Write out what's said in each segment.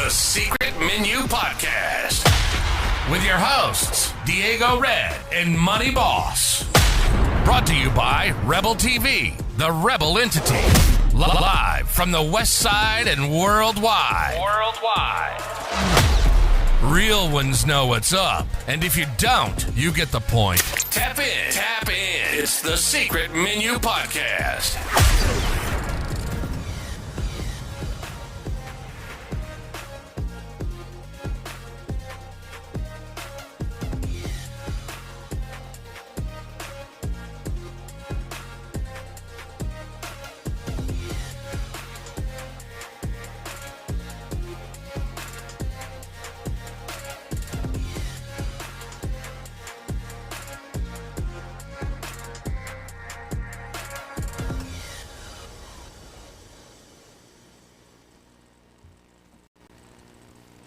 the Secret Menu Podcast with your hosts, Diego Red and Money Boss. Brought to you by Rebel TV, the Rebel entity. Live from the West Side and worldwide. Real ones know what's up, and if you don't, you get the point. Tap in. It's the Secret Menu Podcast.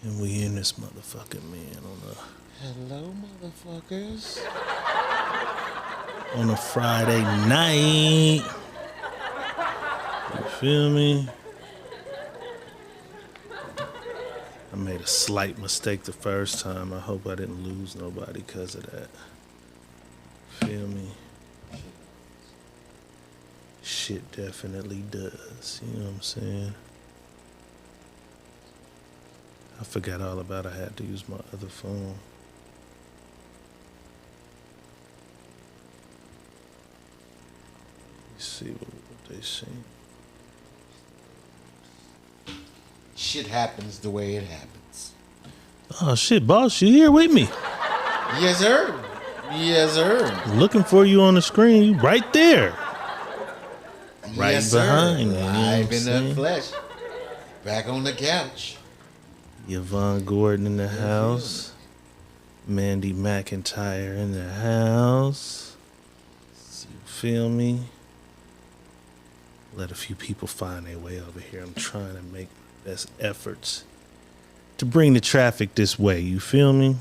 And we in this motherfucking man Hello, motherfuckers. on a Friday night. You feel me? I made a slight mistake the first time. I hope I didn't lose nobody because of that. Feel me? Shit definitely does. You know what I'm saying? I forgot all about I had to use my other phone. Let's see what they say. Shit happens the way it happens. Oh shit, boss, you here with me? Yes, sir. Yes, sir. Looking for you on the screen. You right there. Right yes, behind sir. me. You know Live what I'm in saying? the flesh. Back on the couch. Yvonne Gordon in the house. Mandy McIntyre in the house. You feel me? Let a few people find their way over here. I'm trying to make my best efforts to bring the traffic this way. You feel me?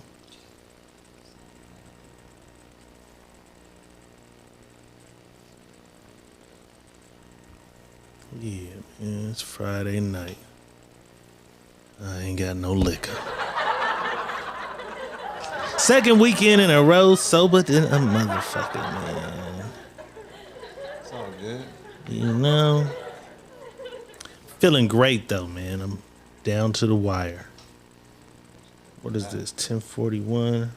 Yeah, man, it's Friday night. I ain't got no liquor. Second weekend in a row, sober than a motherfucker, man. It's all good. You know? Feeling great, though, man. I'm down to the wire. What is this, 10:41?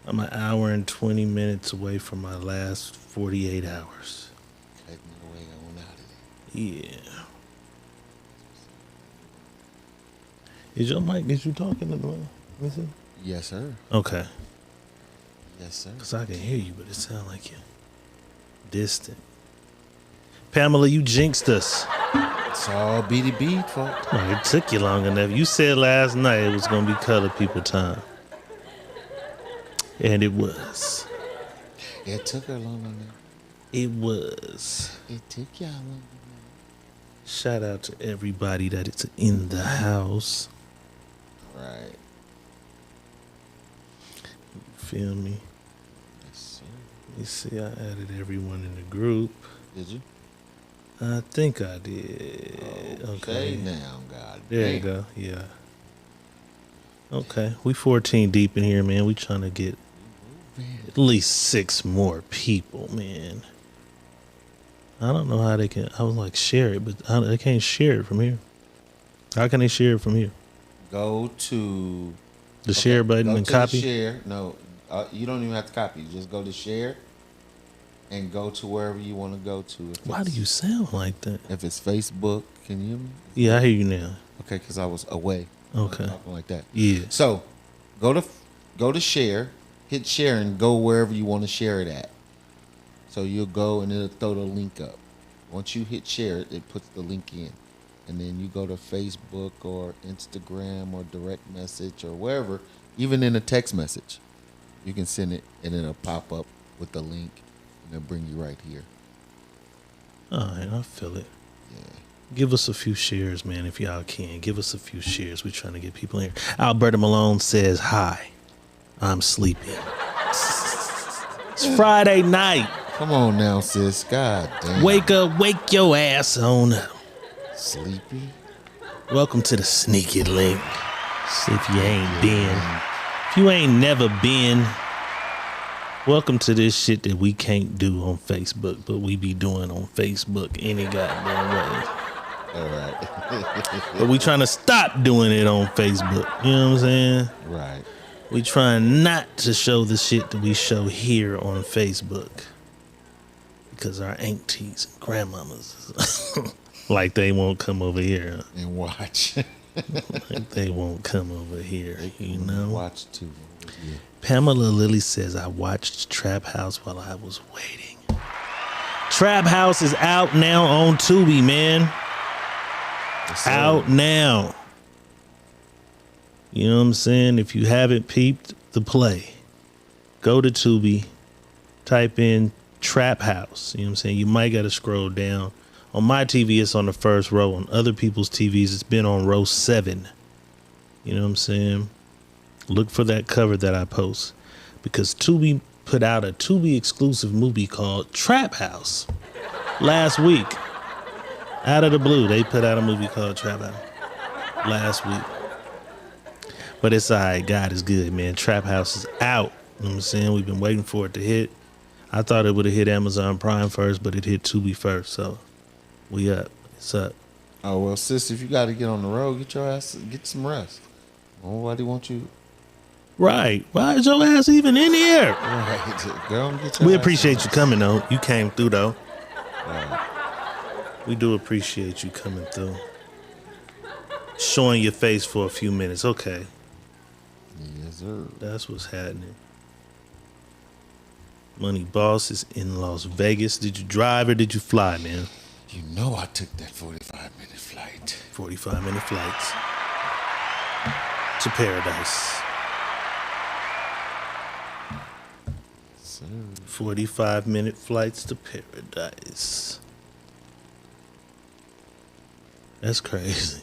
I'm an hour and 20 minutes away from my last 48 hours. Cutting the way on out of there. Yeah. Is your mic, is you talking to me? Is it? Yes, sir. Okay. Yes, sir. Because I can hear you, but it sounds like you're distant. Pamela, you jinxed us. It's all beady beat, folks. Oh, it took you long enough. You said last night it was going to be colored people time. And it was. It took her long enough. It was. It took y'all long Shout out to everybody that is in the house. enough. Right. Feel me? Yes, sir. Let me see. I added everyone in the group. Did you? I think I did. Okay, now, God. There you go. Yeah. Okay. We 14 deep in here, man. We trying to get at least 6 more people, man. I don't know how they can. I was like, share it, but they can't share it from here. How can they share it from here? Go to The share button go and to copy? The share. No, you don't even have to copy. Just go to share and go to wherever you want to go to. Why do you sound like that? If it's Facebook, can you hear me? Yeah, I hear you now. Okay, because I was away. Okay. Talking like that. Yeah. So, go to share, hit share, and go wherever you want to share it at. So you'll go and it'll throw the link up. Once you hit share, it puts the link in, and then you go to Facebook or Instagram or direct message or wherever. Even in a text message, you can send it, and it'll pop up with the link, and it'll bring you right here. All right, I feel it. Yeah. Give us a few shares, man, if y'all can. Give us a few shares. We're trying to get people in here. Alberta Malone says, hi, I'm sleepy. It's Friday night. Come on now, sis. God damn. Wake up, wake your ass on up. Sleepy. Welcome to the Sneaky Link. If you ain't been, if you ain't never been, welcome to this shit that we can't do on Facebook, but we be doing on Facebook any goddamn way. All right. But we trying to stop doing it on Facebook. You know what I'm saying? Right. We trying not to show the shit that we show here on Facebook. Because our aunties and grandmamas, like they won't come over here. And watch. Like they won't come over here, you know? Watch too. Yeah. Pamela Lilly says, I watched Trap House while I was waiting. Trap House is out now on Tubi, man. Yes, sir. Out now. You know what I'm saying? If you haven't peeped the play, go to Tubi, type in Trap House. You know what I'm saying? You might got to scroll down. On my TV, it's on the first row. On other people's TVs, it's been on row 7. You know what I'm saying? Look for that cover that I post. Because Tubi put out a Tubi exclusive movie called Trap House last week. Out of the blue, they put out a movie called Trap House last week. But it's all right. God is good, man. Trap House is out. You know what I'm saying? We've been waiting for it to hit. I thought it would have hit Amazon Prime first, but it hit Tubi first. So we up. It's up. Oh, well, sis, if you got to get on the road, get some rest. Nobody want you. Right. Why is your ass even in here? Right. Girl, get your We ass appreciate some you coming, though. You came through, though. Right. We do appreciate you coming through. Showing your face for a few minutes. Okay. Yes, sir. That's what's happening. Money Boss is in Las Vegas. Did you drive or did you fly, man? You know I took that 45-minute flight. 45-minute flights to paradise. Sir. 45-minute flights to paradise. That's crazy.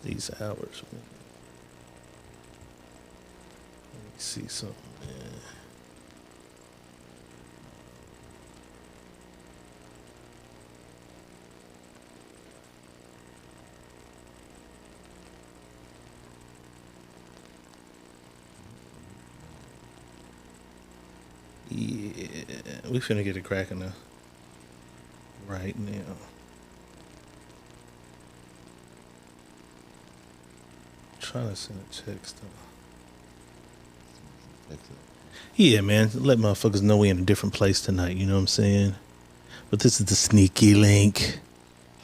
These hours, man. Let me see something, man. Yeah, we finna get it cracking now. Right now. Trying to send a text. Yeah, man. Let motherfuckers know we in a different place tonight. You know what I'm saying? But this is the sneaky link.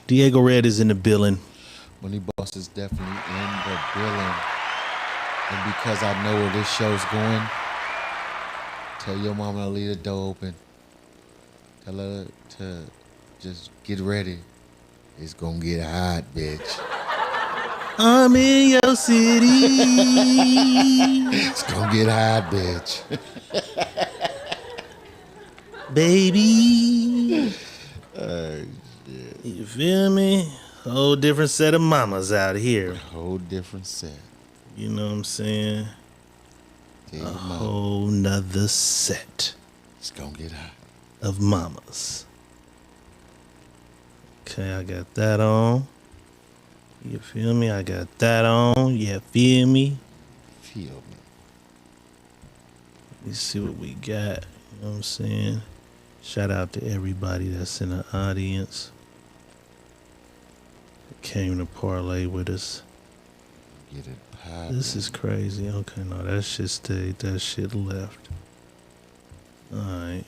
Diego Red is in the building. Money Boss is definitely in the building. And because I know where this show's going, tell your mama to leave the door open. Tell her to just get ready. It's gonna get hot, bitch. I'm in your city. It's gonna get hot, bitch. Baby. Oh, shit. You feel me? A whole different set of mamas out here. A whole different set. You know what I'm saying? Tell A your mama. whole nother set It's gonna get hot. of mamas. Okay, I got that on. You feel me? I got that on. You feel me? Feel me. Let me see what we got. You know what I'm saying? Shout out to everybody that's in the audience that came to parlay with us. Get it poppin'. This is crazy. Okay, no, that shit stayed. That shit left. Alright.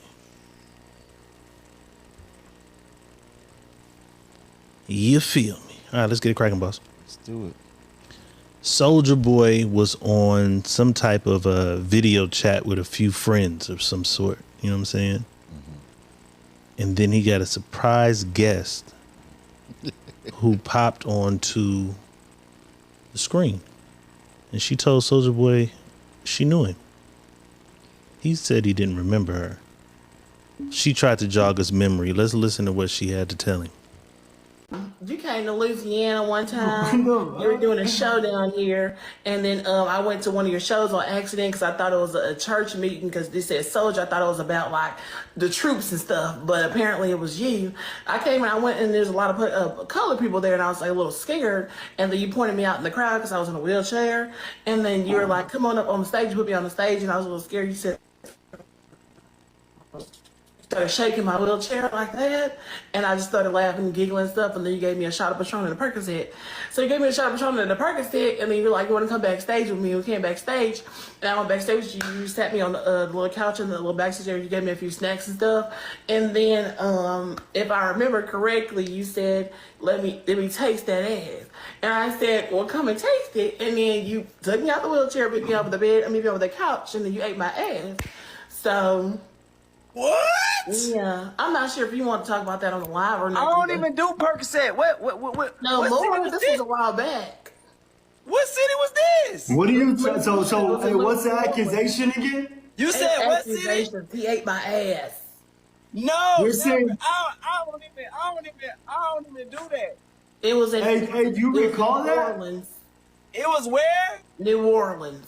You feel me? Alright, let's get it cracking, boss. Let's do it. Soulja Boy was on some type of a video chat with a few friends of some sort. You know what I'm saying? Mm-hmm. And then he got a surprise guest who popped onto the screen. And she told Soulja Boy she knew him. He said he didn't remember her. She tried to jog his memory. Let's listen to what she had to tell him. You came to Louisiana one time. You were doing a show down here, and then I went to one of your shows on accident because I thought it was a church meeting because they said soldier. I thought it was about like the troops and stuff, but apparently it was you. I came and I went, and there's a lot of colored people there, and I was like a little scared. And then you pointed me out in the crowd because I was in a wheelchair, and then you were like, "Come on up on the stage." You put me on the stage, and I was a little scared. You said. Started shaking my wheelchair like that, and I just started laughing and giggling and stuff, and then you gave me a shot of Patron and a Percocet. So you gave me a shot of Patron and a Percocet, and then you were like, you want to come backstage with me? We came backstage, and I went backstage with you. You sat me on the little couch in the little backstage area. You gave me a few snacks and stuff, and then if I remember correctly, you said, let me taste that ass. And I said, well, come and taste it. And then you took me out the wheelchair, picked me over the bed, over the couch, and then you ate my ass. So... What? Yeah, I'm not sure if you want to talk about that on the live or not. I don't even do Percocet. What? No, what Lord, this was a while back. What city was this? What do you? So, hey, what's the accusation again? You said what city? He ate my ass. No, You're never. saying- I don't even do that. It was in Hey, do you recall New that? Orleans. It was where? New Orleans.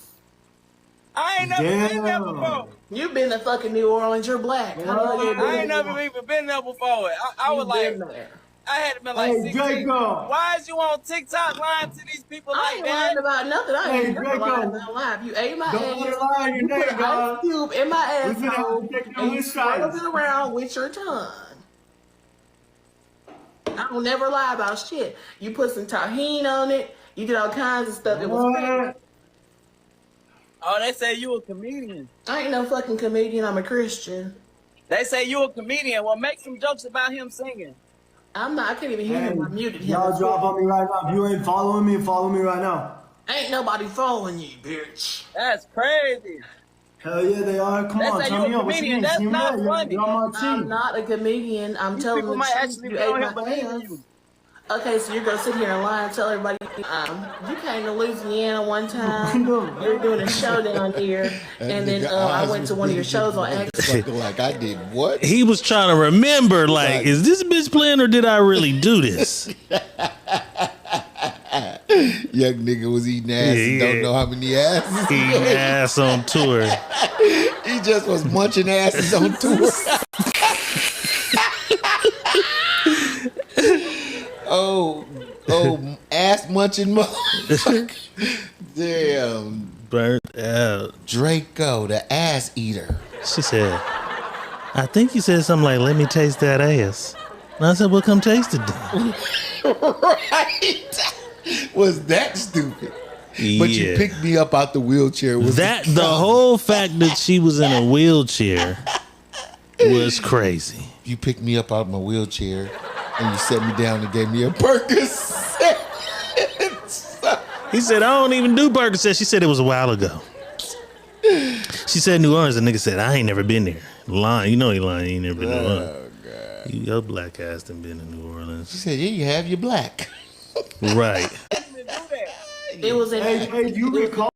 I ain't never been there before. You've been to fucking New Orleans. You're black. I ain't never even been there before. I was like, there. I had been like Hey, 16. Draco. Why is you on TikTok lying to these people I like ain't that? lying about nothing. I ain't Hey, never Draco. lying about life. You ate my Don't ass. let her lie on your You put name, an dog. ice cube in my We finna have asshole to take and down you this swirled size. it around with your tongue. I will never lie about shit. You put some tahini on it. You did all kinds of stuff. It was crazy. What? Oh, they say you a comedian. I ain't no fucking comedian. I'm a Christian. They say you a comedian. Well, make some jokes about him singing. I'm not. I can't even hear Hey, him. I muted him. y'all drop on me right now. If you ain't following me, follow me right now. Ain't nobody following you, bitch. That's crazy. Hell yeah, they are. Come They on, say turn you a me on. What you comedian. mean? That's See me not there. funny. You're on my I'm team. not a comedian. I'm These telling people the might truth. actually You be ate on my here believing ass. you. Okay, so you're gonna sit here and lie and tell everybody you came to Louisiana one time. You were doing a show down here, and then I went to one of your shows on accident. Like I did what? He was trying to remember, like, is this bitch playing or did I really do this? Young nigga was eating ass and don't know how many asses. Eating ass on tour. He just was munching asses on tour. oh, ass munching motherfucker. Damn. Burnt out. Draco, the ass eater. She said, I think you said something like, let me taste that ass. And I said, well, come taste it then. Right? Was that stupid? But you Yeah. picked me up out the wheelchair. Was That the whole fact that she was in a wheelchair was crazy. You picked me up out of my wheelchair and you set me down and gave me a Percocet. He said, I don't even do Percocet. She said it was a while ago. She said New Orleans. The nigga said, I ain't never been there. Lying. You know he lying. He ain't never been to New Orleans. Your black ass done been to New She Orleans. said, yeah, you have, you're black. Right. It was in. Hey, do you recall?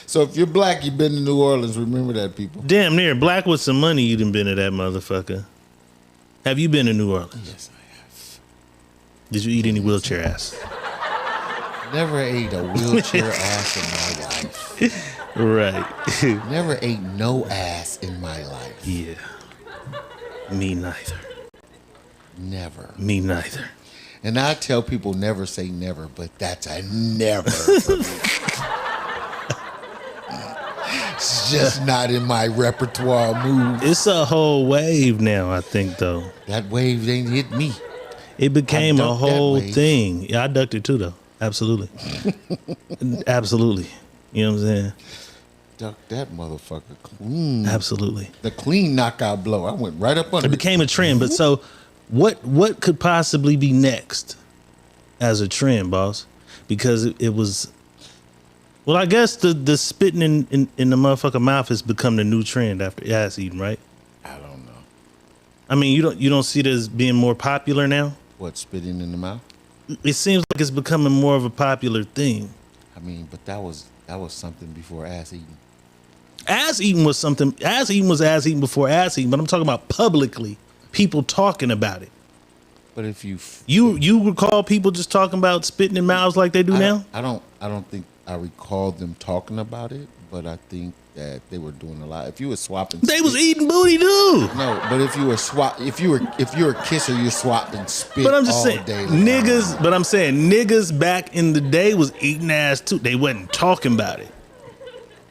So if you're black, you've been to New Orleans. Remember that, people. Damn near. Black with some money, you done been to that motherfucker. Have you been to New Orleans? Yes, I have. Did you eat any wheelchair ass? Never ate a wheelchair ass in my life. Right. Never ate no ass in my life. Yeah. Me neither. Never. Me neither. And I tell people never say never, but that's a never for me. It's just not in my repertoire move. It's a whole wave now, I think, though. That wave ain't hit me. It became I a ducked that whole wave. thing. Yeah, I ducked it too, though. Absolutely. Absolutely. You know what I'm saying? Duck that motherfucker clean. Absolutely. The clean knockout blow. I went right up under It became a trend. But so, what could possibly be next as a trend, boss? Because it was. Well, I guess the spitting in the motherfucker mouth has become the new trend after ass eating, right? I don't know. I mean, you don't see it as being more popular now? What, spitting in the mouth? It seems like it's becoming more of a popular thing. I mean, but that was something before ass eating. Ass eating was something. Ass eating was ass eating before ass eating, but I'm talking about publicly, people talking about it. But if you recall people just talking about spitting in mouths like they do now? I don't think I recall them talking about it, but I think that they were doing a lot. If you were swapping, They was eating booty too. No, but if you were a kisser, you're swapping spit. But I'm just all saying, day long. niggas. But I'm saying niggas back in the day was eating ass too. They wasn't talking about it.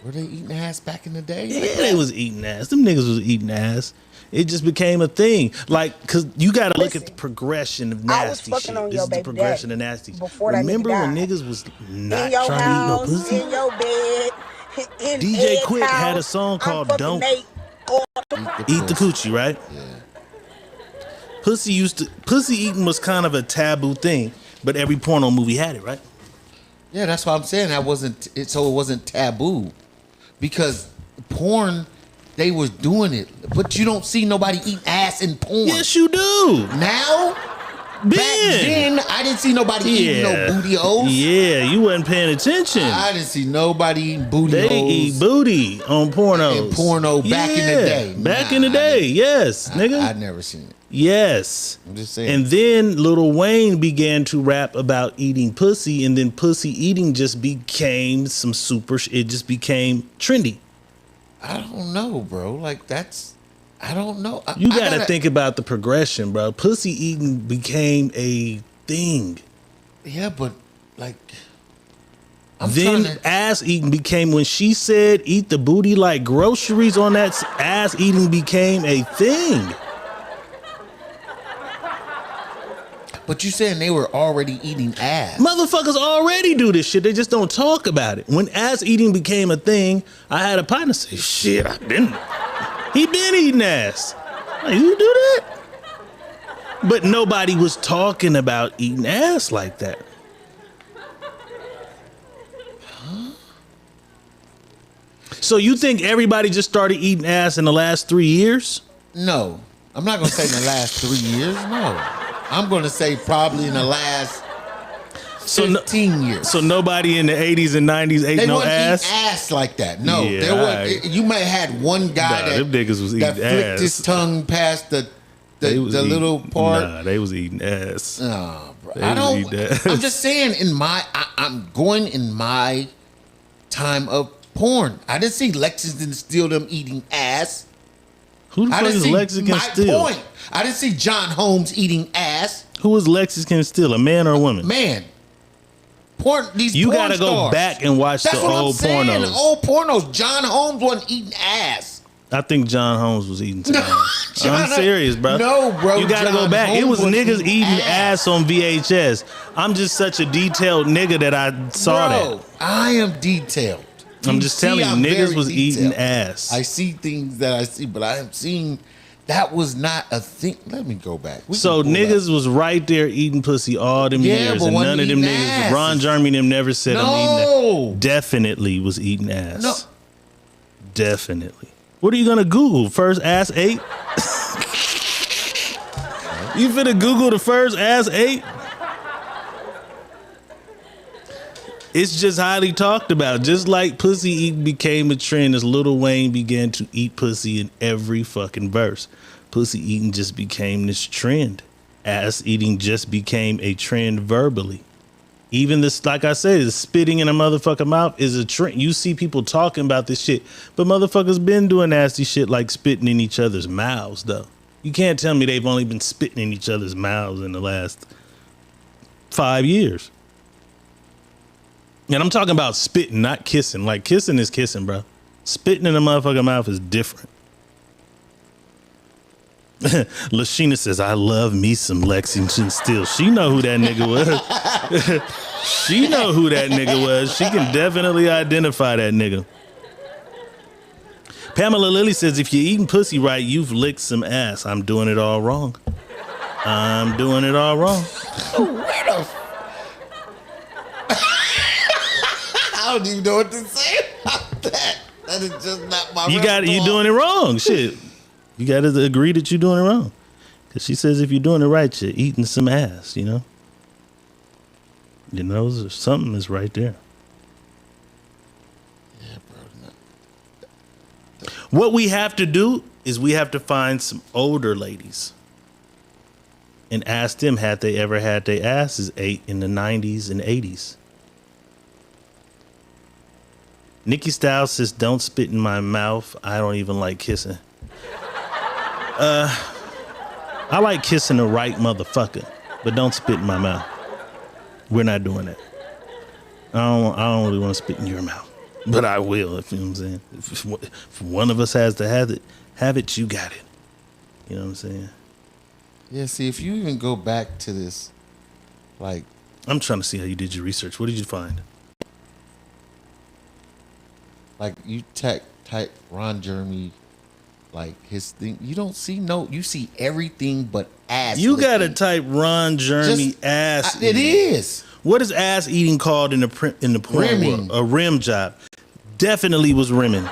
Were they eating ass back in the day? Yeah, they was eating ass. Them niggas was eating ass. It just became a thing. Like, cause you gotta look at the progression of nasty shit. This is the progression of nasty shit. Remember when niggas was not trying to eat no pussy? In your bed, in DJ Ed's Quick had a house, song called I'm fucking Don't Nate. Eat the Coochie, right? Yeah. Pussy eating was kind of a taboo thing, but every porno movie had it, right? Yeah, that's what I'm saying. So it wasn't taboo, because porn, they was doing it, but you don't see nobody eat ass in porn. Yes, you do. Now, back then, I didn't see nobody eating no booty hoes. Yeah, you wasn't paying attention. I didn't see nobody eating booty hoes. They eat booty on pornos. In porno back in the day. Back in the day, yes, nigga. I'd never seen it. Yes. I'm just saying. And then Lil Wayne began to rap about eating pussy, and then pussy eating just became it just became trendy. I don't know, bro. Like, I don't know. You gotta think about the progression, bro. Pussy eating became a thing. Yeah, but like, then ass eating became, when she said eat the booty like groceries on that, ass eating became a thing. But you saying they were already eating ass. Motherfuckers already do this shit. They just don't talk about it. When ass eating became a thing, I had a partner say, shit, he been eating ass. Like, you do that? But nobody was talking about eating ass like that. Huh? So you think everybody just started eating ass in the last 3 years? No. I'm not going to say in the last 3 years. No. I'm going to say probably in the last 15 years. So nobody in the 80s and 90s ate no ass? Eat ass like that. No. Yeah, you might have had one guy them niggas was eating flicked ass. his tongue past the little part. Nah, they was eating ass. Oh, bro. They I'm just saying, I'm going in my time of porn. I didn't see Lexington Steele them eating ass. Who the fuck is Lexington Steele? Point. I didn't see John Holmes eating ass. Who is Lexington Steele, a man or a woman? Man. You gotta go back and watch the old pornos. The old pornos. John Holmes wasn't eating ass. I think John Holmes was eating some ass. I'm serious, bro. No, bro. You gotta go back. It was niggas eating ass on VHS. I'm just such a detailed nigga that I saw that. I am detailed. I'm just telling you, niggas was eating ass. I see things that I see, but I am seeing that was not a thing. Let me go back. So niggas was right there eating pussy all them years, and none of them niggas, Ron Jeremy them never said I'm eating ass. Definitely was eating ass. No. Definitely. What are you gonna Google? First ass ate? You finna Google the first ass ate? It's just highly talked about. Just like pussy eating became a trend as Lil Wayne began to eat pussy in every fucking verse. Pussy eating just became this trend. Ass eating just became a trend verbally. Even this, like I said, the spitting in a motherfucking mouth is a trend. You see people talking about this shit, but motherfuckers been doing nasty shit like spitting in each other's mouths, though. You can't tell me they've only been spitting in each other's mouths in the last 5 years. And I'm talking about spitting, not kissing. Like, kissing is kissing, bro. Spitting in a motherfucking mouth is different. Lashina says, I love me some Lexington Steele. She know who that nigga was. She know who that nigga was. She can definitely identify that nigga. Pamela Lilly says, if you're eating pussy right, you've licked some ass. I'm doing it all wrong. I'm doing it all wrong. Where the I don't even know what to say about that. That is just not my repertoire. You doing it wrong. Shit. You got to agree that you're doing it wrong. Because she says if you're doing it right, you're eating some ass, you know? You know, something is right there. Yeah, bro. No. What we have to do is we have to find some older ladies and asked them had they ever had their asses ate in the 90s and 80s. Nikki Styles says, don't spit in my mouth. I don't even like kissing. I like kissing the right motherfucker, but don't spit in my mouth. We're not doing that. I don't really want to spit in your mouth, but I will, if you know what I'm saying. If one of us has to have it, you got it. You know what I'm saying? Yeah, see, if you even go back to this, like... I'm trying to see how you did your research. What did you find? Like, you type Ron Jeremy, like, his thing. You don't see you see everything but ass. You got to type Ron Jeremy ass It eating. is. What is ass eating called in the porn Rimming. world? A rim job. Definitely was rimming.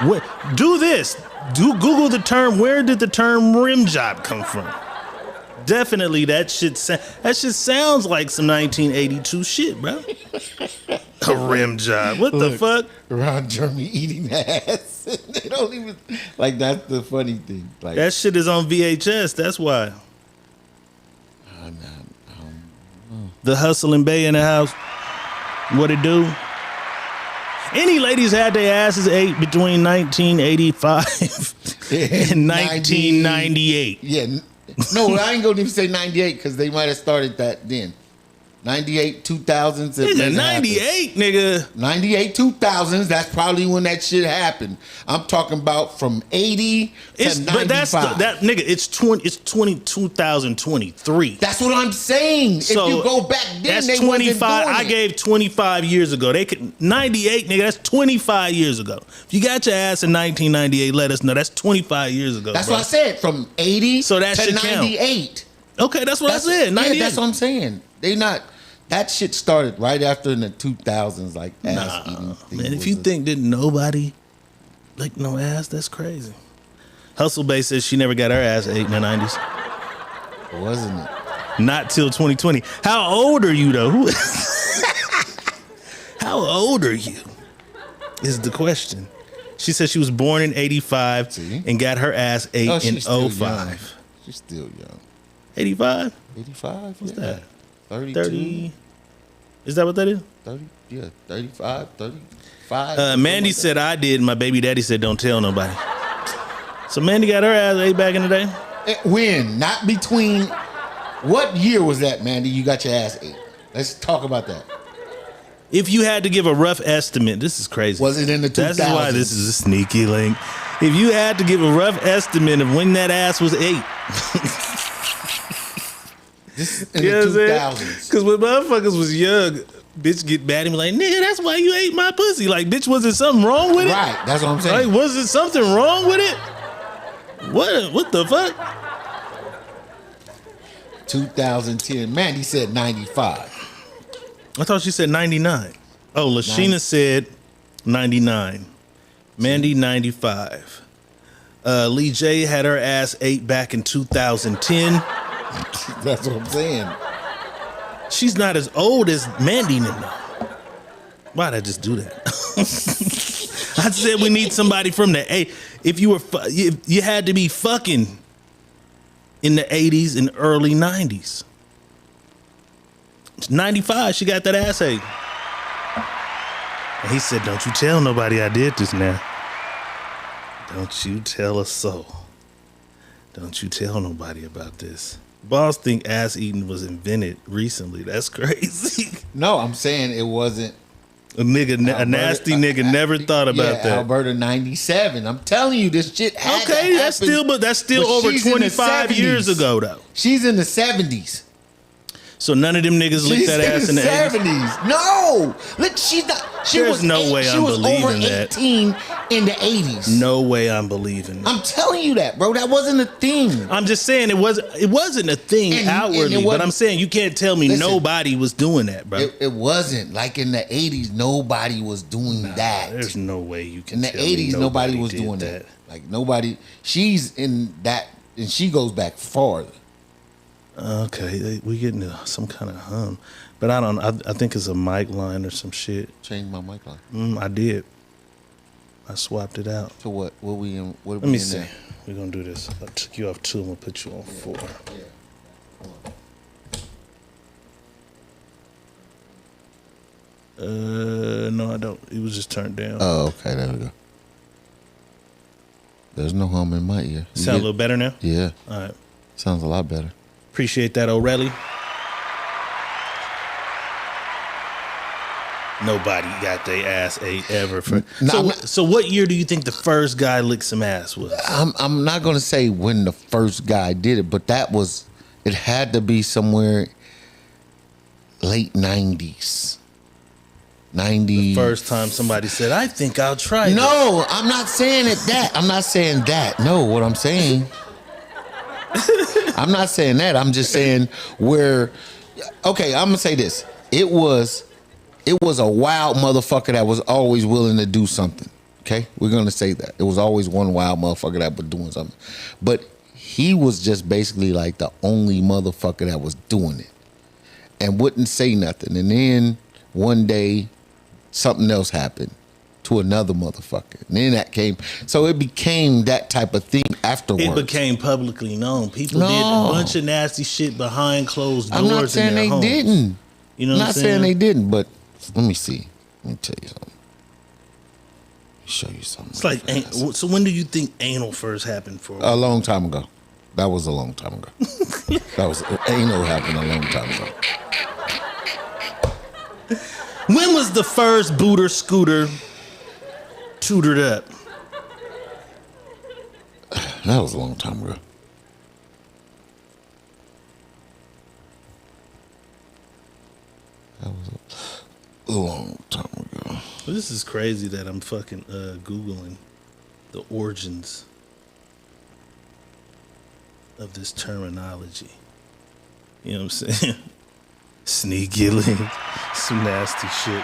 What? Do this. Google the term. Where did the term rim job come from? Definitely that shit sounds like some 1982 shit, bro. A rim job. What the fuck? Ron Jeremy eating ass. They don't even like. That's the funny thing. Like that shit is on VHS. That's why. The Hustle and Bay in the house. What it do? Any ladies had their asses ate between 1985 and 1998. Yeah. No, I ain't gonna even say 98 because they might have started that then. 98, 2000s. Nigga, 98, nigga. 98, 2000s. That's probably when that shit happened. I'm talking about from 80 to 95. But nigga. It's 2023. That's what I'm saying. So if you go back then, that's they 25. wasn't doing I gave 25 years ago. They could 98, nigga. That's 25 years ago. If you got your ass in 1998, let us know. That's 25 years ago. That's bro. what I said. From 80 so that to should 98. Count. Okay, that's what I said. 98. Yeah, that's what I'm saying. They not. That shit started right after in the 2000s, like ass eating. Man, if you think that nobody like no ass, that's crazy. Hustle Bay says she never got her ass ate in the 90s. Wasn't it? Not till 2020. How old are you though? How old are you? Is the question. She said she was born in 85 and got her ass ate in 05. She's still young. 85? 85? What's that? 32? 30. Is that what that is? 30, yeah, 35, 35. Mandy like said I did. My baby daddy said don't tell nobody. So Mandy got her ass ate back in the day? When? Not between. What year was that, Mandy? You got your ass ate. Let's talk about that. If you had to give a rough estimate, this is crazy. Was it in the 2000s? That's why this is a sneaky link. If you had to give a rough estimate of when that ass was ate. This is in the 2000s. Because when motherfuckers was young, bitch get bad and be like, nigga, that's why you ate my pussy. Like, bitch, was there something wrong with it? Right, that's what I'm saying. Like, was there something wrong with it? What the fuck? 2010. Mandy said 95. I thought she said 99. Oh, Lashina said 99. Mandy 95. Lee J had her ass ate back in 2010. That's what I'm saying. She's not as old as Mandy now. Why'd I just do that? I said we need somebody from the if you had to be fucking in the 80s and early 90s. 95, she got that ass ate. And he said, don't you tell nobody I did this now. Don't you tell a soul. Don't you tell nobody about this. Boss think ass eating was invented recently. That's crazy. No, I'm saying it wasn't. A nasty nigga never thought about that. Alberta 97. I'm telling you, this shit had to that's happen. still over 25 years ago though. She's in the 70s. So none of them niggas licked that ass in the 70s. No, look, she's not. There's no way I'm believing that. She was over 18 in the 80s. No way I'm believing that. I'm telling you that, bro. That wasn't a thing. I'm just saying it wasn't a thing outwardly, but I'm saying you can't tell me nobody was doing that, bro. It wasn't like in the 80s. Nobody was doing that. There's no way you can. In the 80s, nobody was doing that. Like nobody. She's in that, and she goes back farther. Okay, we getting some kind of hum, but I don't. I think it's a mic line or some shit. Change my mic line. I did. I swapped it out. To what? What we in? What Let me see. We're gonna do this. I took you off 2. I'm gonna put you on 4. Yeah. No, I don't. It was just turned down. Oh, okay. There we go. There's no hum in my ear. Sound a little better now? Yeah. All right. Sounds a lot better. Appreciate that, O'Reilly. Nobody got their ass ate ever. So what year do you think the first guy licked some ass was? I'm not going to say when the first guy did it, but it had to be somewhere late 90s. 90s. The first time somebody said, I think I'll try this. No, I'm not saying that. I'm not saying that. No, what I'm saying. I'm not saying that. I'm just saying where. Okay, I'm going to say this. It was a wild motherfucker that was always willing to do something. Okay? We're going to say that. It was always one wild motherfucker that was doing something. But he was just basically like the only motherfucker that was doing it and wouldn't say nothing. And then one day, something else happened to another motherfucker. And then that came. So it became that type of thing afterwards. It became publicly known. People did a bunch of nasty shit behind closed doors. I'm not saying they didn't. You know what I'm saying? Not saying they didn't, but let me see. Let me tell you something. Show you something. It's like, so when do you think anal first happened for? A long time ago. That was a long time ago. Anal happened a long time ago. When was the first booter scooter tutored up? That was a long time ago. That was a long time ago. Well, this is crazy that I'm fucking Googling the origins of this terminology. You know what I'm saying? Sneaky link, some nasty shit.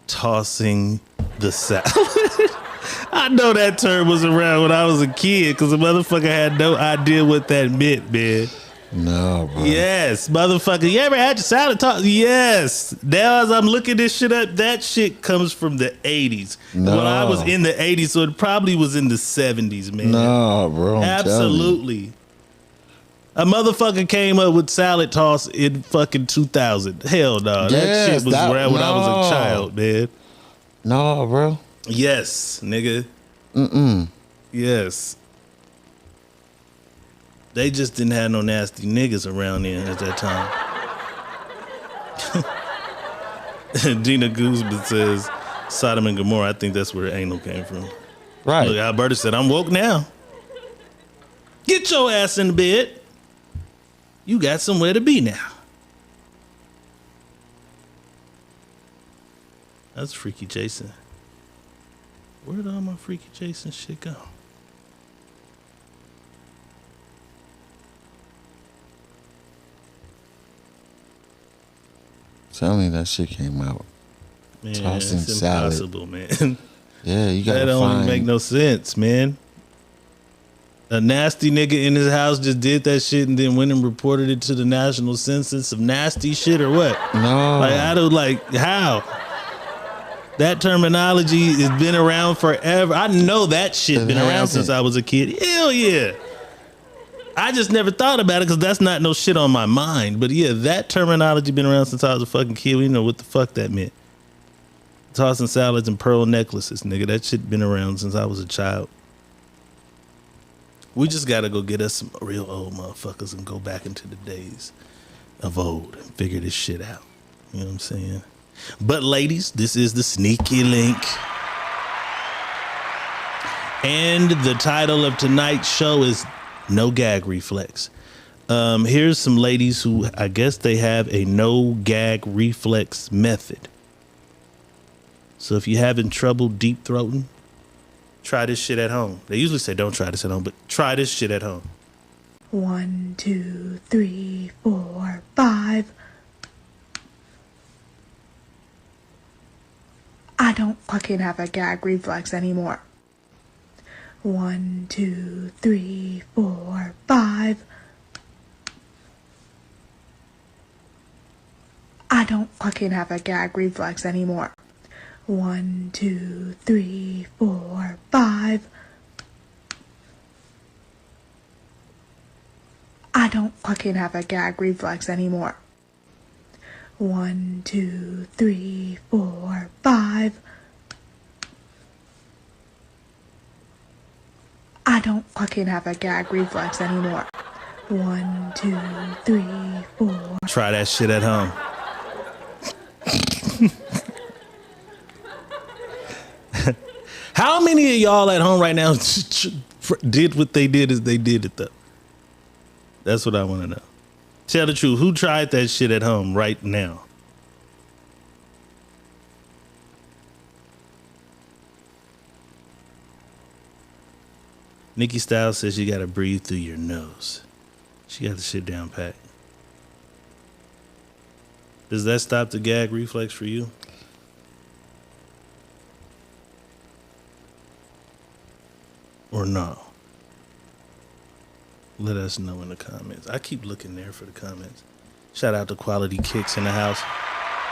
Tossing the salad. I know that term was around when I was a kid because the motherfucker had no idea what that meant, man. No, bro. Yes, motherfucker. You ever had your salad tossed? Yes. Now as I'm looking this shit up, that shit comes from the 80s. No. When I was in the 80s, so it probably was in the 70s, man. No, bro. Absolutely. A motherfucker came up with salad toss in fucking 2000. Hell no. That shit was around when I was a child, man. No, bro. Yes, nigga. Yes. They just didn't have no nasty niggas around there at that time. Dina Guzman says, Sodom and Gomorrah, I think that's where anal came from. Right. Look, Alberta said, I'm woke now. Get your ass in the bed. You got somewhere to be now. That's Freaky Jason. Where'd all my Freaky Jason shit go? Tell me that shit came out. Man, Tossing it's salad. impossible, man. Yeah, you gotta That don't find. make no sense, man. A nasty nigga in his house just did that shit and then went and reported it to the national census of nasty shit or what? No. How? That terminology has been around forever. I know that shit been around since I was a kid. Hell yeah. I just never thought about it because that's not no shit on my mind. But yeah, that terminology been around since I was a fucking kid. We know what the fuck that meant. Tossing salads and pearl necklaces, nigga. That shit been around since I was a child. We just gotta go get us some real old motherfuckers and go back into the days of old and figure this shit out. You know what I'm saying? But ladies, this is the Sneaky Link. And the title of tonight's show is No Gag Reflex. Here's some ladies who I guess they have a no gag reflex method. So if you're having trouble deep throating, try this shit at home. They usually say don't try this at home, but try this shit at home. 1, 2, 3, 4, 5. I don't fucking have a gag reflex anymore. 1, 2, 3, 4, 5. I don't fucking have a gag reflex anymore. 1, 2, 3, 4, 5. I don't fucking have a gag reflex anymore. 1, 2, 3, 4, 5. I don't fucking have a gag reflex anymore. 1, 2, 3, 4. Try that shit at home. How many of y'all at home right now did what they did as they did it though? That's what I want to know. Tell the truth. Who tried that shit at home right now? Nikki Styles says you gotta breathe through your nose. She got the shit down pat. Does that stop the gag reflex for you? Or no? Let us know in the comments. I keep looking there for the comments. Shout out to Quality Kicks in the house.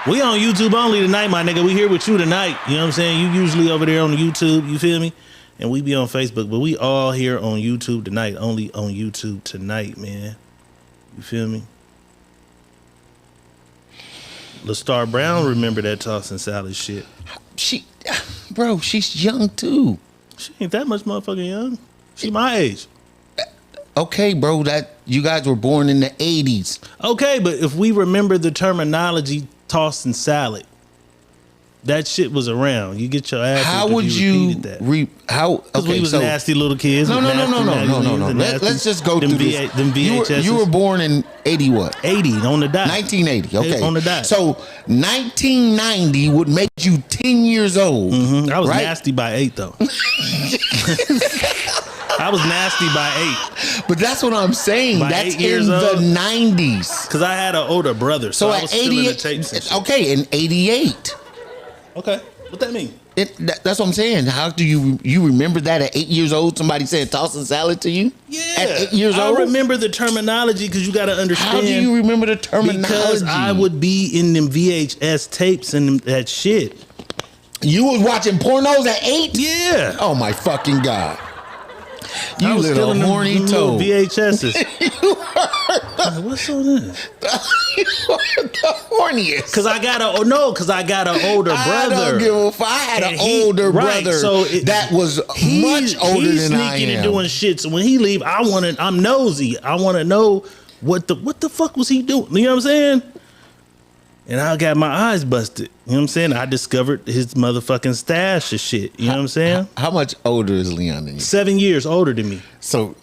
We on YouTube only tonight, my nigga. We here with you tonight. You know what I'm saying? You usually over there on YouTube, you feel me? And we be on Facebook, but we all here on YouTube tonight. Only on YouTube tonight, man. You feel me? LaStar Brown remember that tossing salad shit. Bro, she's young too. She ain't that much motherfucking young. She my age. Okay, bro, that you guys were born in the 80s. Okay, but if we remember the terminology tossing salad, that shit was around. You get your ass. How would you that? Because we was nasty little kids. No. Let's just go through this. Them VHSs. You were born in 80 what? 80 on the dot. 1980. Okay, on the dot. So 1990 would make you 10 years old. Mm-hmm. I was right? nasty by 8 though. I was nasty by 8. But that's what I'm saying. By that's 8 years in old? the 90s. Because I had an older brother, so I at was still in the tapes and shit. Okay, in 88. Okay, what that mean? That's what I'm saying. How do you remember that at 8 years old? Somebody said tossing salad to you? Yeah, at 8 years old. I remember the terminology because you got to understand. How do you remember the terminology? Because I would be in them VHS tapes and that shit. You was watching pornos at 8? Yeah. Oh my fucking God. You little little horny toad. VHSs. What's on this? The horniest. Because I got an older brother. I don't give a fuck. I had an older brother that was much older he's than I am. Sneaking and doing shit. So when he leave, I'm nosy. I want to know what the fuck was he doing? You know what I'm saying? And I got my eyes busted. You know what I'm saying? I discovered his motherfucking stash of shit. You know what I'm saying? How much older is Leon than you? 7 years older than me. So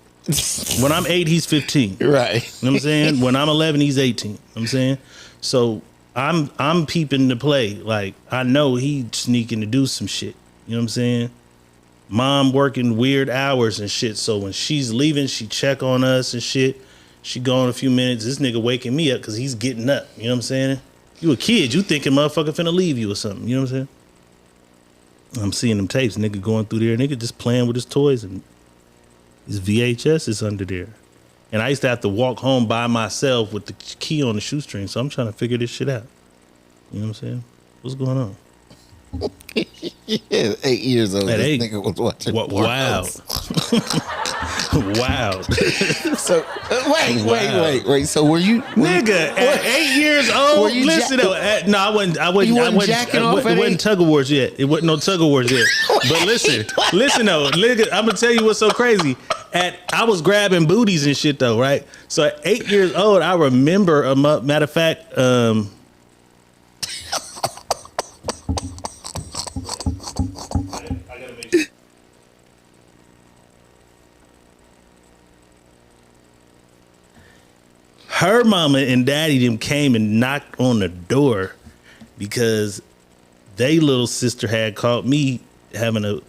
when I'm 8, he's 15. Right. You know what I'm saying? When I'm 11, he's 18. You know what I'm saying? So I'm peeping to play. Like, I know he sneaking to do some shit. You know what I'm saying? Mom working weird hours and shit. So when she's leaving, she check on us and shit. She gone a few minutes. This nigga waking me up because he's getting up. You know what I'm saying? You a kid, you thinking motherfucker finna leave you or something. You know what I'm saying? I'm seeing them tapes, nigga going through there, nigga just playing with his toys and his VHS is under there. And I used to have to walk home by myself with the key on the shoestring, so I'm trying to figure this shit out. You know what I'm saying? What's going on? Yeah, 8 years old. At This 8? nigga was watching. Wow. Wow. So wait. So were you nigga at 8 years old? Listen though, no, I wasn't jacking off at it wasn't 8? tug of wars yet. It wasn't no tug of wars yet. But listen though, nigga, I'm gonna tell you what's so crazy. I was grabbing booties and shit though, right? So at 8 years old, I remember matter of fact, her mama and daddy them came and knocked on the door because they little sister had caught me having a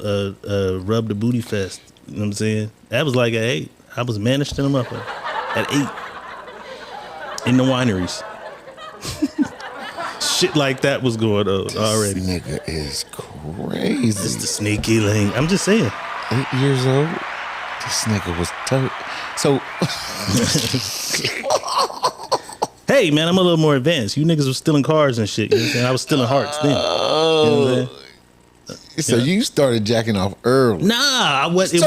rub the booty fest. You know what I'm saying? That was like at 8. I was managing them up at 8 in the wineries. Shit like that was going on already. This nigga is crazy. It's the sneaky link. I'm just saying. 8 years old. This nigga was so. Hey man, I'm a little more advanced. You niggas was stealing cars and shit. You know what I'm saying? I was stealing hearts then. You know what I'm saying? So you started jacking off early. Nah, it wasn't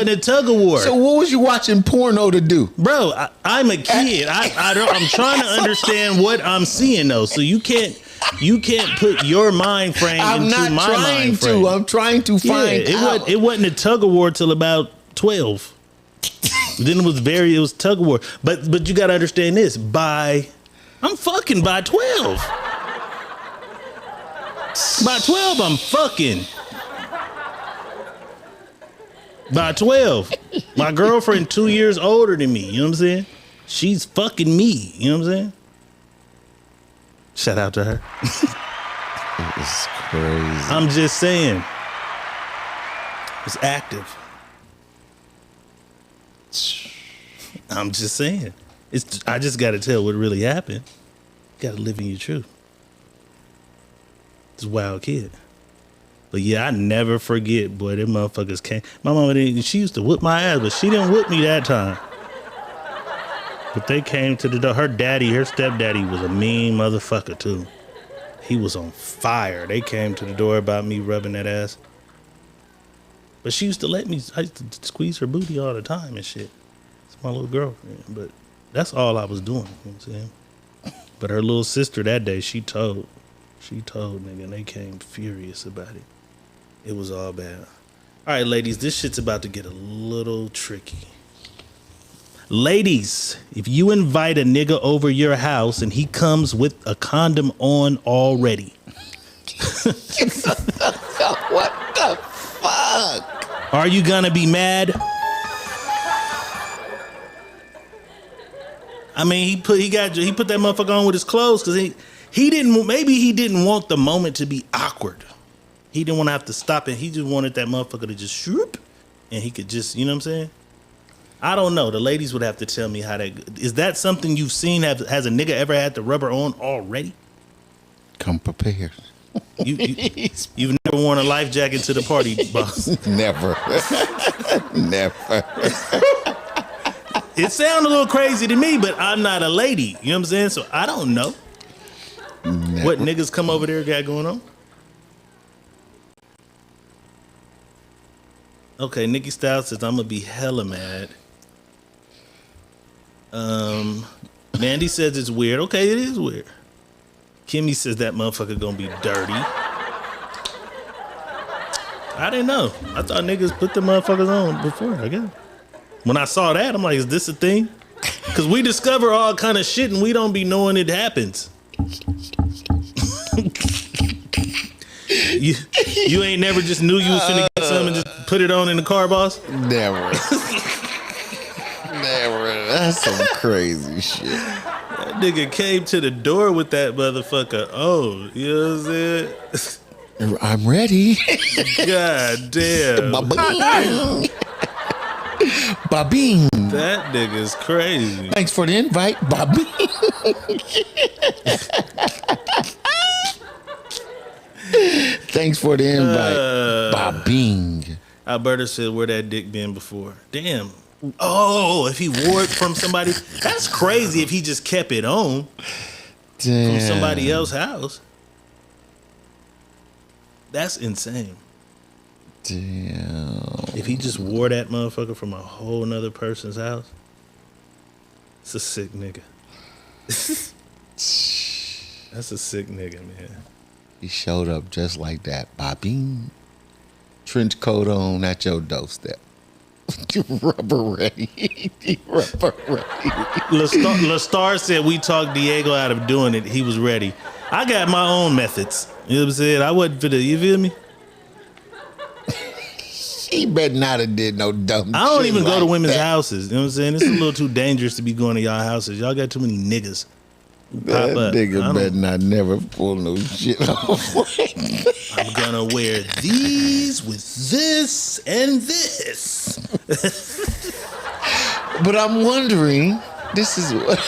a tug of war. So what was you watching porno to do? Bro, I'm a kid. I'm trying to understand what I'm seeing though. So you can't put your mind frame into my mind frame. I'm trying to find out. It wasn't a tug of war till about 12. Then it was tug of war. But you gotta understand this. I'm fucking by 12. By 12, I'm fucking. By 12. My girlfriend 2 years older than me, you know what I'm saying? She's fucking me, you know what I'm saying? Shout out to her. It's crazy. I'm just saying. It's active. I'm just saying. I just got to tell what really happened. Got to live in your truth. It's a wild kid. But yeah, I never forget, boy, them motherfuckers came. My mama she used to whip my ass, but she didn't whip me that time. But they came to the door. Her stepdaddy was a mean motherfucker too. He was on fire. They came to the door about me rubbing that ass. But she used to I used to squeeze her booty all the time and shit. It's my little girlfriend. But that's all I was doing, you know what I'm saying? But her little sister that day, she told nigga, and they came furious about it. It was all bad. All right, ladies, this shit's about to get a little tricky. Ladies, if you invite a nigga over your house and he comes with a condom on already. What the fuck? Are you gonna be mad? I mean, he put that motherfucker on with his clothes because he didn't want the moment to be awkward. He didn't want to have to stop it. He just wanted that motherfucker to just shoop, and he could just, you know what I'm saying? I don't know. The ladies would have to tell me how that is. That something you've seen? Has a nigga ever had the rubber on already? Come prepared. You've never worn a life jacket to the party, boss. Never. Never. It sounds a little crazy to me, but I'm not a lady. You know what I'm saying? So I don't know. Never. What niggas come over there got going on? Okay, Nikki Styles says I'm gonna be hella mad. Mandy says it's weird. Okay, it is weird. Kimmy says that motherfucker gonna be dirty. I didn't know. I thought niggas put the motherfuckers on before, I guess. When I saw that, I'm like, is this a thing? Because we discover all kind of shit and we don't be knowing it happens. You ain't never just knew you was finna get some and just put it on in the car, boss? Never. Never. That's some crazy shit. That nigga came to the door with that motherfucker. Oh, you know what I'm saying? I'm ready. God damn. Babing. That nigga's crazy. Thanks for the invite, Babing. Thanks for the invite, Babing. Alberta said where that dick been before. Damn. Oh, if he wore it from somebody, that's crazy if he just kept it on. Damn. From somebody else's house. That's insane. Damn. If he just wore that motherfucker from a whole nother person's house, it's a sick nigga. That's a sick nigga, man. He showed up just like that. Babing. Trench coat on at your doorstep. Rubber ready. Rubber ready. LaStar said we talked Diego out of doing it. He was ready. I got my own methods. You know what I'm saying? I wasn't for the, you feel me? He better not have did no dumb shit. I don't even go to like women's that. houses. You know what I'm saying? It's a little too dangerous to be going to y'all houses. Y'all got too many niggas. That nigga better not never pull no shit off. I'm gonna wear these with this and this. But I'm wondering, this is what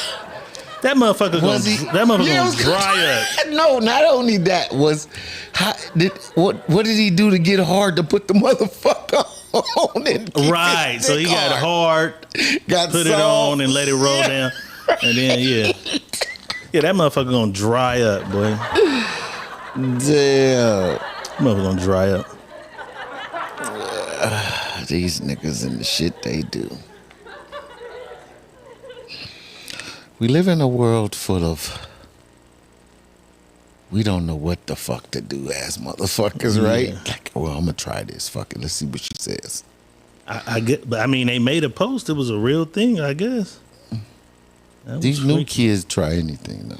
That motherfucker gonna dry up. No, not only that what did he do to get hard to put the motherfucker on? And Right, so he got hard, put it on and let it roll down, and then yeah, that motherfucker gonna dry up, boy. Damn. Mother gonna dry up. These niggas and the shit they do. We live in a world full of we don't know what the fuck to do as motherfuckers, right? Like, well, I'm gonna try this. Fuck it. Let's see what she says. I get, but I mean, they made a post. It was a real thing, I guess. These new kids try anything though.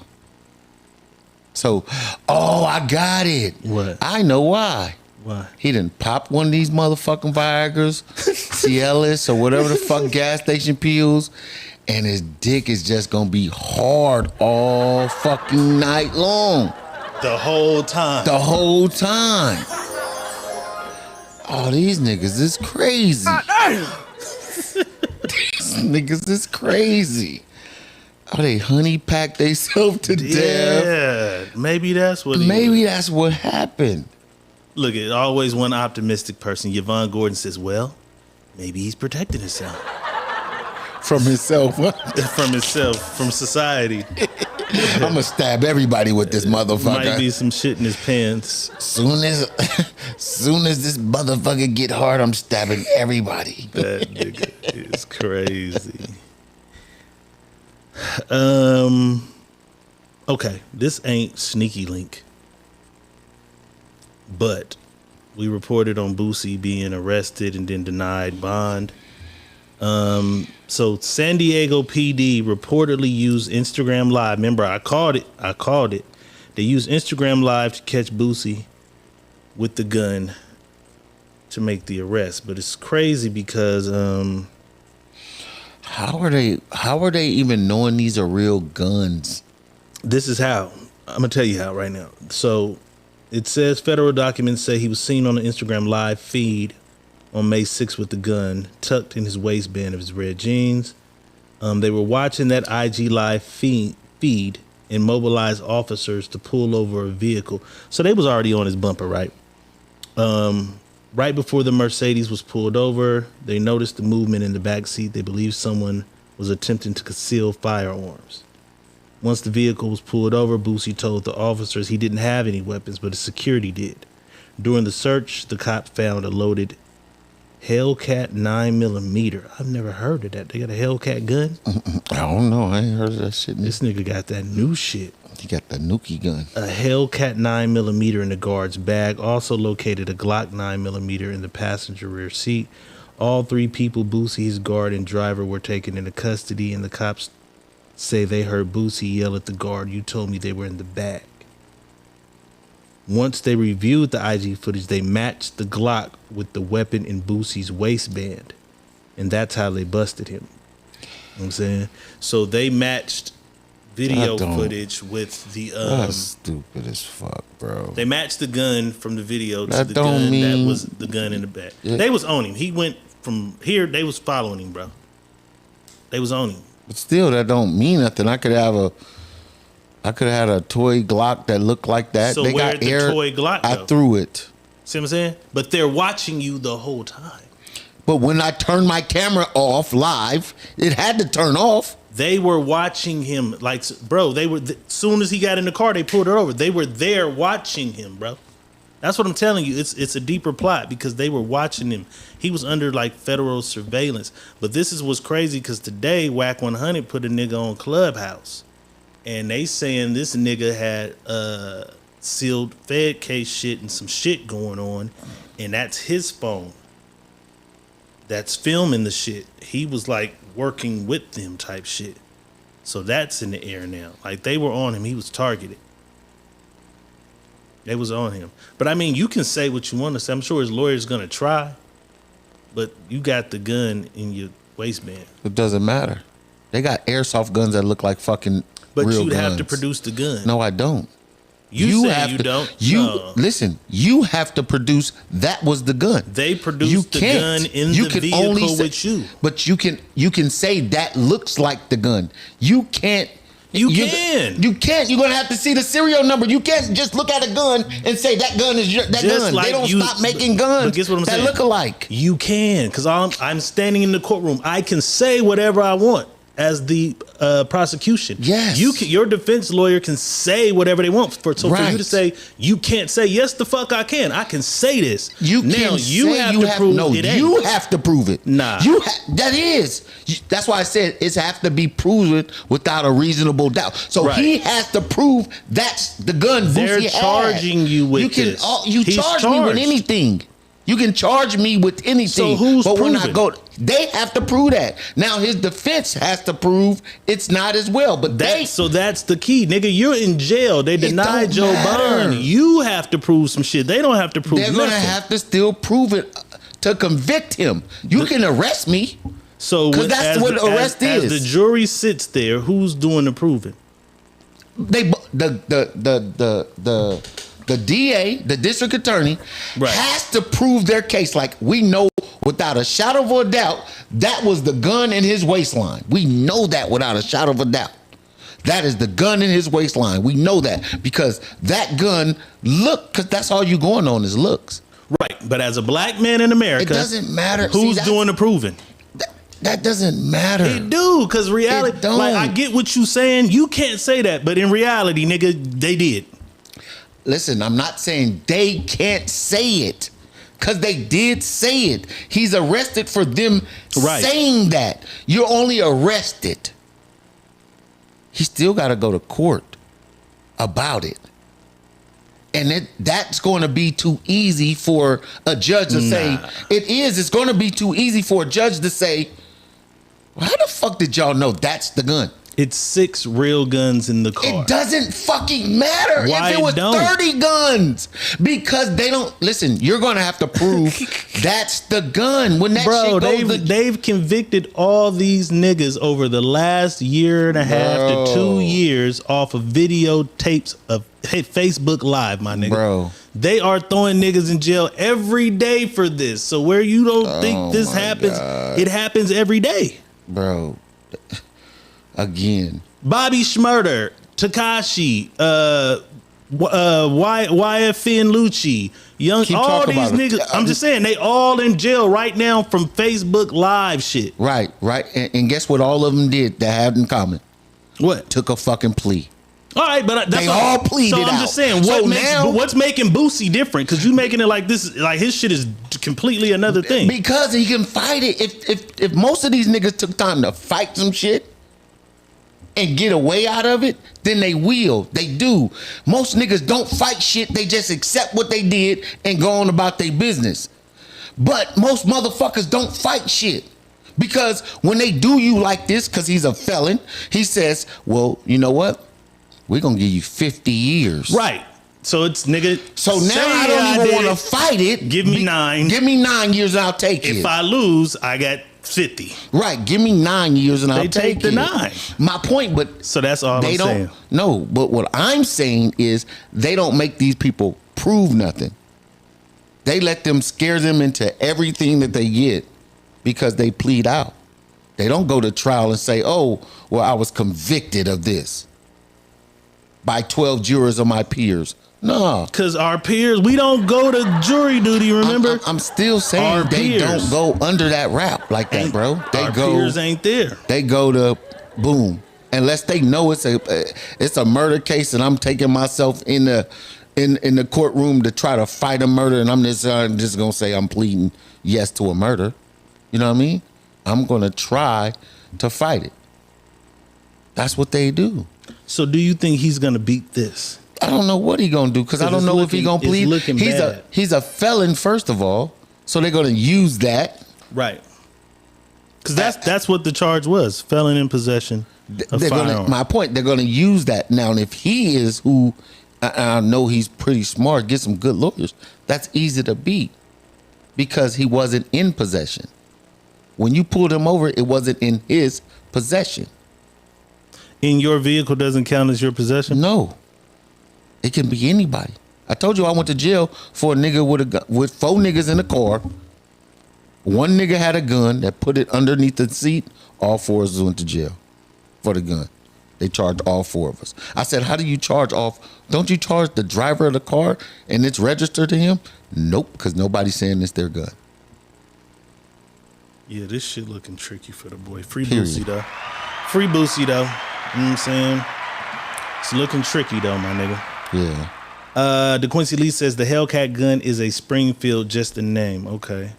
So, I got it. What? I know why. Why? He didn't pop one of these motherfucking Viagras, Cialis, or whatever the fuck gas station pills, and his dick is just gonna be hard all fucking night long. The whole time. The whole time. Oh, these niggas is crazy. These niggas is crazy. Oh, they honey packed themselves to death. Yeah, maybe that's what. Maybe that's what happened. Look, it's always one optimistic person. Yvonne Gordon says, "Well, maybe he's protecting himself From himself. from himself, from society." I'm gonna stab everybody with this motherfucker. Might be some shit in his pants. Soon as this motherfucker get hard, I'm stabbing everybody. That nigga is crazy. Okay, this ain't sneaky link, but we reported on Boosie being arrested and then denied bond. So San Diego PD reportedly used Instagram Live. Remember, I called it. They used Instagram Live to catch Boosie with the gun to make the arrest. But it's crazy because How are they even knowing these are real guns? this is how. I'm gonna tell you how right now. So it says federal documents say he was seen on the Instagram Live feed on May 6th with the gun tucked in his waistband of his red jeans. They were watching that IG Live feed and mobilized officers to pull over a vehicle. So they was already on his bumper, right? Right before the Mercedes was pulled over, they noticed the movement in the back seat. They believed someone was attempting to conceal firearms. Once the vehicle was pulled over, Boosie told the officers he didn't have any weapons, but his security did. During the search, the cop found a loaded Hellcat 9mm. I've never heard of that. They got a Hellcat gun? I don't know. I ain't heard of that shit. This nigga got that new shit. He got the Nuki gun. A Hellcat 9mm in the guard's bag. Also located a Glock 9mm in the passenger rear seat. All three people, Boosie, his guard, and driver, were taken into custody, and the cops say they heard Boosie yell at the guard, "You told me they were in the bag." Once they reviewed the IG footage, they matched the Glock with the weapon in Boosie's waistband. And that's how they busted him. You know what I'm saying? So they matched video footage with the That's stupid as fuck, bro. they matched the gun from the video to That the don't gun mean- that was the gun in the back. Yeah. They was on him. He went from here, they was following him, bro. They was on him. But still, that don't mean nothing. I could have had a toy Glock that looked like that. So where'd the toy Glock I go? threw it. See what I'm saying? But they're watching you the whole time. But when I turned my camera off live, it had to turn off. They were watching him, like, bro. They were soon as he got in the car, they pulled it over. They were there watching him, bro. That's what I'm telling you. It's a deeper plot because they were watching him. He was under like federal surveillance. But this is what's crazy because today Whack 100 put a nigga on Clubhouse, and they saying this nigga had sealed Fed case shit and some shit going on, and that's his phone. That's filming the shit. He was like working with them type shit. So that's in the air now. Like they were on him. He was targeted. They was on him. But I mean, you can say what you want to say. I'm sure his lawyer's gonna try. But you got the gun in your waistband. It doesn't matter. They got airsoft guns that look like fucking But real you'd guns. have to produce the gun. No, I don't. You say have you to, don't. You No. listen. You have to produce. That was the gun. They produced You the can't. gun in You the can only vehicle say- with you. But you can say that looks like the gun. You can't. You can. You can't. You're gonna have to see the serial number. You can't just look at a gun and say that gun is that Just gun. like They don't you- stop making guns but guess what I'm that saying? look alike. You can, because I'm standing in the courtroom. I can say whatever I want as the prosecution. Yes. Your defense lawyer can say whatever they want. For Right. you to say you can't say yes, the fuck I can. I can say this. You now can you say have to prove no. it ain't. You have to prove it. Nah. That is. That's why I said it's have to be proven without a reasonable doubt. So Right. he has to prove that's the gun. They're Boosie had. charging you with You can. this. You He's charge me with charged. anything. You can charge me with anything. So who's but when I proving? go, they have to prove that. Now his defense has to prove it's not as well. But So that's the key, nigga. You're in jail. They denied don't Joe matter. bond. You have to prove some shit. They don't have to prove they're nothing. gonna have to still prove it to convict him. You can arrest me. So 'Cause that's what arrest as is. the jury sits there, who's doing the proving? The DA, the district attorney, Right. has to prove their case. Like we know without a shadow of a doubt that was the gun in his waistline. We know that without a shadow of a doubt. That is the gun in his waistline. We know that because that gun because that's all you going on is looks. Right. But as a black man in America, It doesn't matter. who's See, doing the proving. that doesn't matter. It do, because reality, It don't. like I get what you saying. You can't say that, but in reality, nigga, they did. Listen, I'm not saying they can't say it because they did say it. He's arrested for them saying that. You're only arrested. He still got to go to court about it. And that's going to be too easy for a judge to say. It is. It's going to be too easy for a judge to say, how the fuck did y'all know that's the gun? It's 6 real guns in the car. It doesn't fucking matter Why if it was don't? 30 guns. Because they don't listen, you're gonna have to prove that's the gun. When that Bro, shit goes they've convicted all these niggas over the last year and a half to 2 years off of videotapes of Facebook Live, my nigga. Bro. They are throwing niggas in jail every day for this. So where you don't think this happens, it happens every day. bro. Again. Bobby Schmurder, Takashi, YFN Lucci, Young, Keep all talking these about it. niggas. I'm just saying, they all in jail right now from Facebook Live shit. Right. And guess what all of them did that had in common? What? Took a fucking plea. All right, but that's They all pleaded So I'm out. just saying, So now- what's making Boosie different? Because you making it like this, like his shit is completely another thing. Because he can fight it. If most of these niggas took time to fight some shit and get away out of it, then they will. They do. Most niggas don't fight shit. They just accept what they did and go on about their business. But most motherfuckers don't fight shit. Because when they do you like this, because he's a felon, he says, well, you know what? We're going to give you 50 years. Right. So it's nigga. So now say I don't even did want to it. fight it. Give me 9. Give me 9 years and I'll take it. If I lose, I got 50. Right, give me 9 years and I'll They take the it. 9. My point, but So that's all they I'm don't. saying. No, but what I'm saying is they don't make these people prove nothing. They let them scare them into everything that they get because they plead out. They don't go to trial and say, "Oh, well, I was convicted of this by 12 jurors of my peers." No. Because our peers, we don't go to jury duty, remember? I'm still saying Our they peers. don't go under that rap like that, bro. They our go. peers ain't there. They go to boom, unless they know it's a murder case, and I'm taking myself in the courtroom to try to fight a murder, and I'm just gonna say I'm pleading yes to a murder. You know what I mean? I'm gonna try to fight it. That's what they do. So do you think he's going to beat this? I don't know what he gonna do because I don't it's know if he gonna looking- plead. it's looking bad. He's a felon first of all, so they're gonna use that. Right. Because that's what the charge was. Felon in possession of firearm. My point, they're gonna use that now. And if he is who I know he's pretty smart, get some good lawyers, that's easy to beat because he wasn't in possession. When you pulled him over, it wasn't in his possession. In your vehicle doesn't count as your possession? No. It can be anybody. I told you I went to jail for a nigga with a gun, with 4 niggas in the car. One nigga had a gun that put it underneath the seat. All 4 of us went to jail for the gun. They charged all 4 of us. I said, how do you charge off? Don't you charge the driver of the car and it's registered to him? Nope, because nobody's saying it's their gun. Yeah, this shit looking tricky for the boy. Free Period. Boosie, though. Free Boosie, though. You know what I'm saying? It's looking tricky, though, my nigga. Yeah. DeQuincy Lee says the Hellcat gun is a Springfield, just a name. Okay.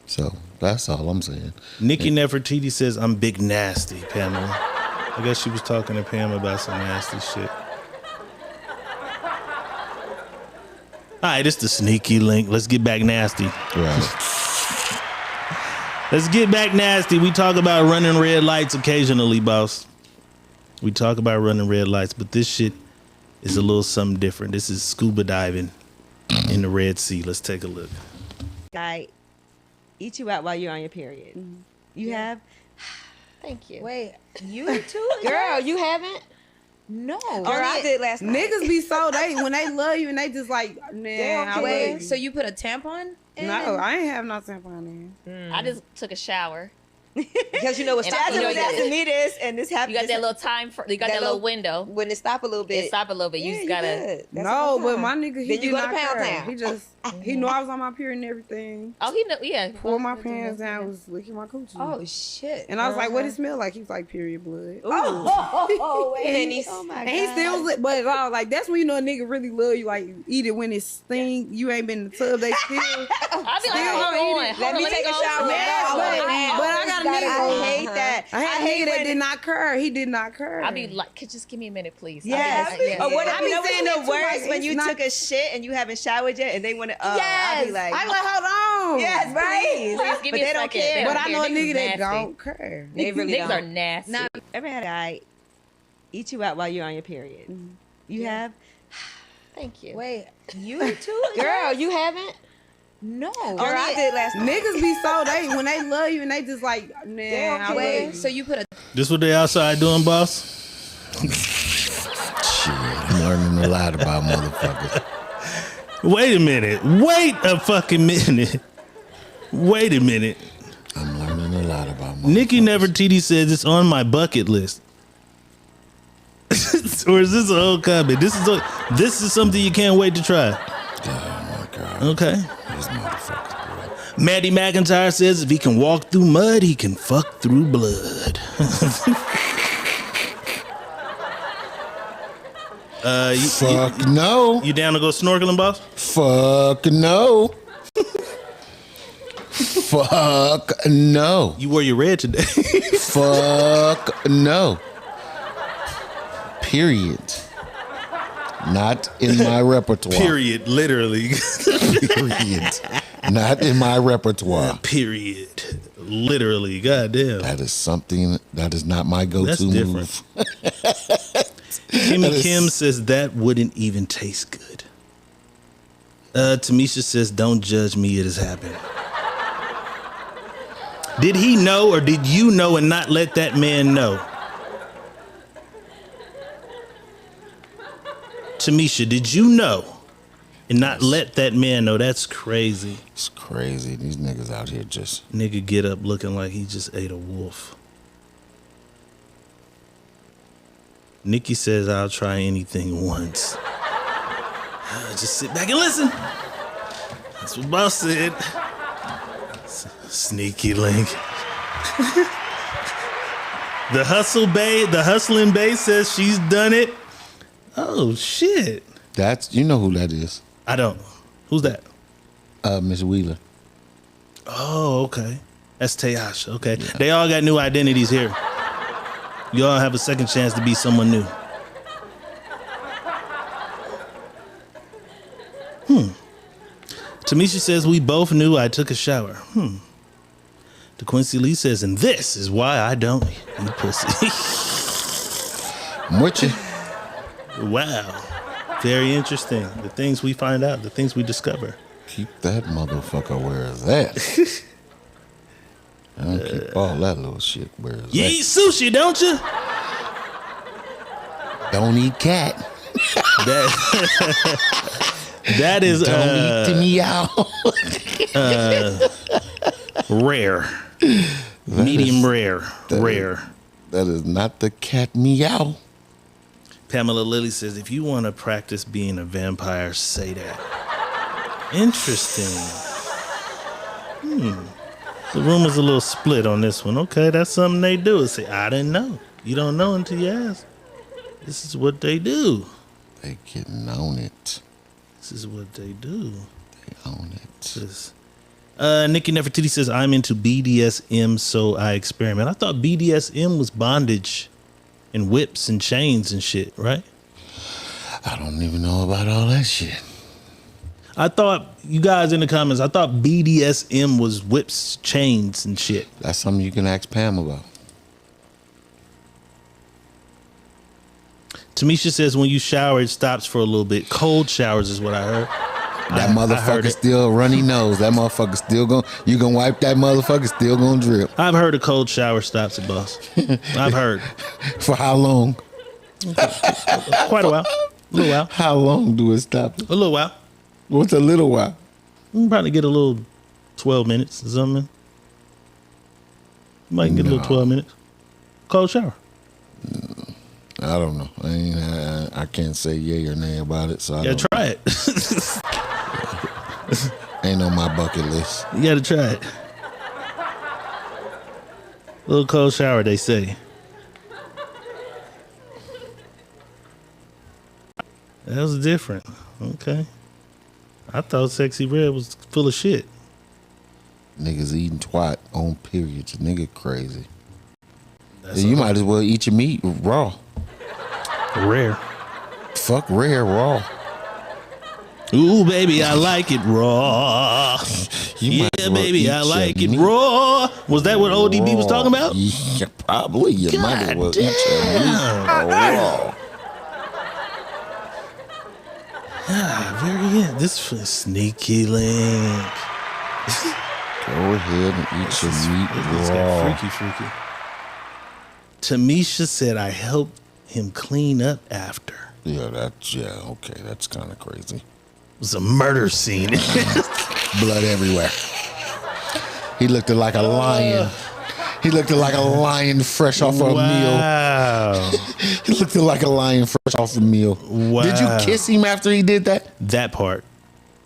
So that's all I'm saying. Nikki Nefertiti says I'm big nasty, Pamela. I guess she was talking to Pam about some nasty shit. All right, it's the sneaky link. Let's get back nasty. Right. Let's get back nasty. We talk about running red lights occasionally, boss. We talk about running red lights, but this shit is a little something different. This is scuba diving in the Red Sea. Let's take a look. I eat you out while you're on your period. You have? Thank you. Wait, you too? Girl, you haven't? No. Girl, I did last night. Niggas be so when they love you and they just like, nah. Wait, so you put a tampon in? No, I ain't have no tampon in. I just took a shower. Because you know what's And was asking me this and this happened. You got that little time for you got that little window. When it stop a little bit. It stop a little bit. You just gotta. No, but my nigga, he Then you did go to not Pound care. Town. He just he knew I was on my period and everything. Oh, he know. Yeah. Pulled my pants down, was licking my coochie. Oh shit! And I was like, "What it smell like?" He was like, "Period blood." Oh, and he, oh my god! And he still, but like that's when you know a nigga really love you. Like you eat it when it stink. You ain't been in the tub. They still. I be like, hold on. Let me take a shower. But I got a nigga. I hate that. I had a nigga that did not curve. He did not curve. I be like, just give me a minute, please. Yes. Or what if you know saying what's the that worst too, when you not- took a shit and you haven't showered yet and they want to? I be like, I like, hold on. yes, Please right. give But me a they don't second. care. But I know a Niggas nigga that nasty. don't curve. They really Niggas don't. are nasty. Now, ever had I eat you out while you're on your period? You have? Thank you. Wait, you too? Girl, you haven't? No. Girl, I did last night. Niggas be so when they love you and they just like, nah. Wait, so you put a This what they outside doing, boss? Shit, I'm learning a lot about motherfuckers. Wait a minute. Wait a fucking minute. Wait a minute. I'm learning a lot about motherfuckers. Nikki Nefertiti says it's on my bucket list. Or is this a whole comment? This is something you can't wait to try. Oh my god. Okay. These motherfuckers, bro. Maddie McIntyre says if he can walk through mud, he can fuck through blood. Fuck no. You down to go snorkeling, boss? Fuck no. Fuck no. You wore your red today. Fuck no. Period. Not in my repertoire. Period. Literally. Period. Not in my repertoire. Period. Literally. Goddamn. That is something that is not my go-to That's different. move. Kimmy Kim says that wouldn't even taste good. Tamisha says, don't judge me, it has happened. Did he know or did you know and not let that man know? Tamisha, did you know and not let that man know? That's crazy. It's crazy. These niggas out here just... Nigga get up looking like he just ate a wolf. Nikki says, I'll try anything once. Just sit back and listen. That's what boss said. Sneaky link. The hustling bae says she's done it. Oh, shit. That's... You know who that is. I don't. Who's that? Miss Wheeler. Oh, okay. That's Tayasha. Okay. Yeah. They all got new identities here. You all have a second chance to be someone new. Tamisha says, we both knew I took a shower. DeQuincy Lee says, and this is why I don't eat pussy. I'm with you. Wow. Very interesting. The things we find out, the things we discover. Keep that motherfucker where it's at. I don't keep all that little shit where it's you at. eat sushi, don't you? Don't eat cat. That is don't eat the meow. Rare. Medium rare. Rare. That is not the cat meow. Pamela Lilly says, if you want to practice being a vampire, say that. Interesting. The room is a little split on this one. Okay, that's something they do. Say, I didn't know. You don't know until you ask. This is what they do. They getting on it. This is what they do. They own it. Nikki Nefertiti says, I'm into BDSM, so I experiment. I thought BDSM was bondage and whips and chains and shit, right? I don't even know about all that shit. I thought, you guys in the comments, I thought BDSM was whips, chains, and shit. That's something you can ask Pam about. Tamisha says, when you shower, it stops for a little bit. Cold showers is what I heard. That motherfucker still runny nose. That motherfucker still you gonna wipe that motherfucker, still gonna drip. I've heard a cold shower stops it, boss. I've heard. For how long? Quite a while. A little while. How long do it stop? A little while. What's a little while? You can probably get a little 12 minutes or something. You might get a little 12 minutes. Cold shower. I don't know. I can't say yay or nay about it. So try it. Ain't on my bucket list. You gotta try it. A little cold shower, they say. That was different. Okay. I thought Sexy Red was full of shit. Niggas eating twat on periods. Nigga crazy. You might as well eat your meat raw. Rare. Fuck rare raw. Ooh, baby, I like it raw. Yeah, baby, I like it raw. Was that what ODB was talking about? Yeah, probably. You might as well eat your meat raw. Very end. This was sneaky link. Go ahead and eat your meat raw. Freaky. Tamisha said, I helped him clean up after. Yeah, okay. That's kind of crazy. It was a murder scene. Blood everywhere. He looked like a lion. He looked like a lion fresh off a meal. Wow. He looked like a lion fresh off a meal. Wow. Did you kiss him after he did that? That part.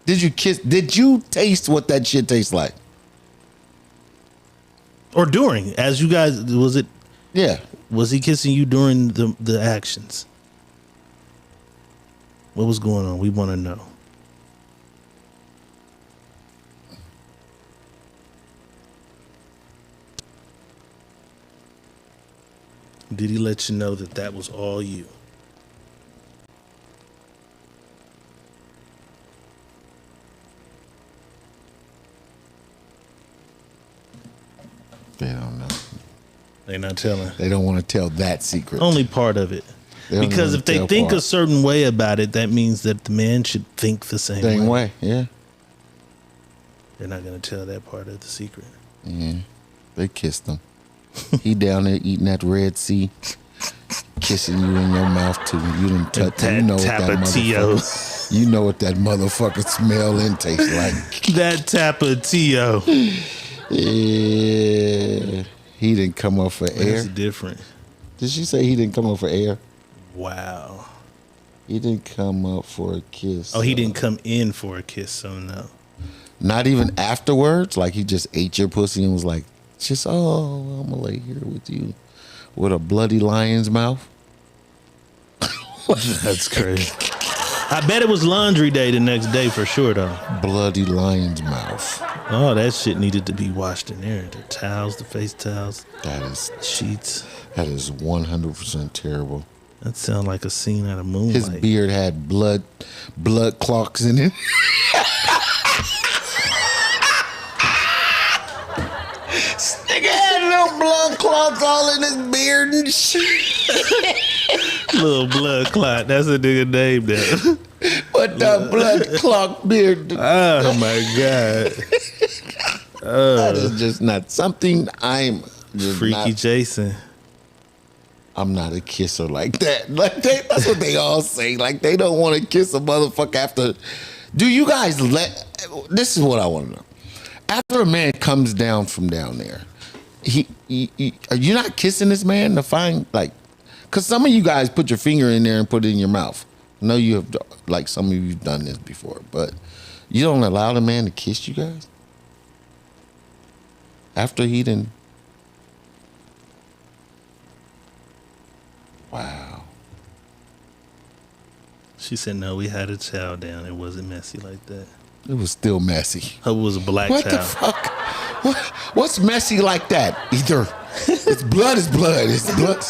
Did you taste what that shit tastes like? Or during, as you guys, was it? Yeah. Was he kissing you during the actions? What was going on? We want to know. Did he let you know that was all you? They don't know. They're not telling. They don't want to tell that secret. Only part of it. Because if they think a certain way about it, that means that the man should think the same way. Yeah. They're not going to tell that part of the secret. Yeah. They kissed him. He down there eating that Red Sea, kissing you in your mouth too. You didn't touch him. You know what that motherfucker. You know what that motherfucker smell and taste like. That Tapatio. Yeah. He didn't come up for air. That's different. Did she say he didn't come up for air? Wow. He didn't come up for a kiss. Oh, he didn't come in for a kiss, so no. Not even afterwards? Like he just ate your pussy and was like, I'm gonna lay here with you with a bloody lion's mouth? That's crazy. I bet it was laundry day the next day for sure, though. Bloody lion's mouth. Oh, that shit needed to be washed in there. The towels, the face towels. That is sheets. That is 100% terrible. That sounds like a scene out of Moonlight. His beard had blood clots in it. Nigga had little blood clots all in his beard and shit. Little blood clot. That's a nigga name now. What the blood clot beard? Oh my god. That is just not something I'm just Freaky Jason. I'm not a kisser like that. That's what they all say. Like they don't want to kiss a motherfucker after. Do you guys this is what I want to know. After a man comes down from down there, are you not kissing this man to find because some of you guys put your finger in there and put it in your mouth. I know you have, some of you've done this before, but you don't allow the man to kiss you guys? After he didn't. Wow. She said, no, we had a towel down. It wasn't messy like that. It was still messy. It was a black What towel. the fuck? What's messy like that? Either it's blood is blood. It's blood.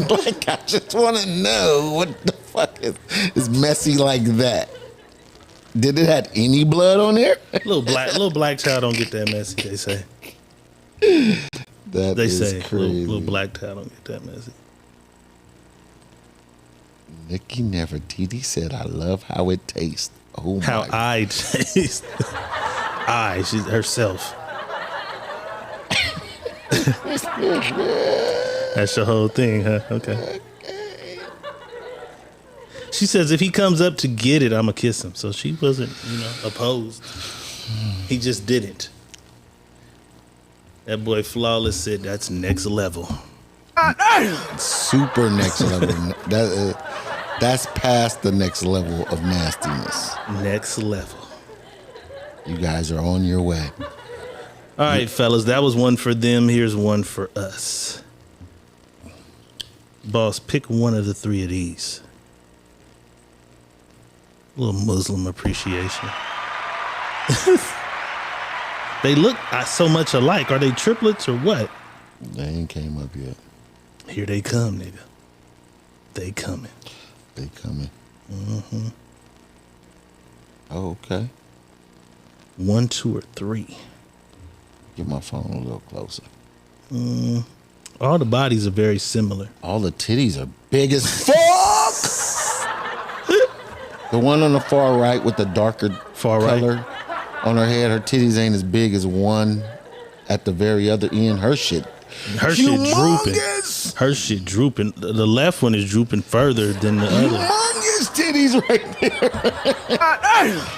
Like, I just want to know what the fuck is messy like that. Did it have any blood on there? Little black towel don't get that messy, they say. They say crazy. Little black towel don't get that messy. Nikki Nefertiti said, I love how it tastes. Oh my How I taste. She's herself. That's your whole thing, huh? Okay. She says if he comes up to get it, I'ma kiss him. So she wasn't, opposed. He just didn't. That boy Flawless said that's next level. Super next level. That's past the next level of nastiness. Next level. You guys are on your way. All right, fellas, that was one for them. Here's one for us. Boss, pick one of the three of these. A little Muslim appreciation. They look so much alike. Are they triplets or what? They ain't came up yet. Here they come, nigga. They coming. They coming. Mm-hmm. Oh, okay. 1, 2, or 3. Get my phone a little closer. All the bodies are very similar. All the titties are big as fuck. The one on the far right with the darker color on her head, her titties ain't as big as one at the very other end. Her shit drooping. Her shit drooping. The left one is drooping further than the other. Humongous titties right there.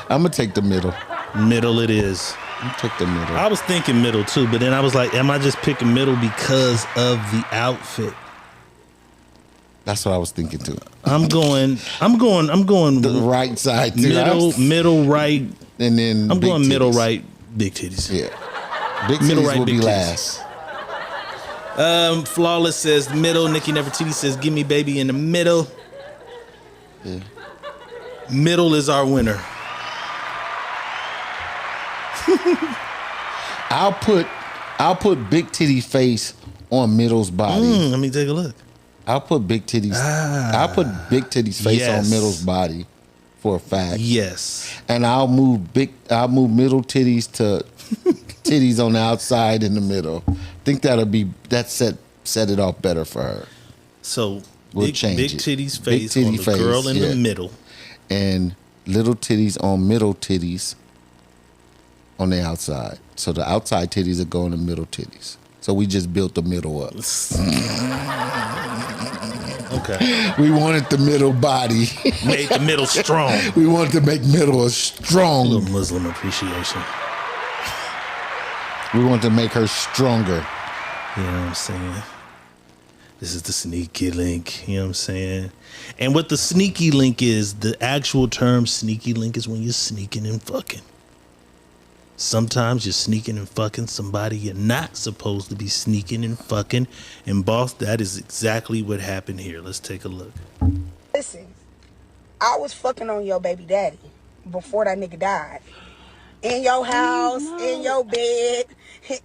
I'm gonna take the middle. Middle it is. You take the middle. I was thinking middle too, but then I was like, am I just picking middle because of the outfit? That's what I was thinking too. I'm going the right side too. Middle right, and then I'm going titties. Middle right, big titties. Yeah, big middle titties right, will big be titties. last. Flawless says middle. Nikki Nefertiti says, "Give me baby in the middle." Yeah. Middle is our winner. I'll put big titty face on middle's body. Let me take a look. I'll put big titties. I'll put big titties face on middle's body for a fact. Yes. And I'll move middle titties to titties on the outside in the middle. I think that set it off better for her. So we'll big change big it. titties Big face titty on the face, girl in the middle. And little titties on middle titties on the outside. So the outside titties are going to middle titties. So we just built the middle up. Okay. We wanted the middle body. Made the middle strong. We wanted to make middle a strong. A little Muslim appreciation. We wanted to make her stronger. You know what I'm saying? This is the sneaky link. You know what I'm saying? And what the sneaky link is, the actual term sneaky link is when you're sneaking and fucking. Sometimes you're sneaking and fucking somebody you're not supposed to be sneaking and fucking. And boss, that is exactly what happened here. Let's take a look. Listen, I was fucking on your baby daddy before that nigga died. In your house, in your bed,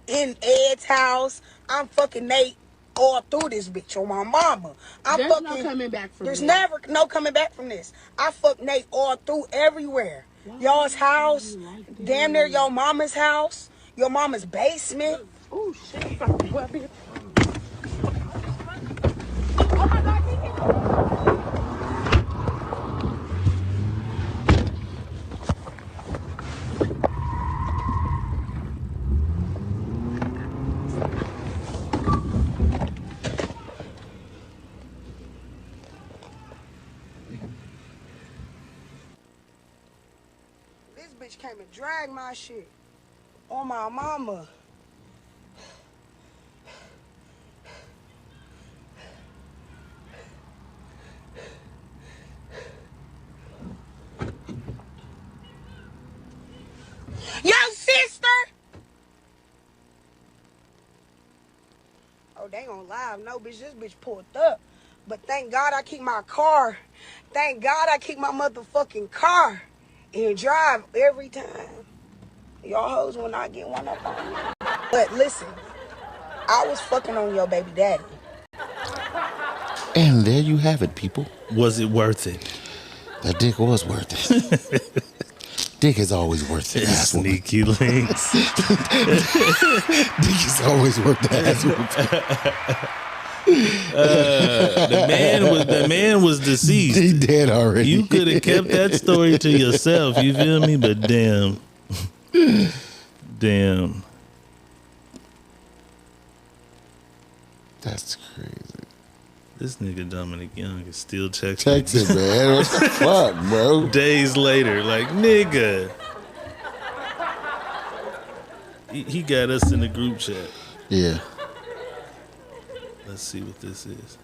in Ed's house. I'm fucking Nate all through this bitch on my mama. There's no coming back from this. There's never no coming back from this. I fucked Nate all through everywhere. Y'all's house, damn near your mama's house, your mama's basement. Oh shit. Bitch came and dragged my shit on my mama. Your sister? they on live. No, bitch, this bitch pulled up. But thank God I keep my car. Thank God I keep my motherfucking car and drive every time. Y'all hoes will not get one up on me. But listen, I was fucking on your baby daddy. And there you have it, people. Was it worth it? That dick was worth it. Dick is always worth it. Sneaky links. Dick is always worth the ass the man was deceased. He dead already. You could have kept that story to yourself. You feel me? But damn. That's crazy. This nigga Dominic Young is still texting. Text it, man. What the fuck, bro? Days later, like, nigga. He got us in the group chat. Yeah. Let's see what this is.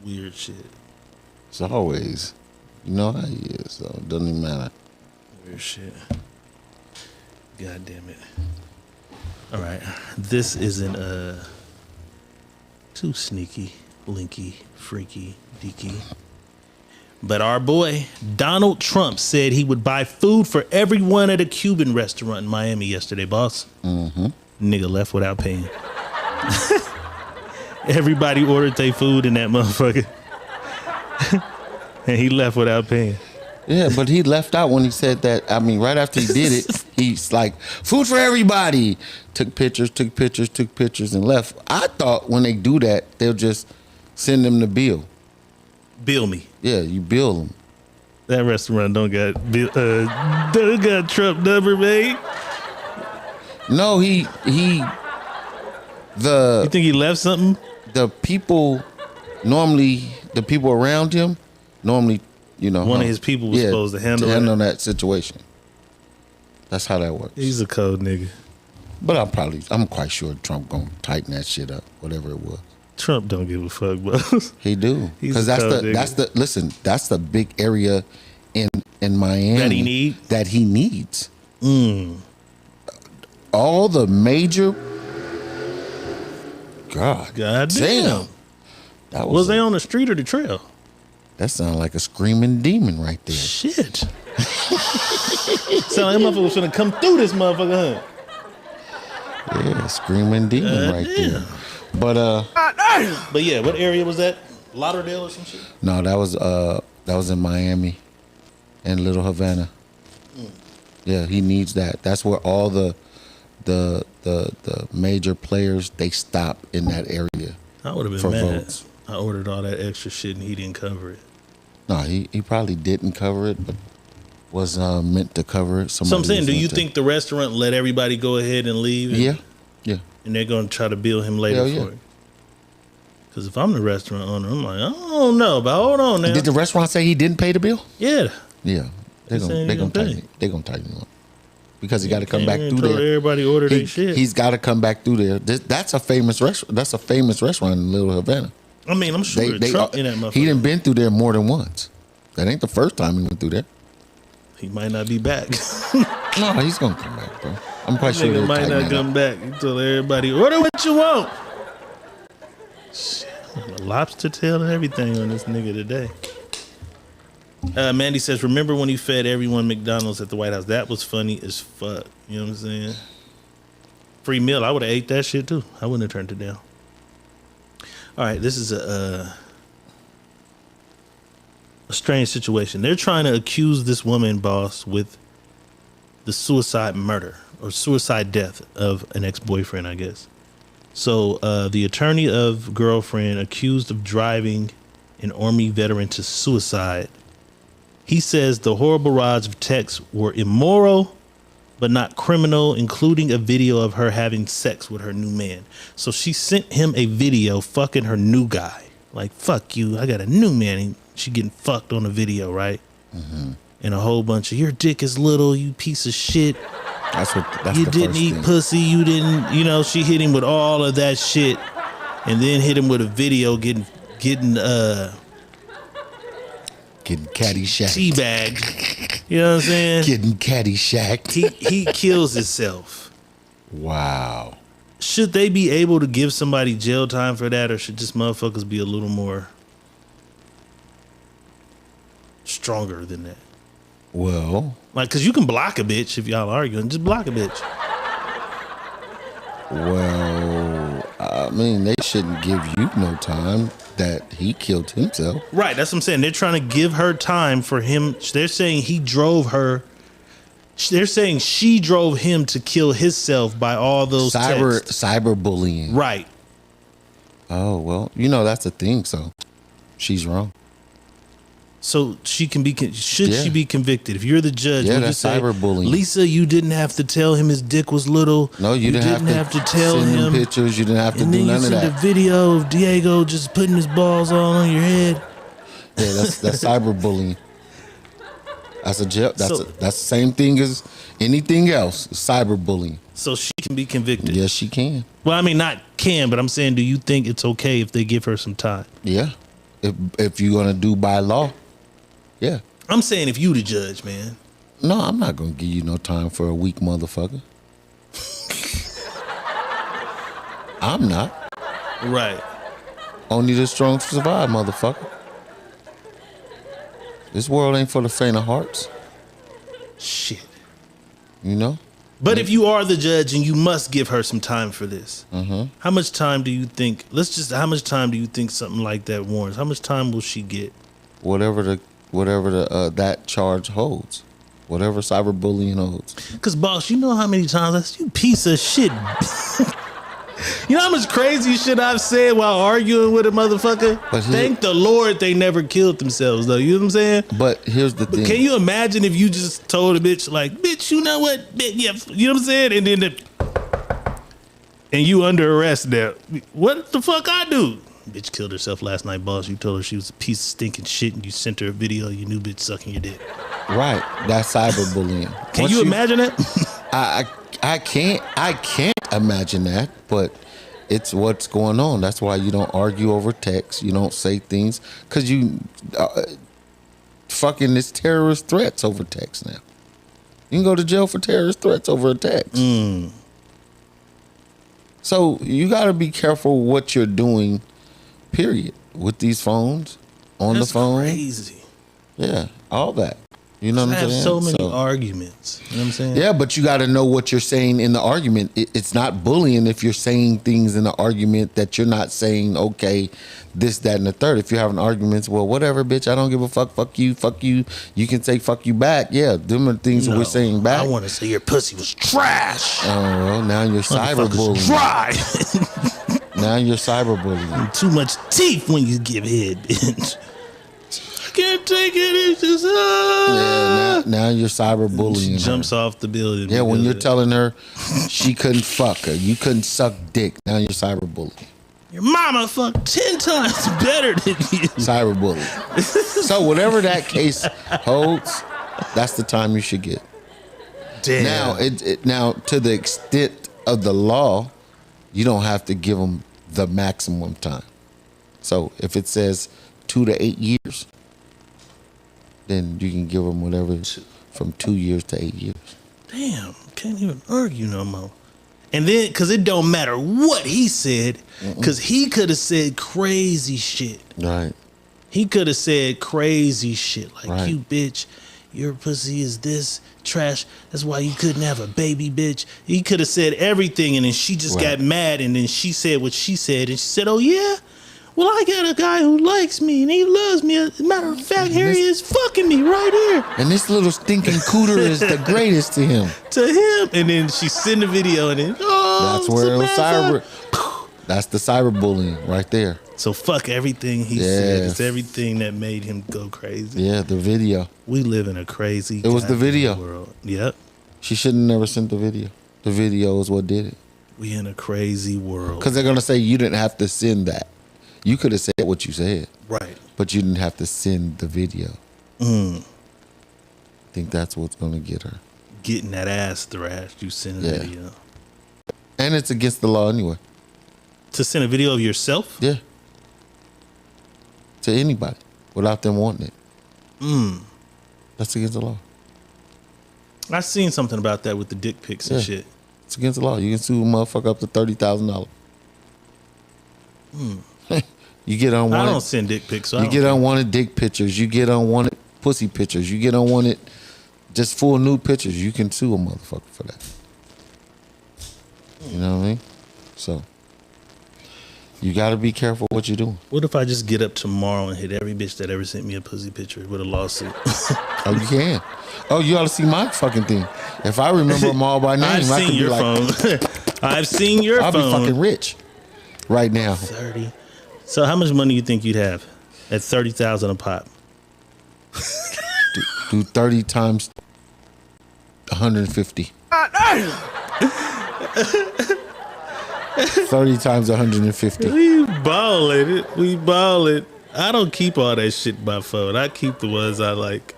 Weird shit. It's always. You know how he is, so it doesn't even matter. Weird shit. God damn it. All right. This isn't too sneaky, linky, freaky, deaky. But our boy, Donald Trump, said he would buy food for everyone at a Cuban restaurant in Miami yesterday, boss. Mm-hmm. Nigga left without paying. Everybody ordered their food in that motherfucker. And he left without paying. Yeah, but he left out when he said that. I mean, right after he did it, he's like, food for everybody. Took pictures, and left. I thought when they do that, they'll just send them the bill. Bill me. Yeah, you bill them. That restaurant don't got Trump number, mate. No, you think he left something? The people around him, normally, one of his people was supposed to handle that situation. That's how that works. He's a cold nigga. But I'm quite sure Trump gonna tighten that shit up, whatever it was. Trump don't give a fuck, bro. He do, because that's the big area in Miami that he needs. All the major. God damn. Was they on the street or the trail? That sounds like a screaming demon right there. Shit. Sound like that motherfucker was finna come through this motherfucker, huh? Yeah, screaming demon right there. But yeah, what area was that? Lauderdale or some shit? No, that was in Miami and Little Havana. Yeah, he needs that. That's where all the major players, they stop in that area. I would have been mad. Votes. I ordered all that extra shit and he didn't cover it. No, he probably didn't cover it, but was meant to cover it. So I'm saying, do you think the restaurant let everybody go ahead and leave? Yeah. And they're going to try to bill him later for it? Because if I'm the restaurant owner, I'm like, I don't know, but hold on now. Did the restaurant say he didn't pay the bill? Yeah. Yeah. They're gonna tighten it. They're gonna tighten it up. Because he got to come back through there. Everybody order their shit. He's got to come back through there. That's a famous restaurant. That's a famous restaurant in Little Havana. I mean, I'm sure Trump in that motherfucker. He done been through there more than once. That ain't the first time he went through there. He might not be back. No, he's gonna come back, bro. I'm quite sure he might not come back. He told everybody, order what you want. Shit, lobster tail and everything on this nigga today. Mandy says, remember when he fed everyone McDonald's at the White House? That was funny as fuck. You know what I'm saying? Free meal. I would have ate that shit too. I wouldn't have turned it down. All right, this is a strange situation. They're trying to accuse this woman, boss, with the suicide murder or suicide death of an ex-boyfriend, I guess. So the attorney of girlfriend accused of driving an Army veteran to suicide. He says the horrible barrage of texts were immoral, but not criminal, including a video of her having sex with her new man. So she sent him a video fucking her new guy. Like, fuck you, I got a new man. And she getting fucked on the video, right? Mm-hmm. And a whole bunch of, your dick is little, you piece of shit. That's you didn't eat pussy, you didn't, she hit him with all of that shit. And then hit him with a video getting Caddyshack. Teabagged. You know what I'm saying? Getting Caddyshack. He kills himself. Wow. should they be able to give somebody jail time for that, or should just motherfuckers be a little more stronger than that? Well, like, cause you can block a bitch if y'all arguing. Just block a bitch. Well, I mean, they shouldn't give you no time that he killed himself. Right, that's what I'm saying. They're trying to give her time for him. They're saying he drove her. They're saying she drove him to kill himself by all those texts. Cyberbullying. Right. Oh, well, that's a thing, so she's wrong. So she can be, she be convicted? If you're the judge, yeah, would you that's say, cyberbullying. Lisa, you didn't have to tell him his dick was little. No, you didn't have to tell him pictures. You didn't have to do none of that. And then you sent a video of Diego just putting his balls all on your head. Yeah, that's cyberbullying. That's a jail. That's the same thing as anything else. Cyberbullying. So she can be convicted. Yes, she can. Well, I mean, not can, but I'm saying, do you think it's okay if they give her some time? Yeah, if you're gonna do by law. Yeah. I'm saying if you the judge, man. No, I'm not gonna give you no time for a weak motherfucker. I'm not. Right. Only the strong survive, motherfucker. This world ain't for the faint of hearts. Shit. But if you are the judge and you must give her some time for this, how much time do you think? How much time do you think something like that warrants? How much time will she get? Whatever the that charge holds, whatever cyberbullying holds. Cause boss, you know how many times you piece of shit. You know how much crazy shit I've said while arguing with a motherfucker? Thank the Lord they never killed themselves, though. You know what I'm saying? But here's the thing. Can you imagine if you just told a bitch, like, bitch, you know what? Bitch, yeah, you know what I'm saying? And then and you under arrest now. What the fuck I do? Bitch killed herself last night, boss. You told her she was a piece of stinking shit and you sent her a video of your new bitch sucking your dick. Right. That's cyberbullying. Can you imagine that? I can't imagine that, but it's what's going on. That's why you don't argue over text. You don't say things because you fucking it's terrorist threats over text now. You can go to jail for terrorist threats over a text. So you got to be careful what you're doing, period, with these phones, on the phone. That's crazy. Yeah, all that. You know what I'm saying? I have so many arguments. You know what I'm saying? Yeah, but you got to know what you're saying in the argument. It's not bullying if you're saying things in the argument that you're not saying, okay, this, that, and the third. If you're having arguments, well, whatever, bitch, I don't give a fuck. Fuck you. You can say fuck you back. Yeah, them are things that we're saying back. I want to say your pussy was trash. Oh, well, now you're cyberbullying. Dry. Now you're cyberbullying. Too much teeth when you give head, bitch. Can't take it. It's just now you're cyberbullying. She jumps off the building. Yeah, when you're telling her she couldn't fuck her, you couldn't suck dick. Now you're cyberbullying. Your mama fucked 10 times better than you. Cyberbullying. So whatever that case holds, that's the time you should get. Damn. Now now to the extent of the law, you don't have to give them the maximum time. So if it says 2 to 8 years. Then you can give them whatever from 2 years to 8 years. Damn, can't even argue no more. And then, because it don't matter what he said, because he could have said crazy shit. Right. He could have said crazy shit like, right. You bitch, your pussy is this trash. That's why you couldn't have a baby, bitch. He could have said everything, and then she just got mad, and then she said what she said, and she said, oh yeah? Well, I got a guy who likes me and he loves me. As a matter of fact, here he is fucking me right here. And this little stinking cooter is the greatest to him. To him. And then she sent the video and then, that's where it was that's the cyberbullying right there. So fuck everything he said. It's everything that made him go crazy. Yeah, the video. We live in a crazy It was the video. World. Yep. She shouldn't have never sent the video. The video is what did it. We in a crazy world. Because they're going to say you didn't have to send that. You could have said what you said. Right. But you didn't have to send the video. I think that's what's going to get her. Getting that ass thrashed, you send a video. And it's against the law anyway. To send a video of yourself? Yeah. To anybody without them wanting it. That's against the law. I seen something about that with the dick pics and shit. It's against the law. You can sue a motherfucker up to $30,000. You get unwanted. I don't send dick pics. So you get unwanted dick pictures. You get unwanted pussy pictures. You get unwanted just full nude pictures. You can sue a motherfucker for that. You know what I mean? So you got to be careful what you're doing. What if I just get up tomorrow and hit every bitch that ever sent me a pussy picture with a lawsuit? Oh, you can. Oh, you ought to see my fucking thing. If I remember them all by name, I've I seen could your be like, phone. I've seen your I'll phone. be fucking rich right now. 30. So how much money you think you'd have at 30,000 a pop? Do 30 times 150. 30 times 150. We ball it. We ball it. I don't keep all that shit in my phone. I keep the ones I like.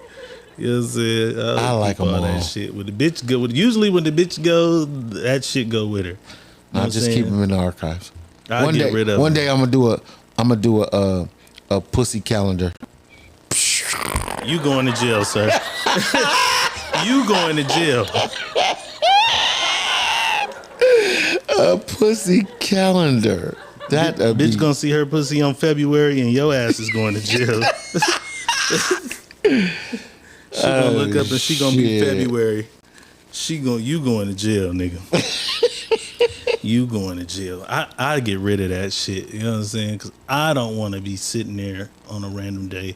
You know what I'm saying? I like them all. That shit. When the bitch go, usually when the bitch goes, that shit go with her. You know I just keep them in the archives. I'll one get day, rid of one them. day I'm gonna do a pussy calendar. You going to jail, sir? You going to jail? A pussy calendar. That bitch gonna see her pussy on February, and your ass is going to jail. She gonna look up and she gonna be February. You going to jail, nigga. You going to jail. I get rid of that shit. You know what I'm saying? Because I don't want to be sitting there on a random day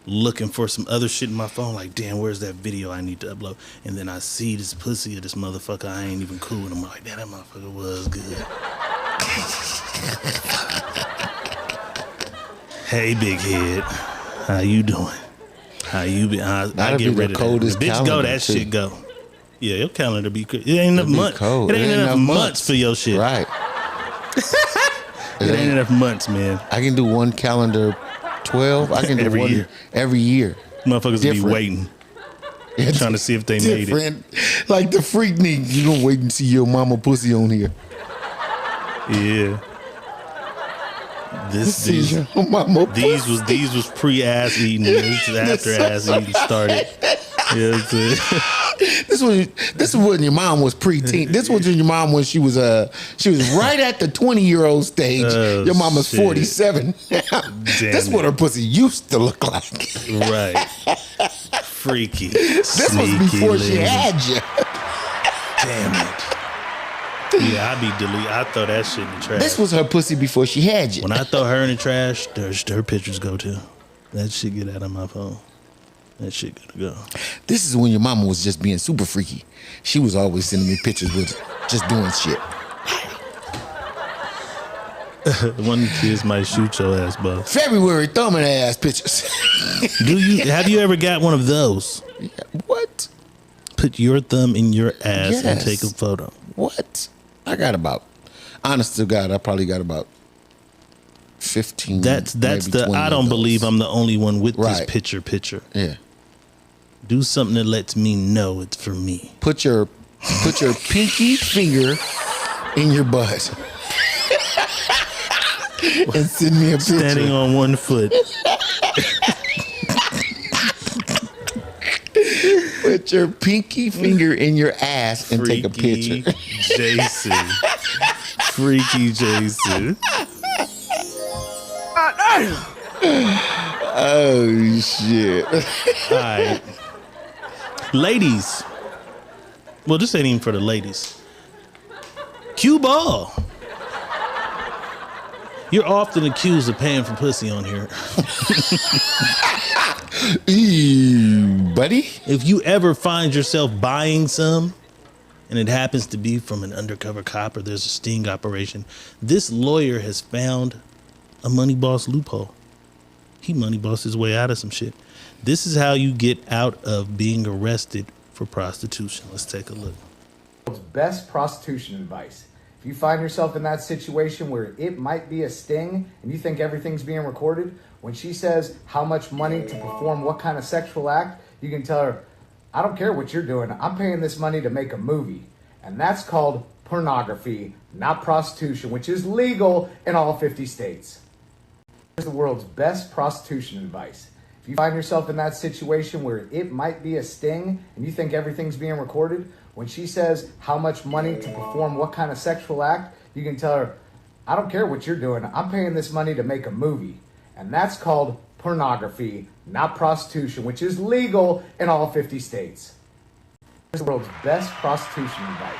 looking for some other shit in my phone. Like, damn, where's that video I need to upload? And then I see this pussy of this motherfucker. I ain't even cool with him. I'm like, damn, that motherfucker was good. Hey, big head. How you doing? How you been? I get rid of that. The bitch go, that shit go. Yeah, your calendar be crazy. It ain't enough months. It ain't enough months for your shit. Right. It ain't enough months, man. I can do one calendar 12. I can do every one year. Every year. Motherfuckers be waiting. Trying to see if they made it. Like the freak nigga. You gonna wait and see your mama pussy on here. Yeah. These was pre-ass eating. This is after ass eating started. Yeah, this is when your mom was preteen. This was when your mom when she was right at the 20-year-old stage. Your mama's 47. This what her pussy used to look like. Right. Freaky. This was before she had you. Damn it. Yeah, I throw that shit in the trash. This was her pussy before she had you. When I throw her in the trash, her pictures go too. That shit get out of my phone. That shit gotta go. This is when your mama was just being super freaky. She was always sending me pictures with just doing shit. One of the kids might shoot your ass, bro. February thumbing ass pictures. Have you ever got one of those? Yeah, what? Put your thumb in your ass and take a photo. What? I got about, honest to God, I probably got about 15. That's the. I don't believe I'm the only one with this picture. Yeah. Do something that lets me know it's for me. Put your pinky finger in your butt and send me a picture. Standing on one foot. Put your pinky finger in your ass and take a picture. Jason. Freaky Jason. Oh shit. All right. Ladies. Well, this ain't even for the ladies. Cue ball. You're often accused of paying for pussy on here. Ew, buddy. If you ever find yourself buying some and it happens to be from an undercover cop or there's a sting operation, this lawyer has found a money boss loophole. He money bossed his way out of some shit. This is how you get out of being arrested for prostitution. Let's take a look. Best prostitution advice. If you find yourself in that situation where it might be a sting and you think everything's being recorded, when she says how much money to perform what kind of sexual act, you can tell her, I don't care what you're doing. I'm paying this money to make a movie. And that's called pornography, not prostitution, which is legal in all 50 states. Here's the world's best prostitution advice. If you find yourself in that situation where it might be a sting and you think everything's being recorded, when she says how much money to perform what kind of sexual act, you can tell her, I don't care what you're doing. I'm paying this money to make a movie. And that's called pornography, not prostitution, which is legal in all 50 states. Here's the world's best prostitution advice.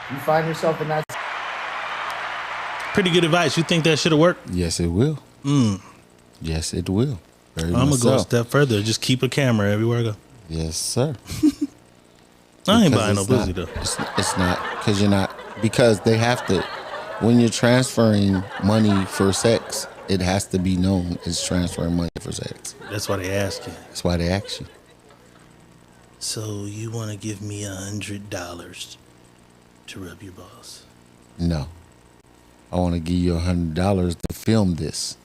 If you find yourself in that... Pretty good advice. You think that should have worked? Yes, it will. Yes, it will. Very I'm much going to go a so. step further. Just keep a camera everywhere I go. Yes, sir. I ain't Because buying no it's not- pussy, though. It's not, because you're not, because they have to, when you're transferring money for sex, it has to be known as transferring money for sex. That's why they ask you. That's why they ask you. So you want to give me $100 to rub your balls? No. I want to give you $100 to film this.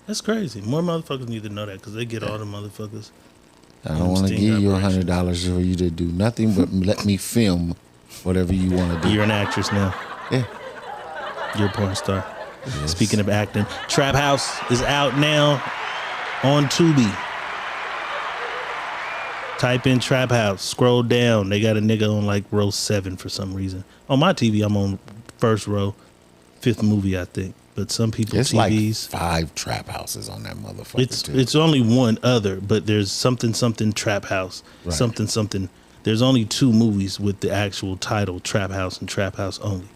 That's crazy. More motherfuckers need to know that because they get all the motherfuckers. I don't want to give you $100 for you to do nothing but let me film whatever you want to do. You're an actress now. Yeah. You're a porn star. Yes. Speaking of acting, Trap House is out now on Tubi. Type in Trap House. Scroll down. They got a nigga on like row 7 for some reason. On my TV, I'm on first row, 5th movie, I think. But some people's It's TVs. like 5 trap houses on that motherfucker, too. It's only one other, but there's something Trap House. Right. Something. There's only 2 movies with the actual title Trap House and Trap House only.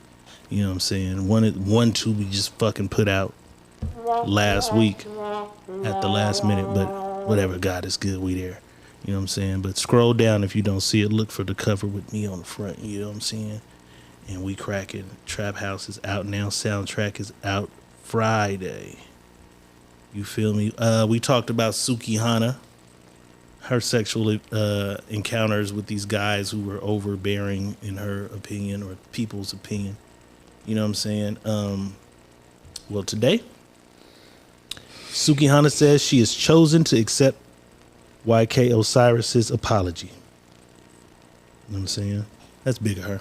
You know what I'm saying? One Tubi just fucking put out last week at the last minute, but whatever, God is good, we there. You know what I'm saying? But scroll down if you don't see it. Look for the cover with me on the front. You know what I'm saying? And we cracking. Trap House is out now. Soundtrack is out Friday. You feel me? We talked about Suki Hana, her sexual encounters with these guys who were overbearing in her opinion or people's opinion. You know what I'm saying? Well, today, Suki Hana says she has chosen to accept YK Osiris's apology. You know what I'm saying? That's big of her.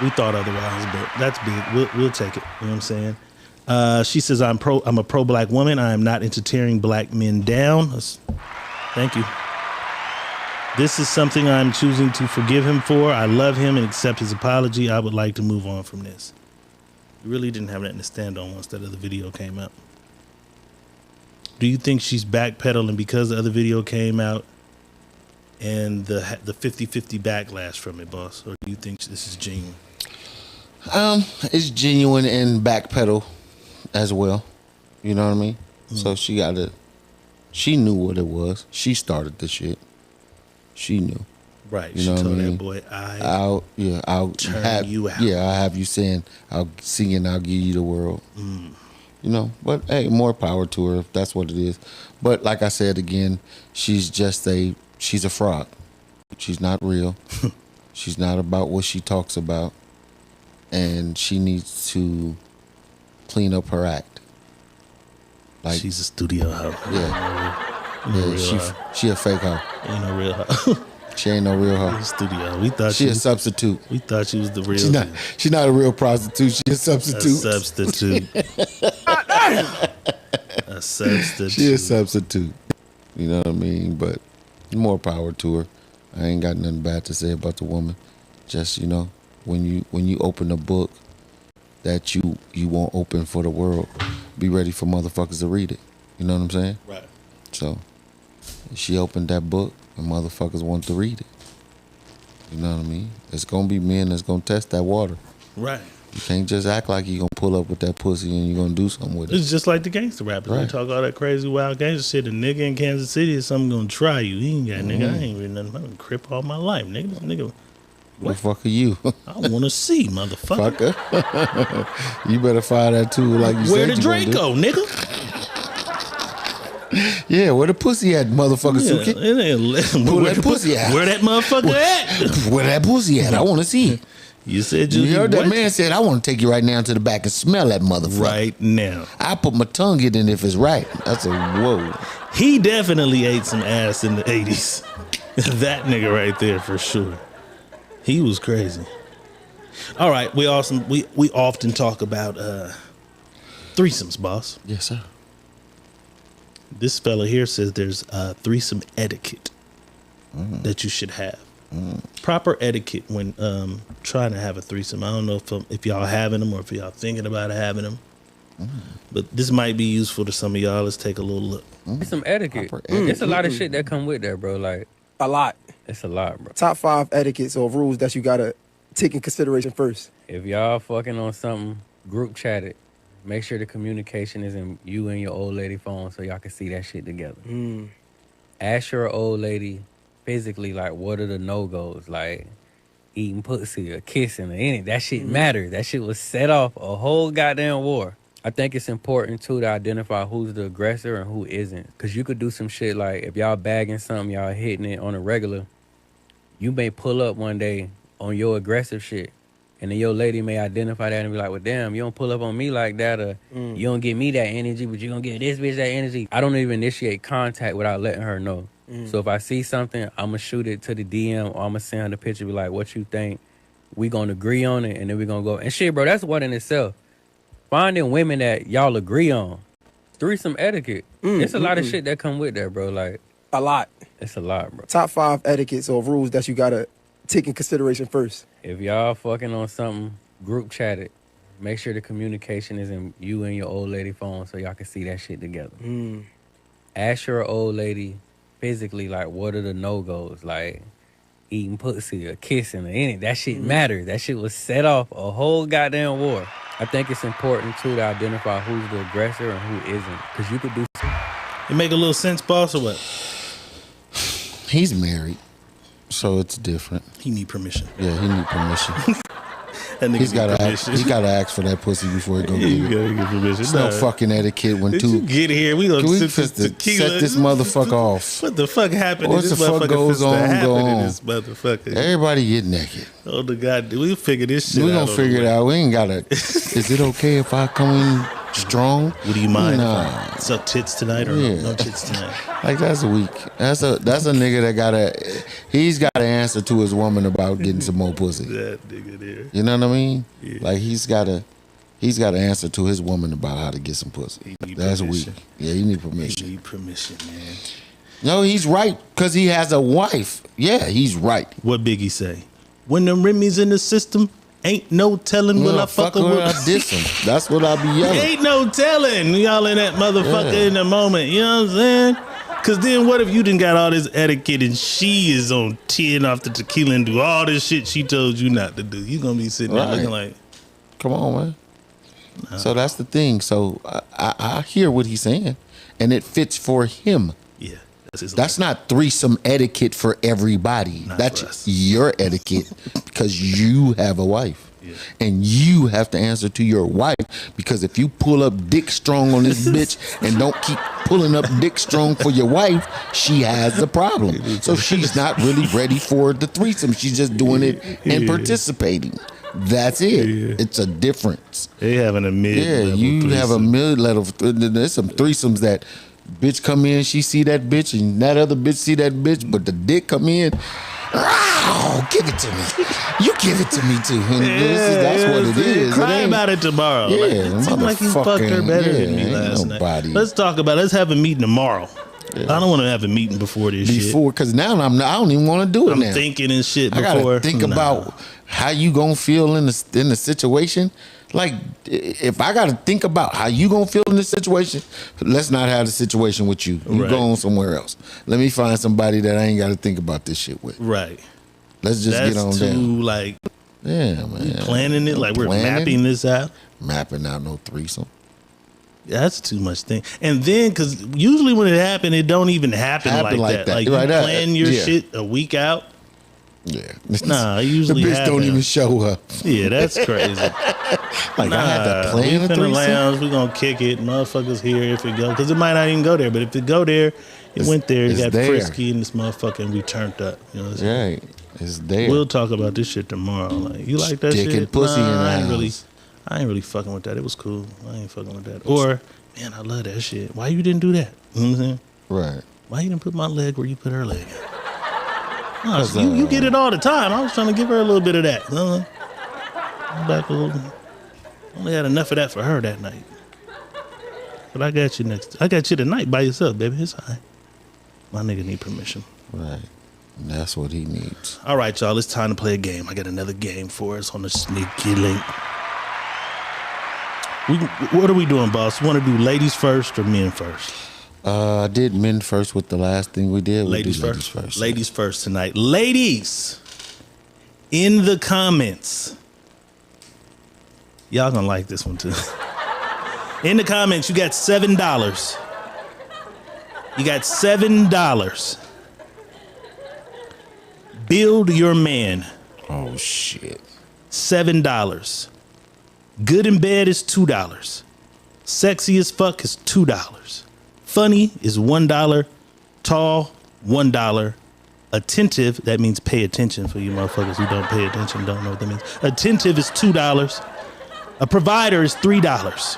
We thought otherwise, but that's big. We'll take it. You know what I'm saying? She says, I'm a pro-black woman. I am not into tearing black men down. Thank you. This is something I'm choosing to forgive him for. I love him and accept his apology. I would like to move on from this. You really didn't have nothing to stand on once that other video came out. Do you think she's backpedaling because the other video came out and the 50-50 backlash from it, boss? Or do you think this is genuine? It's genuine and backpedal as well. You know what I mean? So she knew what it was. She started the shit. She knew. Right. You She know what I told mean? that boy, I'll turn have you out. Yeah, I'll have you saying, I'll give you the world. You know, but hey, more power to her if that's what it is. But like I said again, she's a fraud. She's not real. She's not about what she talks about. And she needs to clean up her act. Like, she's a studio hoe. She a fake hoe. Ain't no real hoe. She ain't no real hoe. Studio. We thought she a substitute. We thought she was the real. She's not a real prostitute. She a substitute. A substitute. A substitute. She a substitute. You know what I mean? But more power to her. I ain't got nothing bad to say about the woman. Just, you know, when you open a book that you won't open for the world, be ready for motherfuckers to read it. You know what I'm saying? Right. So she opened that book and motherfuckers want to read it. You know what I mean? It's gonna be men that's gonna test that water. Right. You can't just act like you're gonna pull up with that pussy and you're gonna do something with it. It's just like the gangster rappers. They Right. talk all that crazy wild gangster shit. A nigga in Kansas City is something gonna try you. He ain't got nigga. I ain't read nothing. I've been crip all my life, nigga. This nigga. What the fuck are you? I want to see, motherfucker. Fucker. You better fire that too, like you Where said. the Draco, nigga? Yeah, where the pussy at, motherfucker? Yeah, Suki? Pull that pussy out. Where that motherfucker at? Where that pussy at? I want to see. You said you heard that man said, I want to take you right now to the back and smell that motherfucker. Right now. I put my tongue in it if it's right. That's a whoa. He definitely ate some ass in the 80s. That nigga right there for sure. He was crazy. All right, we often talk about Threesomes, boss. Yes, sir. This fella here says there's threesome etiquette that you should have. Proper etiquette when trying to have a threesome. I don't know if y'all having them or if y'all thinking about having them. But this might be useful to some of y'all. Let's take a little look. It's some etiquette. It's a lot of shit that come with that, bro. Like A lot. it's a lot, bro. Top 5 etiquettes or rules that you gotta take in consideration first. If y'all fucking on something, group chat it. Make sure the communication is in you and your old lady phone so y'all can see that shit together. Ask your old lady physically, like, what are the no-goes? Like, eating pussy or kissing or anything. That shit matters. That shit was set off a whole goddamn war. I think it's important, too, to identify who's the aggressor and who isn't. Because you could do some shit like, if y'all bagging something, y'all hitting it on a regular, you may pull up one day on your aggressive shit. And then your lady may identify that and be like, well, damn, you don't pull up on me like that, or you don't give me that energy, but you gonna give this bitch that energy. I don't even initiate contact without letting her know. So if I see something, I'm gonna shoot it to the DM, or I'm gonna send her the picture, be like, what you think? We gonna agree on it, and then we gonna go. And shit, bro, that's what in itself. Finding women that y'all agree on. Threesome etiquette. It's a lot of shit that come with that, bro. Like, A lot. it's a lot, bro. Top 5 etiquettes or rules that you gotta take in consideration first. If y'all fucking on something, group chat it. Make sure the communication is in you and your old lady phone so y'all can see that shit together. Ask your old lady physically, like, what are the no-goes? Like, eating pussy or kissing or anything. That shit matters. That shit was set off a whole goddamn war. I think it's important, too, to identify who's the aggressor and who isn't. Because you could do... It make a little sense, boss, or what? He's married, so it's different. He need permission. Yeah, he need permission. That nigga He's need gotta permission. he gotta ask for that pussy before he go get You it. gotta get permission. It's no fucking etiquette when Did two. you get here? We gonna Can we sip this set tequila. this motherfucker off? What the fuck happened? What the fuck goes on? Go on. This motherfucker. Everybody get naked. Oh the god, we'll figure this shit We out. gonna figure it out. We ain't gotta. Is it okay if I come in strong? Would you mind? Nah. If I suck tits tonight or no tits tonight? Like that's weak. That's a nigga that gotta. He's got to answer to his woman about getting some more pussy. That nigga there. You know what I mean? Yeah. Like he's got to answer to his woman about how to get some pussy. That's permission. weak. Yeah, he need permission. He need permission, man. No, he's right because he has a wife. Yeah, he's right. What Biggie say? When the Remy's in the system, ain't no telling will I fuck her with. I diss him. That's what I be yelling. Ain't no telling. Y'all in that motherfucker in the moment. You know what I'm saying? Cause then what if you done got all this etiquette and she is on 10 off the tequila and do all this shit she told you not to do? You gonna be sitting there looking like, come on, man. So that's the thing. So I hear what he's saying, and it fits for him. Yeah, that's not threesome etiquette for everybody. That's your etiquette because you have a wife. And you have to answer to your wife because if you pull up dick strong on this bitch and don't keep pulling up dick strong for your wife, she has a problem. So she's not really ready for the threesome. She's just doing it and participating. That's it. It's a difference. They having a mid. Yeah, you have a mid level. There's some threesomes that bitch come in, she see that bitch, and that other bitch see that bitch, but the dick come in. Oh, give it to me. You give it to me too. And that's what it is. Cry about it tomorrow. Yeah, it seemed like you fucked her better than me last night. Let's talk about it. Let's have a meeting tomorrow. Yeah. I don't want to have a meeting before this shit. Because now I don't even want to do it now. I'm thinking and shit before. I gotta think about how you gonna feel in the situation. Like, if I gotta think about how you gonna feel in this situation, let's not have the situation with you. You go on somewhere else. Let me find somebody that I ain't gotta think about this shit with. Right. Let's just get on there. Like, yeah, man. Planning it, like we're mapping this out. Mapping out no threesome. That's too much thing. And then, because usually when it happens, it don't even happen like that. Like, you plan your shit a week out. Yeah. Nah, I usually the bitch don't even show up. Yeah, that's crazy. Like, I had to plan we a finna lounge, we gonna kick it. Motherfuckers here if it go. Because it might not even go there. But if it go there, it went there. It got frisky and this motherfucker and we turned up. You know what I'm saying? Right. It's there. We'll talk about this shit tomorrow. Like, you like that Dick shit? and pussy in the I ain't really fucking with that. It was cool. I ain't fucking with that. Or, man, I love that shit. Why you didn't do that? You know what I'm saying? Right. Why you didn't put my leg where you put her leg at? No, you get it all the time. I was trying to give her a little bit of that. Back a little. Only had enough of that for her that night. But I got you I got you tonight by yourself, baby. It's all right. My nigga need permission. Right. And that's what he needs. All right, y'all. It's time to play a game. I got another game for us on the sneaky link. What are we doing, boss? Want to do ladies first or men first? I did men first with the last thing we did. Ladies first. Ladies first tonight. Ladies, in the comments. Y'all gonna like this one too. In the comments, you got $7. You got $7. Build your man. Oh, shit. $7. Good in bed is $2. Sexy as fuck is $2. Funny is $1. Tall, $1. Attentive, that means pay attention for you motherfuckers who don't pay attention, don't know what that means. Attentive is $2. A provider is $3.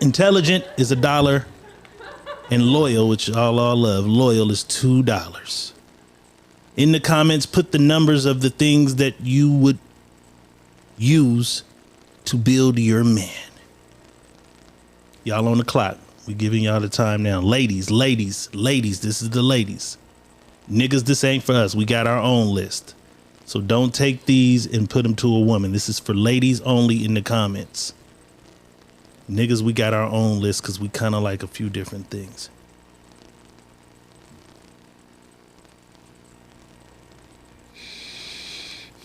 Intelligent is $1. And loyal, which all love, loyal is $2. In the comments, put the numbers of the things that you would use to build your man. Y'all on the clock. We giving y'all the time now. Ladies, this is the ladies. Niggas, this ain't for us. We got our own list. So don't take these and put them to a woman. This is for ladies only in the comments. Niggas, we got our own list because we kind of like a few different things.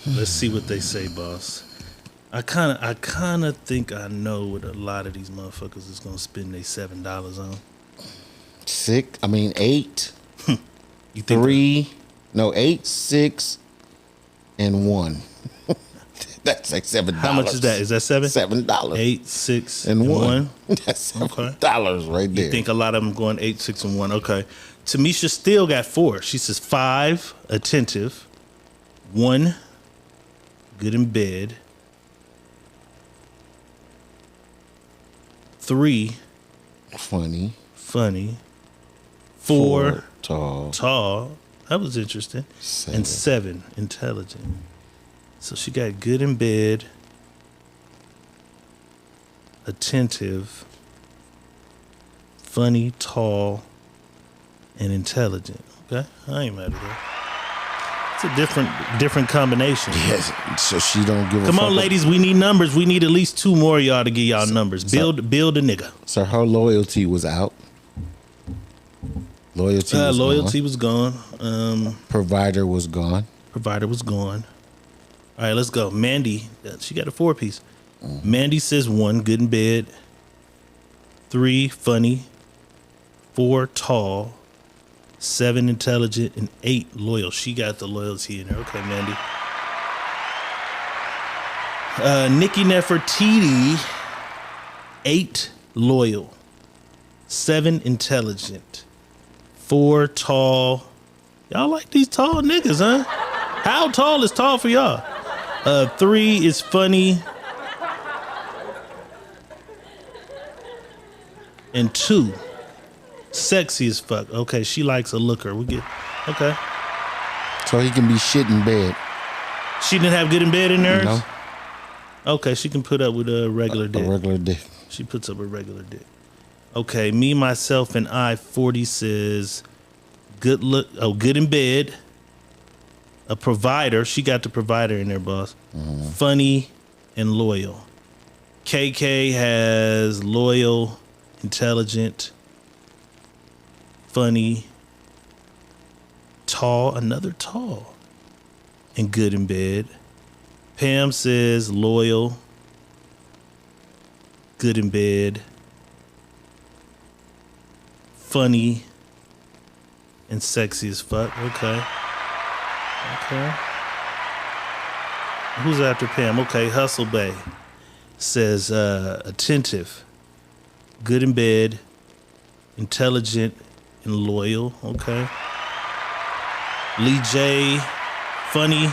Let's see what they say, boss. I kind of think I know what a lot of these motherfuckers is gonna spend their $7 on. 8. You think 3? No, 8, 6, and 1. That's like $7. How much is that? Is that $7? $7. 8, 6, and and 1. 1. That's $7 right there. You think a lot of them going 8, 6, and 1? Okay. Tamisha still got 4. She says 5, attentive. 1, good in bed. 3, funny. 4, tall. That was interesting. 7. And 7, intelligent. So she got good in bed, attentive, funny, tall, and intelligent. Okay, I ain't mad at that. It's a different combination. Yes. So she don't give a fuck. Come on, ladies, we need numbers. We need at least 2 more of y'all to get y'all numbers. Build a nigga. So her loyalty was out. Loyalty was gone. Provider was gone. All right, let's go. Mandy, she got a 4-piece. Mandy says 1, good in bed. 3, funny. 4, tall. 7, intelligent. And 8, loyal. She got the loyalty in her. Okay, Mandy. Nikki Nefertiti, 8, loyal. 7, intelligent. 4, tall. Y'all like these tall niggas, huh? How tall is tall for y'all? 3 is funny. And 2, sexy as fuck. Okay, she likes a looker. Okay. So he can be shit in bed. She didn't have good in bed in hers? No. Okay, she can put up with a regular dick. A regular dick. She puts up a regular dick. Okay, me, myself, and I, 40 says good in bed. A provider. She got the provider in there, boss. Funny and loyal. KK has loyal, intelligent, funny, tall, another tall, and good in bed. Pam says loyal, good in bed, funny, and sexy as fuck. Okay. Who's after Pam? Okay, Hustle Bay says attentive, good in bed, intelligent, and loyal. Okay. Lee J, funny,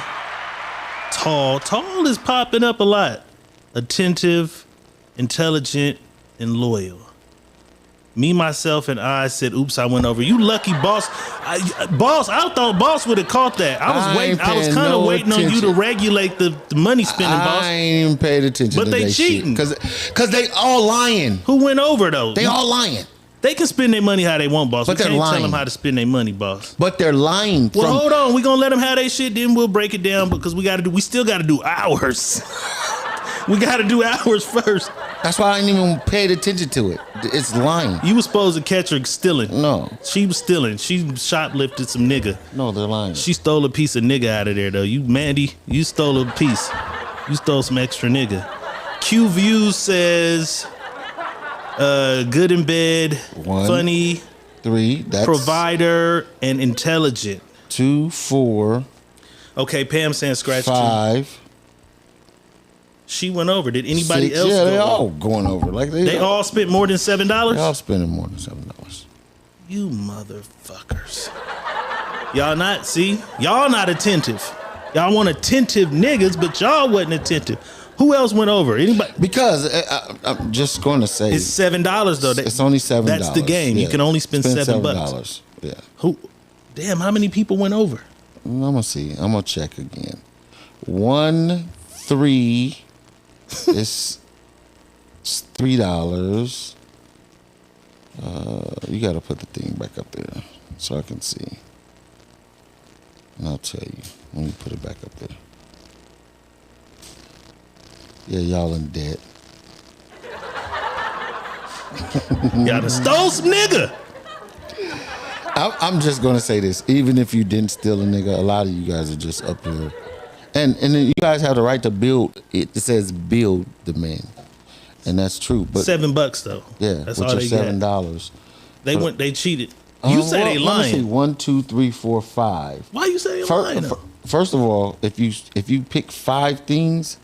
tall. Tall is popping up a lot. Attentive, intelligent, and loyal. Me, myself, and I said, "Oops, I went over." You lucky, boss. Boss, I thought boss would have caught that. I was waiting. I was kind of waiting on you to regulate the money spending, boss. I ain't even paid attention. But to they that cheating because they all lying. Who went over though? They all lying. They can spend their money how they want, boss. But we they're can't lying. tell them how to spend their money, boss. But they're lying. Well, hold on. We gonna let them have their shit. Then we'll break it down because we still got to do ours. We got to do ours first. That's why I ain't even paid attention to it. It's lying. You was supposed to catch her stealing. No. She was stealing. She shoplifted some nigga. No, they're lying. She stole a piece of nigga out of there, though. You, Mandy, you stole a piece. You stole some extra nigga. Q Views says, good in bed, 1, funny, 3, that's provider, and intelligent. 2, 4. Okay, Pam saying scratch 5. 2. She went over. Did anybody 6, else? Yeah, go they over? all going over. Like They all spent more than $7. They all spending more than $7. You motherfuckers. Y'all not attentive. Y'all want attentive niggas, but y'all wasn't attentive. Who else went over? Anybody? Because I'm just going to say it's $7 though. It's only $7. That's the game. Yeah. You can only spend $7. Yeah. Who? Damn, how many people went over? I'm gonna see. I'm gonna check again. 1, 3. It's $3. You gotta put the thing back up there so I can see. And I'll tell you. Let me put it back up there. Yeah, y'all in debt. Y'all done stole some nigga. I'm just gonna say this. Even if you didn't steal a nigga, a lot of you guys are just up here. And then you guys have the right to build. It says build the man. And that's true. But $7 though. yeah, That's which all is they $7. got. They cheated. You say they Let me see. lying. 1, 2, 3, 4, 5. Why you say they lying though? First of all, if you pick 5 things,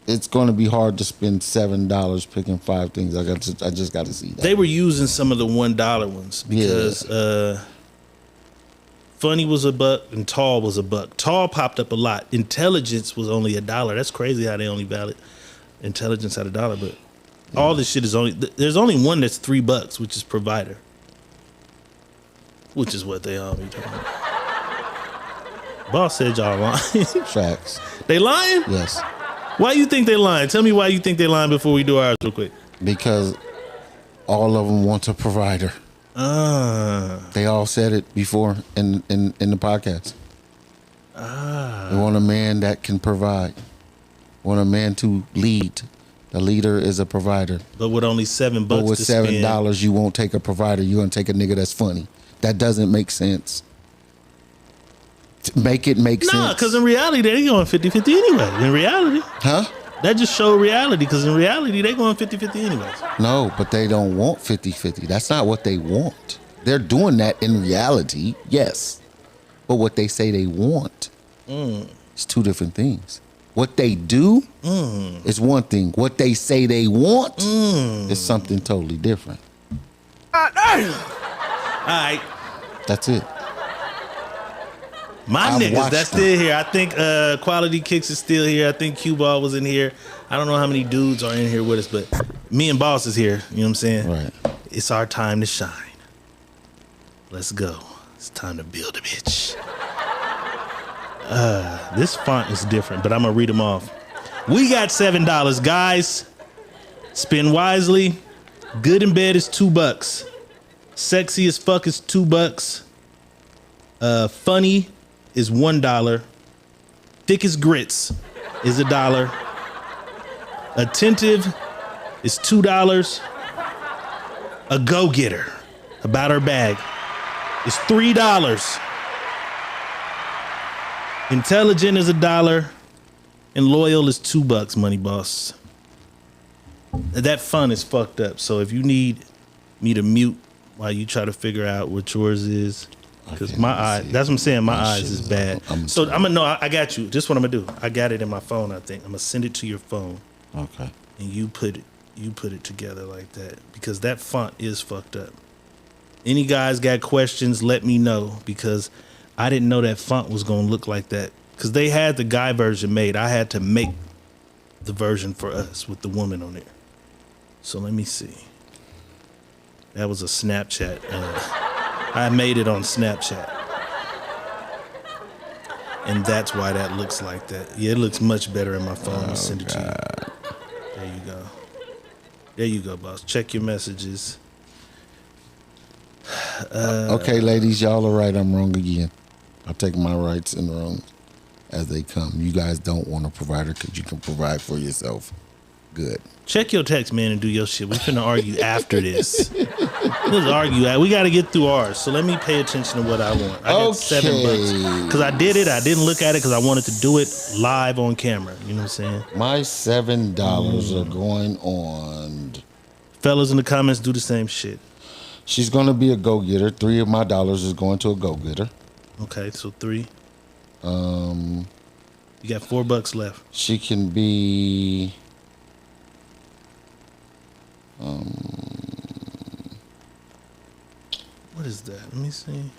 it's going to be hard to spend $7 picking 5 things. I just got to see that. They were using some of the $1 ones because funny was $1 and tall was $1. Tall popped up a lot. Intelligence was only $1. That's crazy how they only valid intelligence at $1. But all this shit is only there's only one that's $3, which is provider, which is what they all be talking about. Boss said y'all lying. Facts. They lying? Yes. Why you think they lying? Tell me why you think they lying before we do ours real quick. Because all of them want a provider. They all said it before in the podcast. They want a man that can provide. Want a man to lead. The leader is a provider. But with only $7 But with to spend, $7, you won't take a provider. You're gonna take a nigga that's funny. That doesn't make sense. Make it make sense. Nah, because in reality, they going 50-50 anyway. In reality. Huh? That just showed reality, because in reality, they going 50-50 anyways. No, but they don't want 50-50. That's not what they want. They're doing that in reality, yes. But what they say they want is 2 different things. What they do is one thing. What they say they want is something totally different. All right. That's it. My I've niggas, watched that's them. still here. I think Quality Kicks is still here. I think Q-Ball was in here. I don't know how many dudes are in here with us, but me and Boss is here. You know what I'm saying? Right. It's our time to shine. Let's go. It's time to build a bitch. This font is different, but I'm going to read them off. We got $7, guys. Spend wisely. Good in bed is $2. Sexy as fuck is $2. Funny is $1. Thick as grits is $1. Attentive is $2. A go-getter about her bag is $3. Intelligent is $1. And loyal is $2, money boss. That fun is fucked up. So if you need me to mute while you try to figure out what yours is, because my eye, that's what I'm saying, my eyes is bad. So I'm gonna know, I got you. This is what I'm gonna do. I got it in my phone, I think. I'm gonna send it to your phone. Okay. And you put it together like that, because that font is fucked up. Any guys got questions, let me know, because I didn't know that font was gonna look like that. Because they had the guy version made. I had to make the version for us with the woman on there. So let me see. That was a Snapchat. I made it on Snapchat. And that's why that looks like that. Yeah, it looks much better in my phone. I'll send it to you. There you go. There you go, boss. Check your messages. Okay, ladies, y'all are right. I'm wrong again. I'll take my rights and wrongs as they come. You guys don't want a provider because you can provide for yourself. Good. Check your text, man, and do your shit. We finna argue after this. Let's argue. We got to get through ours. So let me pay attention to what I want. I got $7 because I did it. I didn't look at it because I wanted to do it live on camera. You know what I'm saying? My $7 are going on. Fellas in the comments, do the same shit. She's going to be a go-getter. 3 of my dollars is going to a go-getter. Okay, so 3. You got $4 left. She can be. What is that? Let me see.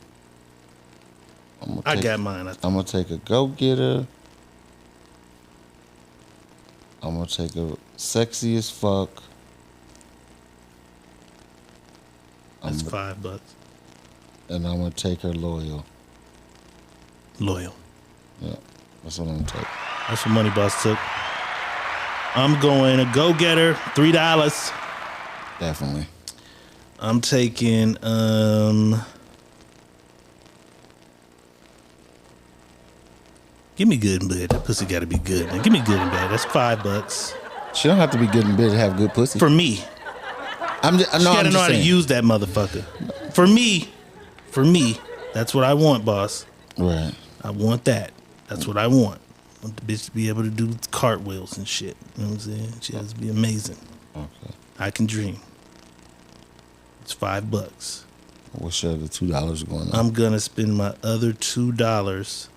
I got mine. I'm gonna take a go-getter. I'm gonna take a sexy as fuck. That's $5. And I'm gonna take her loyal. Loyal. Yeah, that's what I'm gonna take. That's what Money Boss took. I'm going a go-getter, $3. Definitely. I'm taking give me good and bad. That pussy gotta be good, man. Give me good and bad. That's $5. She don't have to be good in bed to have good pussy. For me. She gotta know how to use that motherfucker. For me, that's what I want, boss. Right. I want that. That's what I want. I want the bitch to be able to do cartwheels and shit. You know what I'm saying? She has to be amazing. Okay. I can dream. It's $5. What's your other $2 going on? I'm gonna spend my other $2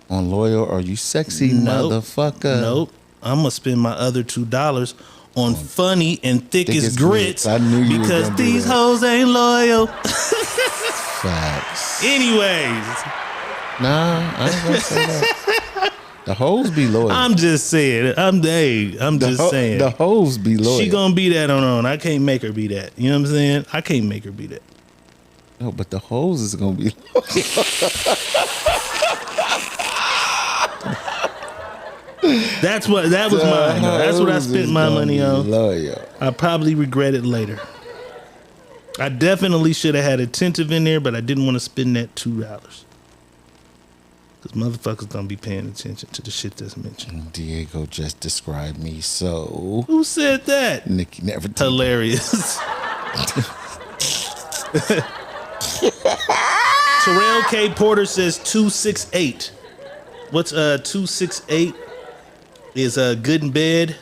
on loyal. Are you sexy, motherfucker? Nope. I'm gonna spend my other $2 on funny and thick as grits. I knew you because was gonna do these that. hoes ain't loyal. Facts. Anyways, nah, I ain't gonna say that. The hoes be loyal. I'm just saying. I'm just saying. The hoes be loyal. She gonna be that on her own. I can't make her be that. You know what I'm saying? I can't make her be that. No, but the hoes is gonna be loyal. That was mine. That's what I spent my money on. Loyal. I probably regret it later. I definitely should have had attentive in there, but I didn't want to spend that $2. Because motherfuckers gonna be paying attention to the shit that's mentioned. Diego just described me so. Who said that? Nikki never. Hilarious. Terrell K. Porter says 268. What's 268? Is good in bed.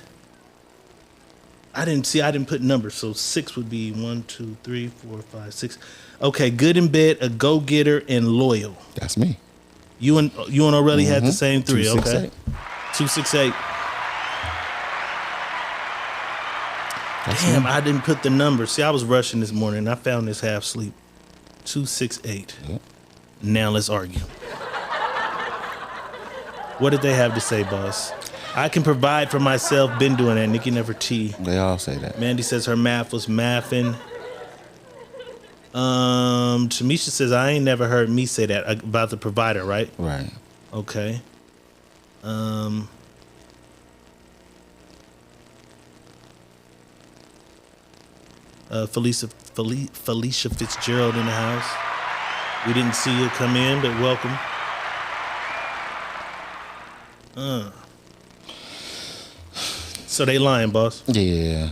I didn't put numbers, so 6 would be 1, 2, 3, 4, 5, 6. Okay, good in bed, a go-getter, and loyal. That's me. You and O'Reilly had the same 3, 268. okay? 268. Damn, I didn't put the number. See, I was rushing this morning, and I found this half sleep. 268. Yep. Now let's argue. What did they have to say, boss? I can provide for myself. Been doing that. Nikki Never T. They all say that. Mandy says her math was mathing. Tamisha says I ain't never heard me say that about the provider, right? Right. Okay. Felicia Fitzgerald in the house. We didn't see you come in, but welcome. So they lying, boss. Yeah.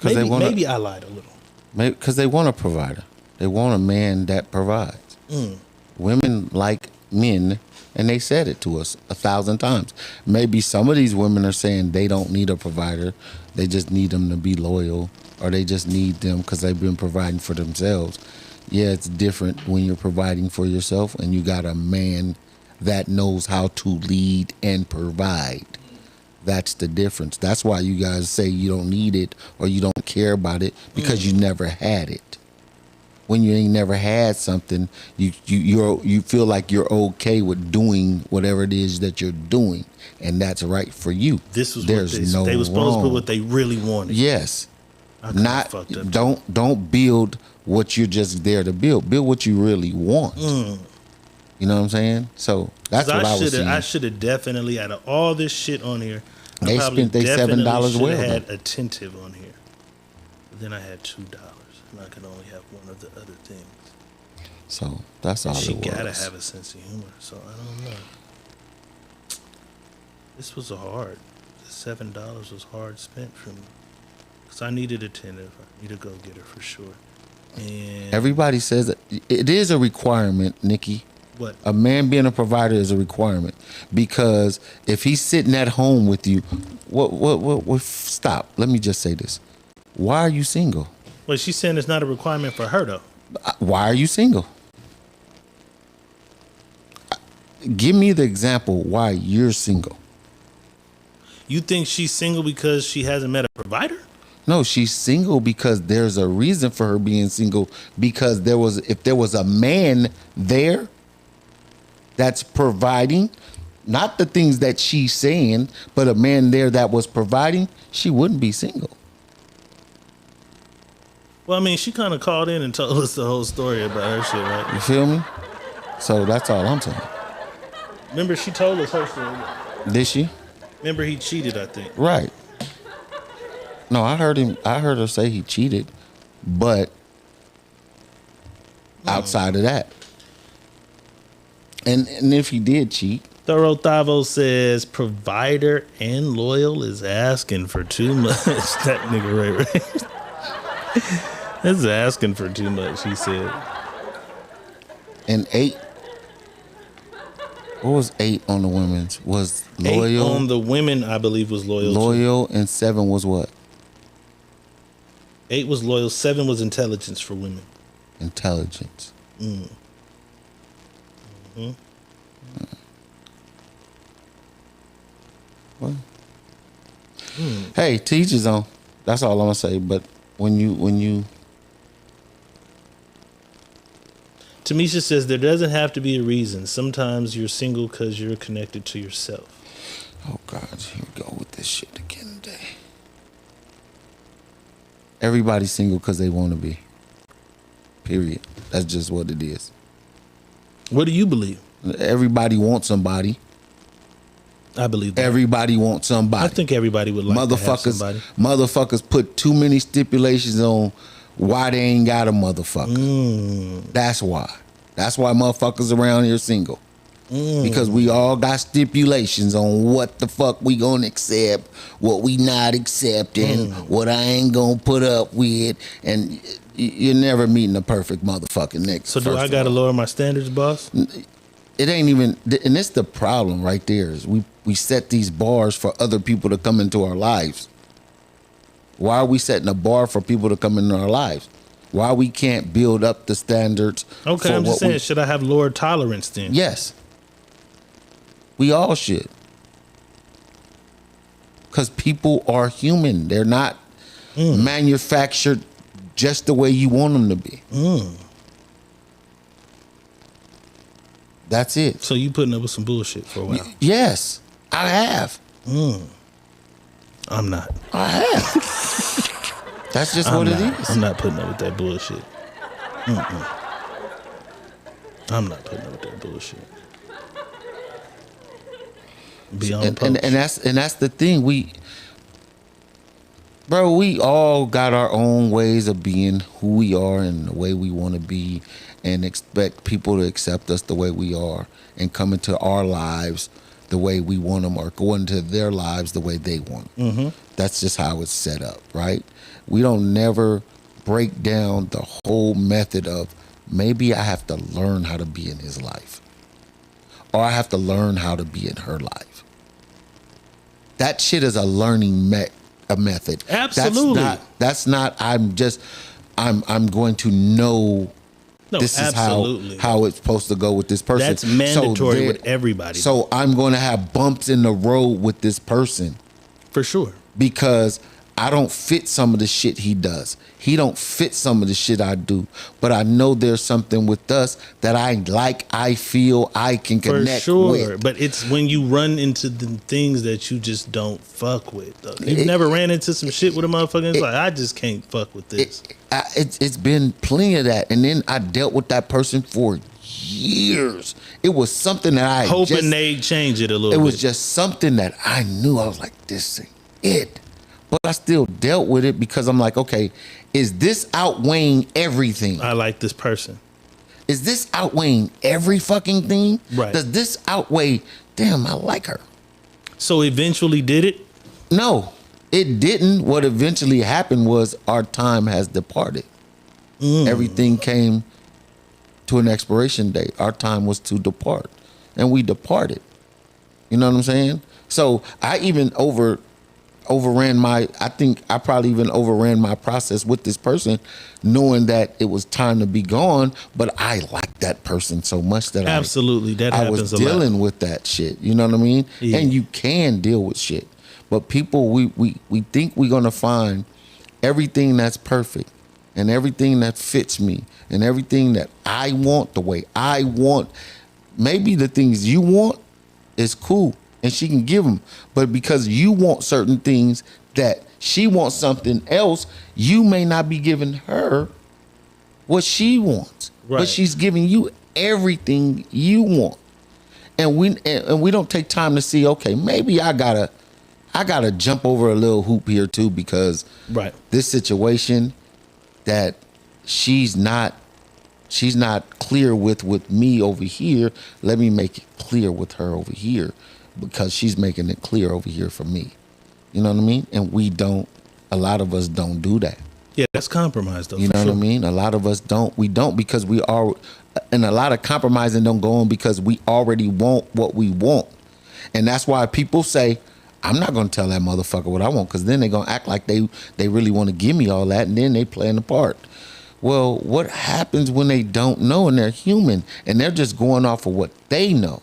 Maybe I lied a little. Because they want a provider. They want a man that provides. Women like men, and they said it to us 1,000 times. Maybe some of these women are saying they don't need a provider. They just need them to be loyal, or they just need them because they've been providing for themselves. Yeah, it's different when you're providing for yourself and you got a man that knows how to lead and provide. That's the difference. That's why you guys say you don't need it or you don't care about it, because you never had it. when you ain't never had something, you feel like you're okay with doing whatever it is that you're doing, and that's right for you. This was There's what they no were supposed to wrong. put what they really wanted. Yes. I kinda Not fucked up. don't build what you're just there to build. Build what you really want. You know what I'm saying? So that's what I was saying. I should have definitely, out of all this shit on here, I They probably spent their definitely $7 should well. have had attentive on here. But then I had $2, and I could only have one of the other things. So that's all She it was. gotta have a sense of humor. So I don't know. This was hard. The $7 was hard spent for me. Because I needed attentive. I need to go get her for sure. And Everybody says that it is a requirement, Nikki. What? A man being a provider is a requirement, because if he's sitting at home with you, what stop. Let me just say this. Why are you single? Well, she's saying it's not a requirement for her though. Why are you single? Give me the example why you're single. You think she's single because she hasn't met a provider? No, she's single because there's a reason for her being single, because if there was a man there that's providing, not the things that she's saying, but a man there that was providing, she wouldn't be single. Well, I mean, she kind of called in and told us the whole story about her shit, right? You feel me? So that's all I'm saying. Remember, she told us her story. Did she? Remember, he cheated, I think. Right. No, I heard her say he cheated, but outside of that. And if he did cheat. Thorough Thavo says provider and loyal is asking for too much. That nigga Ray. That's asking for too much, he said. And 8. What was 8 on the women's? Was loyal. 8 on the women, I believe, was loyal. Loyal, and 7 was what? 8 was loyal. 7 was intelligence for women. Intelligence. Well, hey, teach his own. That's all I'm gonna say. But when you Tamisha says there doesn't have to be a reason. Sometimes you're single because you're connected to yourself. Oh God, here we go with this shit again today. Everybody's single because they want to be. Period. That's just what it is. What do you believe? Everybody wants somebody. I believe that. Everybody wants somebody. I think everybody would like to have somebody. Motherfuckers put too many stipulations on why they ain't got a motherfucker. That's why. That's why motherfuckers around here single. Because we all got stipulations on what the fuck we gonna accept, what we not accepting, what I ain't gonna put up with, and you're never meeting a perfect motherfucking nigga. So do I gotta lower my standards, boss? It ain't even, and it's the problem right there, is we set these bars for other people to come into our lives. Why are we setting a bar for people to come into our lives? Why we can't build up the standards? Okay, I'm just saying, should I have lower tolerance then? Yes. We all should. Because people are human. They're not manufactured just the way you want them to be. That's it. So you putting up with some bullshit for a while? Yes, I have. I'm not. I have. That's just what it is. I'm not putting up with that bullshit. I'm not putting up with that bullshit. And that's the thing. We all got our own ways of being who we are and the way we want to be, and expect people to accept us the way we are and come into our lives the way we want them, or go into their lives the way they want them. That's just how it's set up, right? We don't never break down the whole method of, maybe I have to learn how to be in his life, or I have to learn how to be in her life. That shit is a learning method. Absolutely. That's not I'm going to know. No, this is absolutely. how it's supposed to go with this person. That's mandatory with everybody. So I'm going to have bumps in the road with this person. For sure. Because I don't fit some of the shit he does. He don't fit some of the shit I do. But I know there's something with us that I like, I feel I can connect For sure. with. But it's when you run into the things that you just don't fuck with. Though. You've never ran into some shit with a motherfucker. It's like, I just can't fuck with this. It's been plenty of that. And then I dealt with that person for years. It was something that I hoping they'd change it a little bit. It was just something that I knew. I was like, this ain't it. But I still dealt with it because I'm like, okay, is this outweighing everything? I like this person. Is this outweighing every fucking thing? Right. Does this outweigh, damn, I like her. So eventually did it? No, it didn't. What eventually happened was our time has departed. Everything came to an expiration date. Our time was to depart. And we departed. You know what I'm saying? So I even I think I probably even overran my process with this person, knowing that it was time to be gone, but I liked that person so much that absolutely I was dealing with that shit. You know what I mean? Yeah. And you can deal with shit. But people, we think we're gonna find everything that's perfect and everything that fits me and everything that I want the way I want. Maybe the things you want is cool. And she can give them, but because you want certain things that she wants something else, you may not be giving her what she wants. Right. But she's giving you everything you want, and we don't take time to see. Okay, maybe I gotta jump over a little hoop here too, because this situation that she's not clear with me over here. Let me make it clear with her over here, because she's making it clear over here for me. You know what I mean? And a lot of us don't do that. Yeah, that's compromise though. You know what I mean? A lot of us don't. We don't because we are, and a lot of compromising don't go on because we already want what we want. And that's why people say, I'm not going to tell that motherfucker what I want, because then they're going to act like they really want to give me all that, and then they playing the part. Well, what happens when they don't know and they're human and they're just going off of what they know?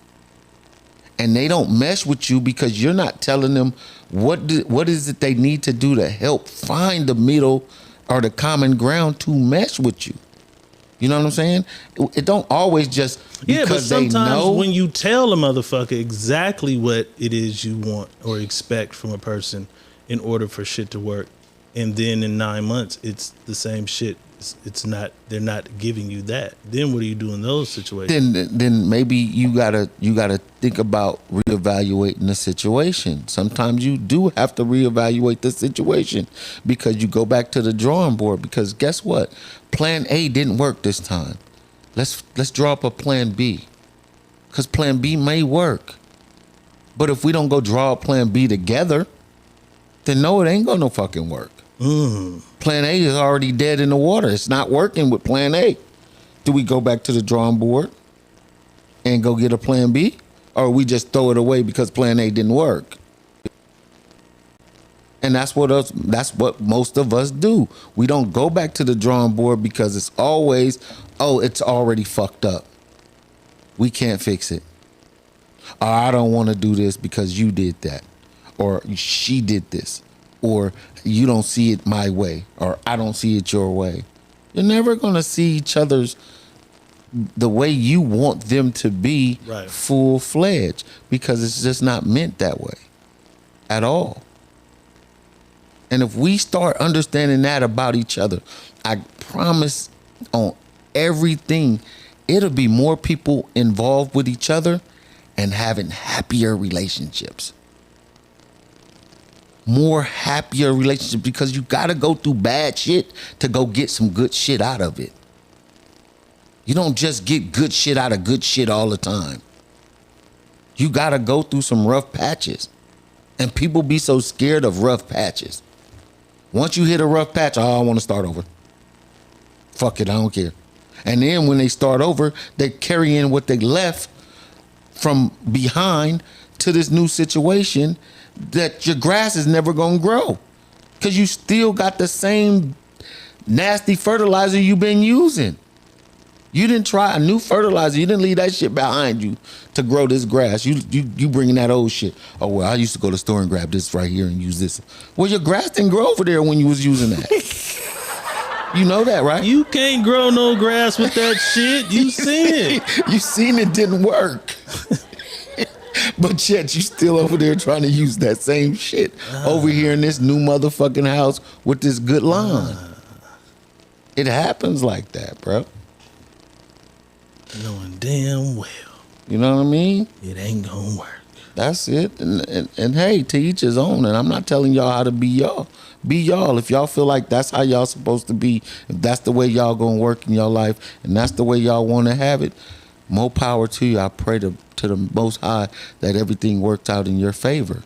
And they don't mesh with you because you're not telling them what is it they need to do to help find the middle or the common ground to mesh with you. You know what I'm saying? It don't always just because but sometimes they know. when you tell a motherfucker exactly what it is you want or expect from a person in order for shit to work, and then in 9 months it's the same shit. It's not. They're not giving you that. Then what do you do in those situations? Then maybe you gotta think about reevaluating the situation. Sometimes you do have to reevaluate the situation because you go back to the drawing board. Because guess what? Plan A didn't work this time. Let's draw up a plan B, because plan B may work. But if we don't go draw a plan B together, then no, it ain't gonna fucking work. Plan A is already dead in the water. It's not working with plan A. Do we go back to the drawing board and go get a plan B? Or we just throw it away because plan A didn't work? And that's what most of us do. We don't go back to the drawing board because it's always, it's already fucked up. We can't fix it. Or I don't want to do this because you did that. Or she did this. Or you don't see it my way, or I don't see it your way. You're never going to see each other's the way you want them to be full-fledged, because it's just not meant that way at all. And if we start understanding that about each other, I promise on everything, it'll be more people involved with each other and having happier relationships. More happier relationships, because you got to go through bad shit to go get some good shit out of it. You don't just get good shit out of good shit all the time. You got to go through some rough patches. And people be so scared of rough patches. Once you hit a rough patch, I want to start over. Fuck it, I don't care. And then when they start over, they carry in what they left from behind to this new situation, that your grass is never going to grow because you still got the same nasty fertilizer you've been using. You didn't try a new fertilizer. You didn't leave that shit behind you to grow this grass. You bringing that old shit. Oh, well, I used to go to the store and grab this right here and use this. Well, your grass didn't grow over there when you was using that. You know that, right? You can't grow no grass with that shit. You seen it. You seen it didn't work. But yet you still over there trying to use that same shit over here in this new motherfucking house with this good lawn. It happens like that, bro. Knowing damn well. You know what I mean? It ain't gonna work. That's it. And hey, to each his own. And I'm not telling y'all how to be y'all. Be y'all. If y'all feel like that's how y'all supposed to be, if that's the way y'all gonna work in your life, and that's the way y'all want to have it, more power to you. I pray to the Most High that everything works out in your favor.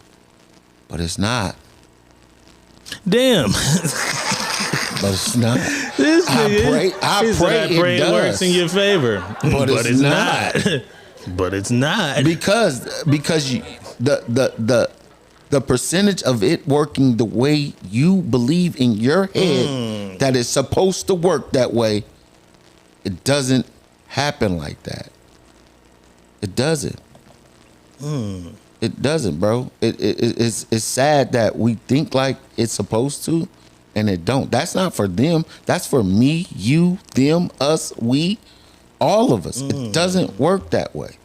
But it's not. Damn. But it's not. This nigga, I pray it works in your favor, but it's not. But it's not because you, the percentage of it working the way you believe in your head that it's supposed to work that way, it doesn't happen like that. It doesn't. It doesn't, bro. It's sad that we think like it's supposed to. And it don't. That's not for them. That's for me, you, them, us, we, all of us. It doesn't work that way.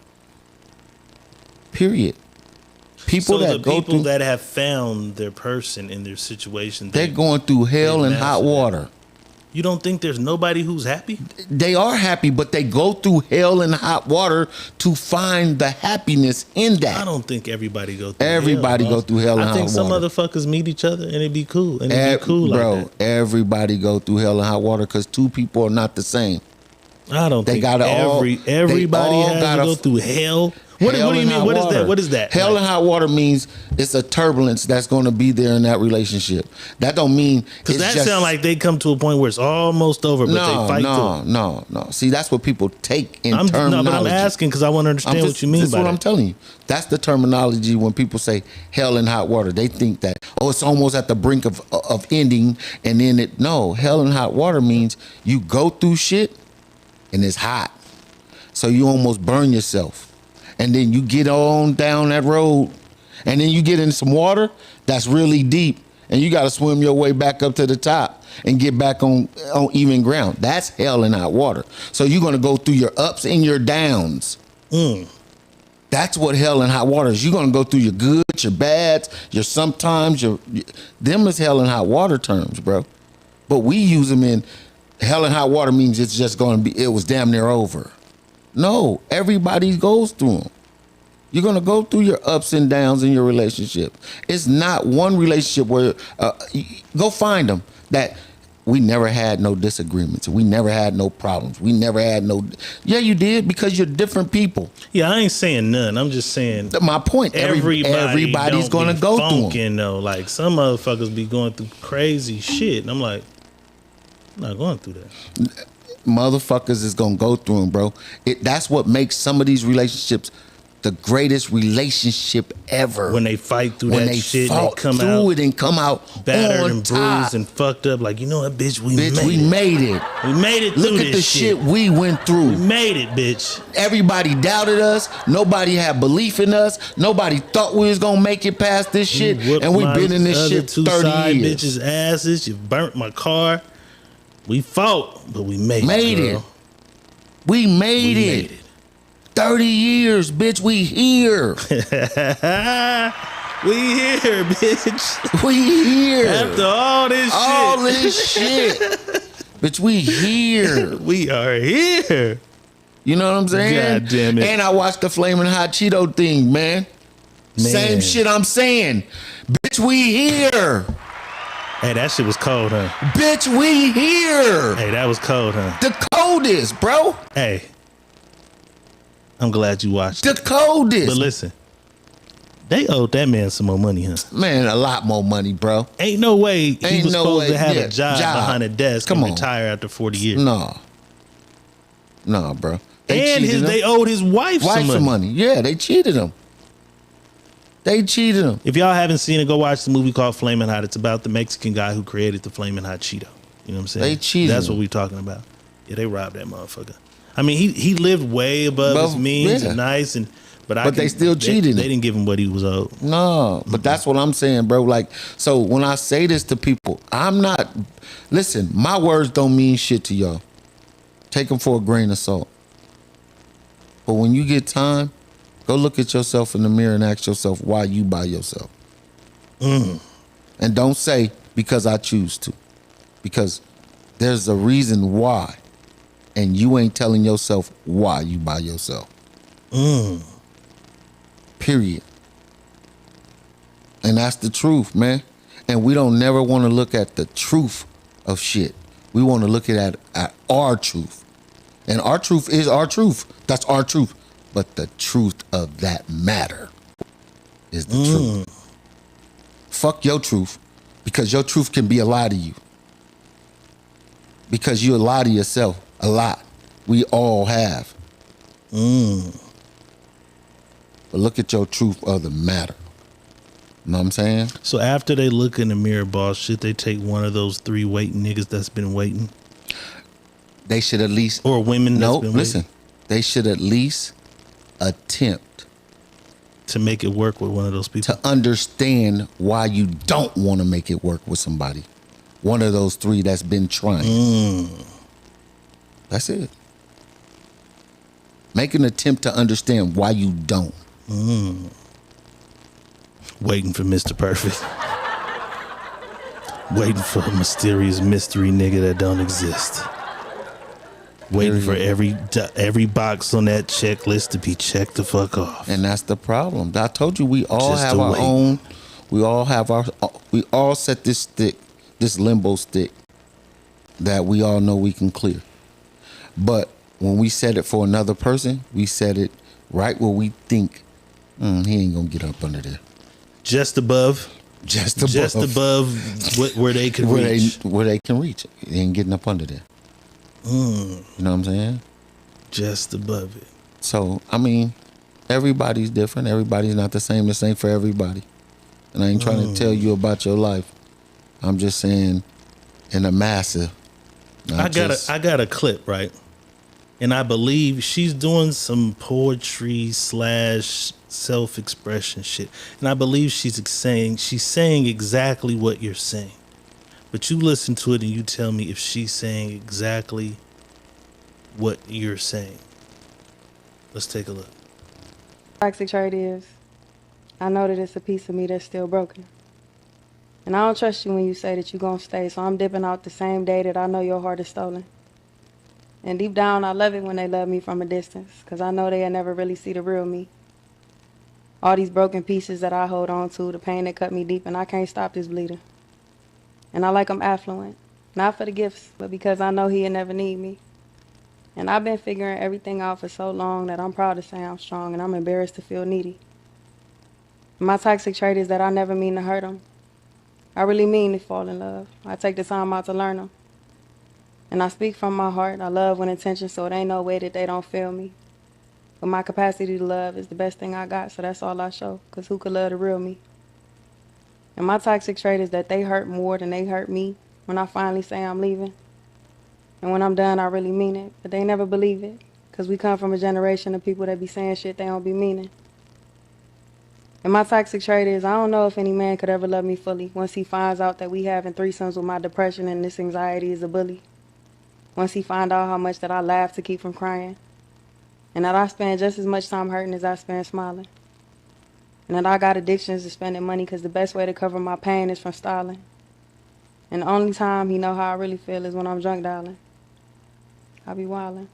Period. People that have found their person in their situation, they're going through hell and hot water. You don't think there's nobody who's happy? They are happy, but they go through hell and hot water to find the happiness in that. I don't think everybody go through everybody hell, go through hell and hot water. I think some motherfuckers meet each other and it'd be cool. And it'd be cool bro, like that. Everybody go through hell and hot water because two people are not the same. I don't think everybody has to go through hell. What do you mean? What is that? What is that? Hell and hot water means it's a turbulence that's going to be there in that relationship. That don't mean because that sound like they come to a point where it's almost over, but they fight through. No. See, that's what people take in terminology. No, but I'm asking because I want to understand what you mean by that. That's what I'm telling you. That's the terminology when people say hell and hot water. They think that it's almost at the brink of ending, and then hell and hot water means you go through shit and it's hot, so you almost burn yourself. And then you get on down that road, and then you get in some water that's really deep, and you got to swim your way back up to the top and get back on even ground. That's hell and hot water. So you're going to go through your ups and your downs. That's what hell and hot water is. You're going to go through your goods, your bads, your sometimes, them is hell and hot water terms, bro. But we use them in hell and hot water means it's just going to be, it was damn near over. No, everybody goes through them. You're going to go through your ups and downs in your relationship. It's not one relationship where, go find them that we never had no disagreements. We never had no problems. We never had no, yeah, you did because you're different people. Yeah, I ain't saying none. I'm just saying. My point, everybody's going to go through them. Though. Like some motherfuckers be going through crazy shit. And I'm like, I'm not going through that. Motherfuckers is gonna go through them, bro. That's what makes some of these relationships the greatest relationship ever. When they fight through that shit, and they come through it and come out battered and bruised and fucked up. Like, you know what, bitch, we made it. We made it. Look at the shit we went through. We made it, bitch. Everybody doubted us. Nobody had belief in us. Nobody thought we was gonna make it past this shit. And we've been in this shit 30 years. Bitches' asses. You burnt my car. We fought, but we made it. We made it. 30 years, bitch. We here. We here, bitch. We here. After all this shit. Bitch, we here. We are here. You know what I'm saying? God damn it. And I watched the Flamin' Hot Cheeto thing, man. Same shit I'm saying. Bitch, we here. Hey, that shit was cold, huh? Bitch, we here. Hey, that was cold, huh? The coldest, bro. Hey, I'm glad you watched the coldest. But listen, they owed that man some more money, huh? Man, a lot more money, bro. Ain't no way he was supposed to have a job behind a desk and retire after 40 years. No, bro. They owed his wife some money. Yeah, they cheated him. If y'all haven't seen it, go watch the movie called Flamin' Hot. It's about the Mexican guy who created the Flamin' Hot Cheeto. You know what I'm saying? They cheated. That's what we talking about. Yeah, they robbed that motherfucker. I mean, he lived way above his means yeah. and nice, but they still cheated They him. didn't give him what he was owed. No, but that's what I'm saying, bro. Like, so when I say this to people, I'm not. Listen, my words don't mean shit to y'all. Take them for a grain of salt. But when you get time, go look at yourself in the mirror and ask yourself why you by yourself. And don't say because I choose to, because there's a reason why, and you ain't telling yourself why you by yourself. Period. And that's the truth, man. And we don't never want to look at the truth of shit. We want to look at our truth. And our truth is our truth. That's our truth. But the truth of that matter is the truth. Fuck your truth, because your truth can be a lie to you. Because you lie to yourself a lot. We all have. But look at your truth of the matter. You know what I'm saying? So after they look in the mirror, boss, should they take one of those 3 waiting niggas that's been waiting? They should at least... Or women that's no, been listen. waiting? They should at least attempt to make it work with one of those people. To understand why you don't want to make it work with somebody. One of those 3 that's been trying. That's it. Make an attempt to understand why you don't. Waiting for Mr. Perfect. Waiting for a mysterious mystery nigga that don't exist. Waiting for every box on that checklist to be checked the fuck off. And that's the problem. I told you we all have our own. We all set this stick, this limbo stick that we all know we can clear. But when we set it for another person, we set it right where we think he ain't gonna get up under there. Just above where they can reach. Where they can reach. They ain't getting up under there. You know what I'm saying? Just above it. So, I mean, everybody's different. Everybody's not the same. This ain't for everybody. And I ain't trying to tell you about your life. I'm just saying, in a massive. I got a clip, right? And I believe she's doing some poetry / self-expression shit. And I believe she's saying exactly what you're saying. But you listen to it and you tell me if she's saying exactly what you're saying. Let's take a look. Toxic trait is, I know that it's a piece of me that's still broken. And I don't trust you when you say that you're going to stay, so I'm dipping out the same day that I know your heart is stolen. And deep down, I love it when they love me from a distance, because I know they'll never really see the real me. All these broken pieces that I hold on to, the pain that cut me deep, and I can't stop this bleeding. And I like him affluent, not for the gifts, but because I know he'll never need me. And I've been figuring everything out for so long that I'm proud to say I'm strong, and I'm embarrassed to feel needy. My toxic trait is that I never mean to hurt him. I really mean to fall in love. I take the time out to learn them. And I speak from my heart. I love with intention, so it ain't no way that they don't feel me. But my capacity to love is the best thing I got, so that's all I show, because who could love the real me? And my toxic trait is that they hurt more than they hurt me when I finally say I'm leaving. And when I'm done, I really mean it. But they never believe it, because we come from a generation of people that be saying shit they don't be meaning. And my toxic trait is I don't know if any man could ever love me fully once he finds out that we having threesomes with my depression and this anxiety is a bully. Once he find out how much that I laugh to keep from crying. And that I spend just as much time hurting as I spend smiling. And that I got addictions to spending money because the best way to cover my pain is from styling. And the only time he know how I really feel is when I'm drunk, darling. I be wildin'.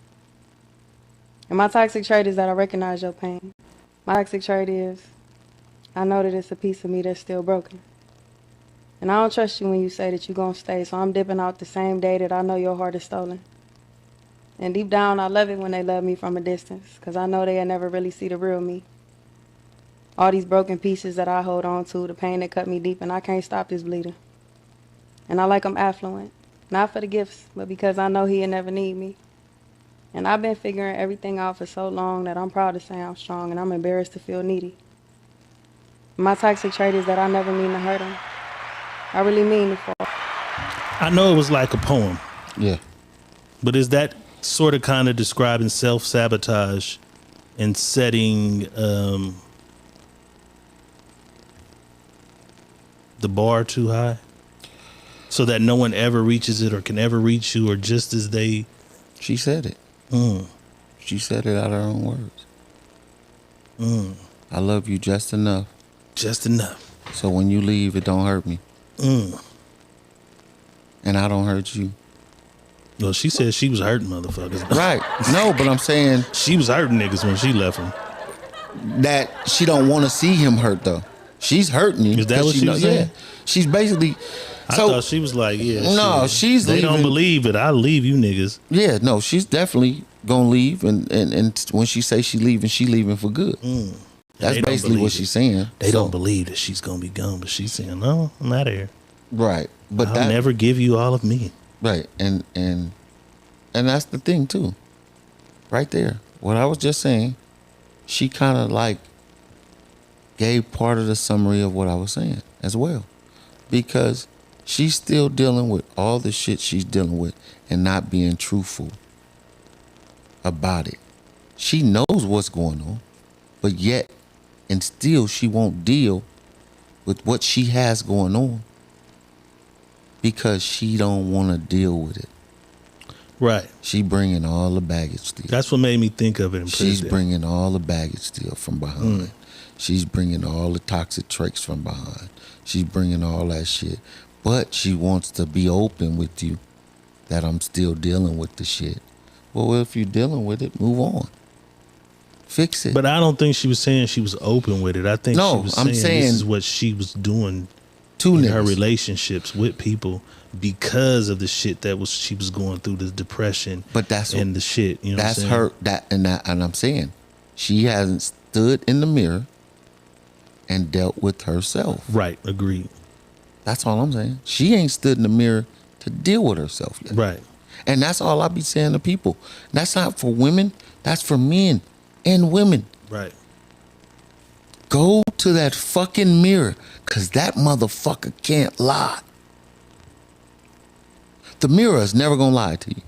And my toxic trait is that I recognize your pain. My toxic trait is I know that it's a piece of me that's still broken. And I don't trust you when you say that you're going to stay, so I'm dipping out the same day that I know your heart is stolen. And deep down, I love it when they love me from a distance, because I know they'll never really see the real me. All these broken pieces that I hold on to, the pain that cut me deep, and I can't stop this bleeding. And I like him affluent, not for the gifts, but because I know he'll never need me. And I've been figuring everything out for so long that I'm proud to say I'm strong, and I'm embarrassed to feel needy. My toxic trait is that I never mean to hurt him. I really mean to fall. I know it was like a poem. Yeah. But is that sort of kind of describing self-sabotage and setting the bar too high so that no one ever reaches it or can ever reach you, or just as they... She said it. She said it out of her own words. I love you just enough. Just enough. So when you leave, it don't hurt me. And I don't hurt you. Well, she said she was hurting motherfuckers. Right. No, but I'm saying... She was hurting niggas when she left him. That she don't want to see him hurt, though. She's hurting him. Is that what she was saying? Yeah. She's basically... I thought she was like, yeah. No, she's they leaving. don't believe it. I'll leave you niggas. Yeah, no, she's definitely gonna leave, and when she say she leaving for good. That's basically what she's saying. They don't believe that she's gonna be gone, but she's saying, no, I'm out of here. Right, but I'll never give you all of me. Right, and that's the thing too. Right there, what I was just saying, she kind of like gave part of the summary of what I was saying as well, because she's still dealing with all the shit she's dealing with and not being truthful about it. She knows what's going on, but yet and still she won't deal with what she has going on because she don't want to deal with it. Right. She bringing all the baggage still. That's what made me think of it. And She's bringing all the baggage still from behind. She's bringing all the toxic traits from behind. She's bringing all that shit. But she wants to be open with you that I'm still dealing with the shit. Well, if you're dealing with it, move on. Fix it. But I don't think she was saying she was open with it. I think she was saying this is what she was doing in her relationships with people because of the shit that she was going through, the depression. But that's and the shit. You know that's what I'm her. And I'm saying she hasn't stood in the mirror and dealt with herself. Right. Agreed. That's all I'm saying. She ain't stood in the mirror to deal with herself yet. Right. And that's all I be saying to people. That's not for women. That's for men and women. Right. Go to that fucking mirror, because that motherfucker can't lie. The mirror is never going to lie to you.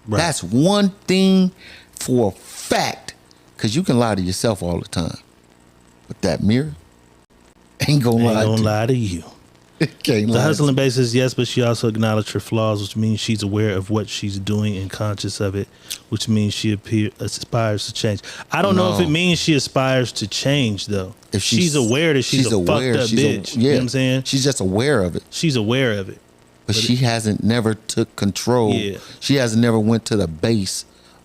Right. That's one thing for a fact, because you can lie to yourself all the time. But that mirror ain't going to lie to you. The hustling base says yes, but she also acknowledged her flaws, which means she's aware of what she's doing and conscious of it, which means she aspires to change. I don't know if it means she aspires to change, though. If she's aware that she's a fucked up bitch. You know what I'm saying? She's just aware of it. She's aware of it. But she hasn't never took control. Yeah. She hasn't never went to the base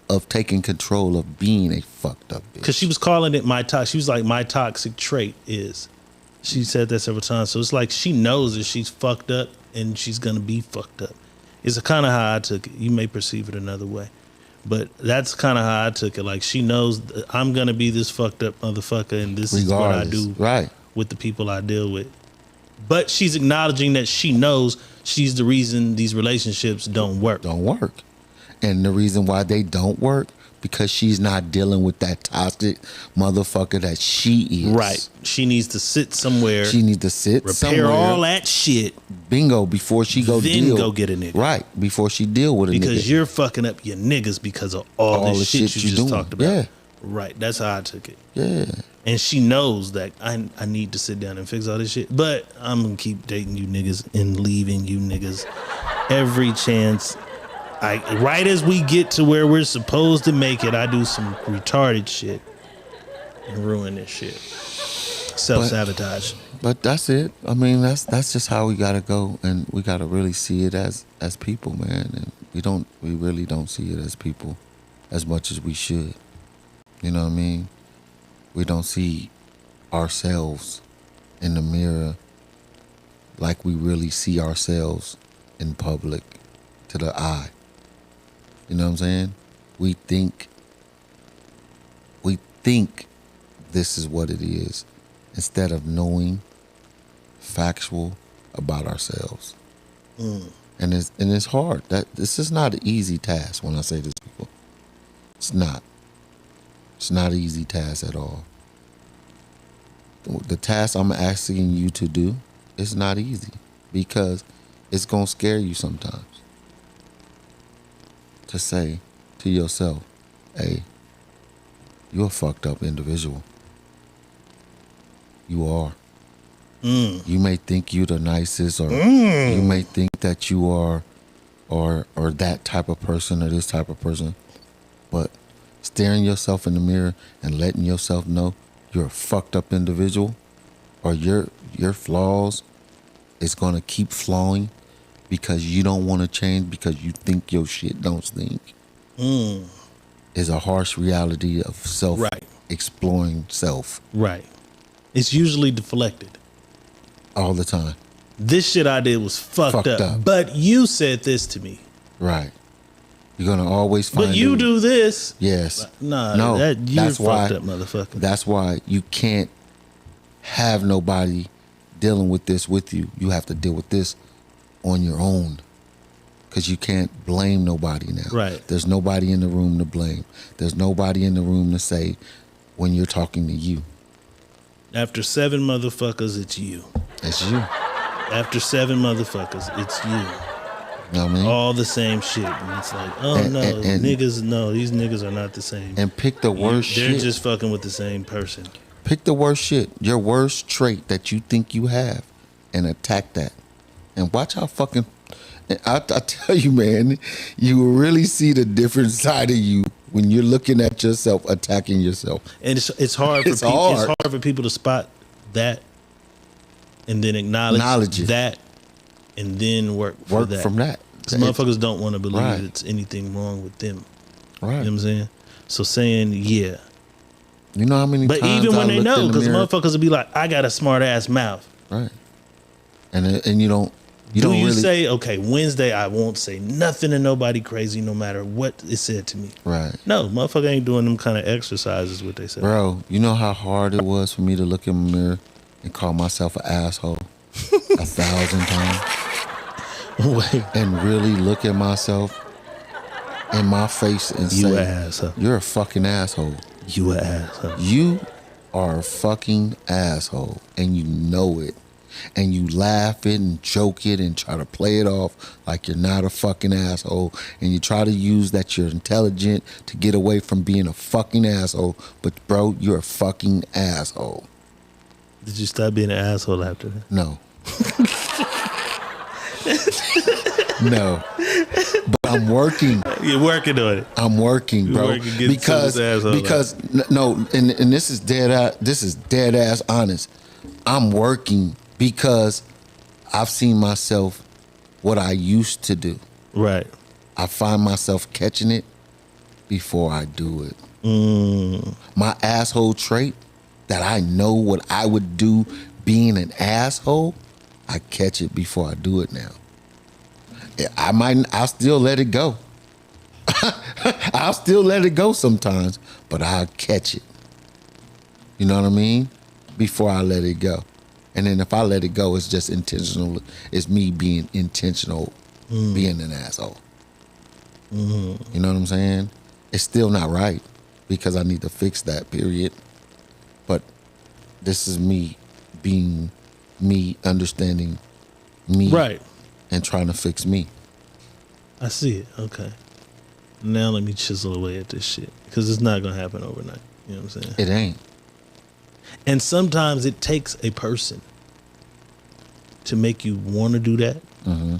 of taking control of being a fucked up bitch. Because she was calling it she was like, my toxic trait is. She said that several times. So it's like she knows that she's fucked up and she's going to be fucked up. It's kind of how I took it. You may perceive it another way. But that's kind of how I took it. Like, she knows I'm going to be this fucked up motherfucker, and this is what I do with the people I deal with. But she's acknowledging that she knows she's the reason these relationships don't work. And the reason why they don't work, because she's not dealing with that toxic motherfucker that she is. Right. She needs to sit somewhere. She needs to sit somewhere. Repair all that shit. Bingo. Before she go then deal. Go get a nigga. Right. Before she deal with a nigga. Because you're fucking up your niggas because of all this shit you just doing. talked about. Yeah. Right. That's how I took it. Yeah. And she knows that I need to sit down and fix all this shit. But I'm going to keep dating you niggas and leaving you niggas every chance. Right as we get to where we're supposed to make it, I do some retarded shit and ruin this shit. Self-sabotage. But that's it. I mean, that's just how we gotta go, and we gotta really see it as people, man. And we really don't see it as people as much as we should. You know what I mean? We don't see ourselves in the mirror like we really see ourselves in public to the eye. You know what I'm saying? We think this is what it is, instead of knowing factual about ourselves. And it's hard. This is not an easy task. When I say this, people, it's not. It's not an easy task at all. The task I'm asking you to do is not easy, because it's gonna scare you sometimes. to say to yourself, hey, you're a fucked up individual. You are. You may think you're the nicest, or you may think that you are or that type of person or this type of person, but staring yourself in the mirror and letting yourself know you're a fucked up individual, or your flaws is gonna keep flowing because you don't want to change because you think your shit don't stink, is a harsh reality of exploring self. Right. It's usually deflected. All the time. This shit I did was fucked up. But you said this to me. Right. You're gonna always find. But you do this. Yes. No. You're fucked up, motherfucker. That's why you can't have nobody dealing with this with you. You have to deal with this on your own, because you can't blame nobody now. Right. There's nobody in the room to blame. There's nobody in the room to say when you're talking to you. After 7 motherfuckers, it's you. It's you. After 7 motherfuckers, it's you. You know what I mean? All the same shit. And it's like, niggas, no, these niggas are not the same. And pick the worst shit. They're just fucking with the same person. Pick the worst shit, your worst trait that you think you have, and attack that. And watch how fucking, I tell you, man, you will really see the different side of you when you're looking at yourself, attacking yourself. And it's hard for people. It's hard for people to spot that, and then acknowledge it. That, and then work that. From that. Because motherfuckers don't want to believe it's anything wrong with them. Right. You know what I'm saying? So saying yeah. You know how many times even when they know, because mirror, motherfuckers will be like, I got a smart ass mouth. Right. And you don't. Do you really say, okay, Wednesday I won't say nothing to nobody crazy no matter what is said to me? Right. No, motherfucker ain't doing them kind of exercises, what they say. Bro, you know how hard it was for me to look in the mirror and call myself an asshole 1,000 times? Wait. And really look at myself in my face and say, asshole. You're a fucking asshole. You an asshole. You are a fucking asshole, and you know it. And you laugh it and joke it and try to play it off like you're not a fucking asshole. And you try to use that you're intelligent to get away from being a fucking asshole. But bro, you're a fucking asshole. Did you stop being an asshole after that? No. No. But I'm working. You're working on it. I'm working, bro. Because no, and this is dead ass honest. I'm working because I've seen myself what I used to do. Right. I find myself catching it before I do it. My asshole trait that I know what I would do being an asshole, I catch it before I do it now. I'll still let it go. I'll still let it go sometimes, but I'll catch it. You know what I mean? Before I let it go. And then if I let it go, it's just intentional. It's me being intentional, being an asshole. You know what I'm saying? It's still not right because I need to fix that, period. But this is me being me, understanding me. Right. And trying to fix me. I see it. Okay. Now let me chisel away at this shit. Because it's not going to happen overnight. You know what I'm saying? It ain't. And sometimes it takes a person to make you want to do that. Mm-hmm.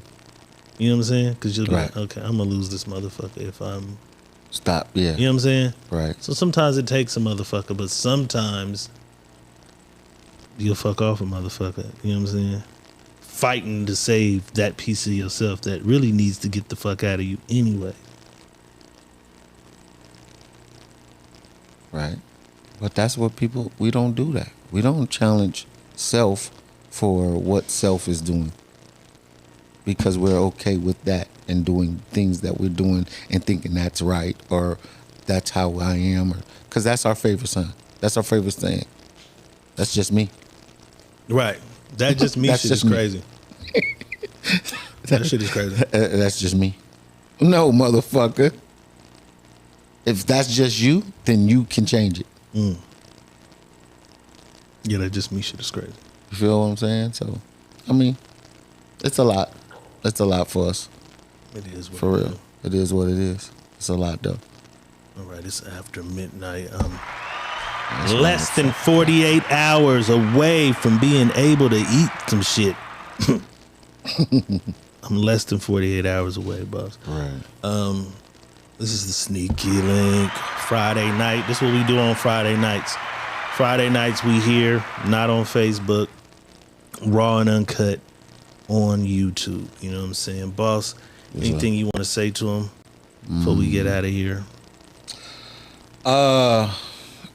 You know what I'm saying? Because you'll be like, okay, I'm going to lose this motherfucker if I'm... Stop, yeah. You know what I'm saying? Right. So sometimes it takes a motherfucker, but sometimes you'll fuck off a motherfucker. You know what I'm saying? Fighting to save that piece of yourself that really needs to get the fuck out of you anyway. Right. But that's what we don't do that. We don't challenge self for what self is doing. Because we're okay with that and doing things that we're doing and thinking that's right or that's how I am. Because that's our favorite sign. That's our favorite saying. That's just me. Right. That just me shit is crazy. That shit is crazy. That's just me. No, motherfucker. If that's just you, then you can change it. Yeah, that just me shit is crazy. You feel what I'm saying? So, I mean, it's a lot. It's a lot for us. It is what for real. It is what it is. It's a lot, though. All right, it's after midnight. Less than 48 hours away from being able to eat some shit. I'm less than 48 hours away, boss. Right. This is the Sneaky Link Friday night. This is what we do on Friday nights. Friday nights we here, not on Facebook, raw and uncut on YouTube. You know what I'm saying? Boss, anything you want to say to him before we get out of here?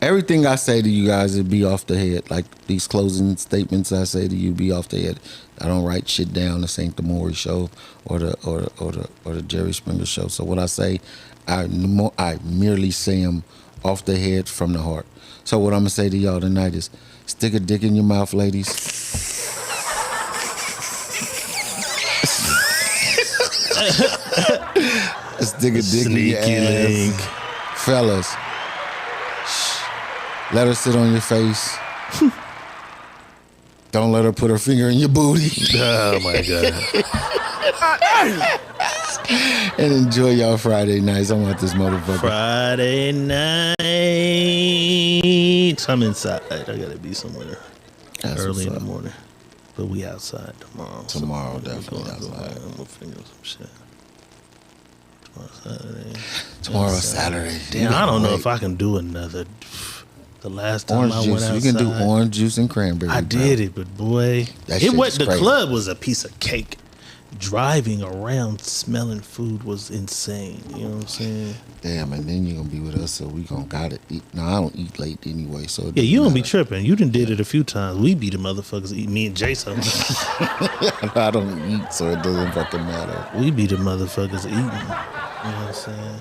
Everything I say to you guys would be off the head. Like these closing statements I say to you be off the head. I don't write shit down. This ain't the Maury show or the Jerry Springer show. So what I say, I merely say them off the head from the heart. So what I'm gonna say to y'all tonight is, stick a dick in your mouth, ladies. Stick a dick in your ass, fellas. Let her sit on your face. Don't let her put her finger in your booty. Oh my God. And enjoy y'all Friday nights. I'm at this motherfucker. Friday night. I'm inside. I gotta be somewhere early in the morning. But we outside tomorrow. Tomorrow, definitely outside. I'm gonna figure some shit. Tomorrow's Saturday. Damn, I don't know if I can do another. The last time orange I juice. went outside, You can do orange juice and cranberry. I did it, but boy, that it was is the crazy. club was a piece of cake. Driving around smelling food was insane. You know what I'm saying? Damn, and then you're gonna be with us, so we gotta eat. No, I don't eat late anyway. So it Yeah, you doesn't don't be tripping. You done did it a few times. We be the motherfuckers eat. Me and Jason. I don't eat, so it doesn't fucking matter. We be the motherfuckers eating. You know what I'm saying?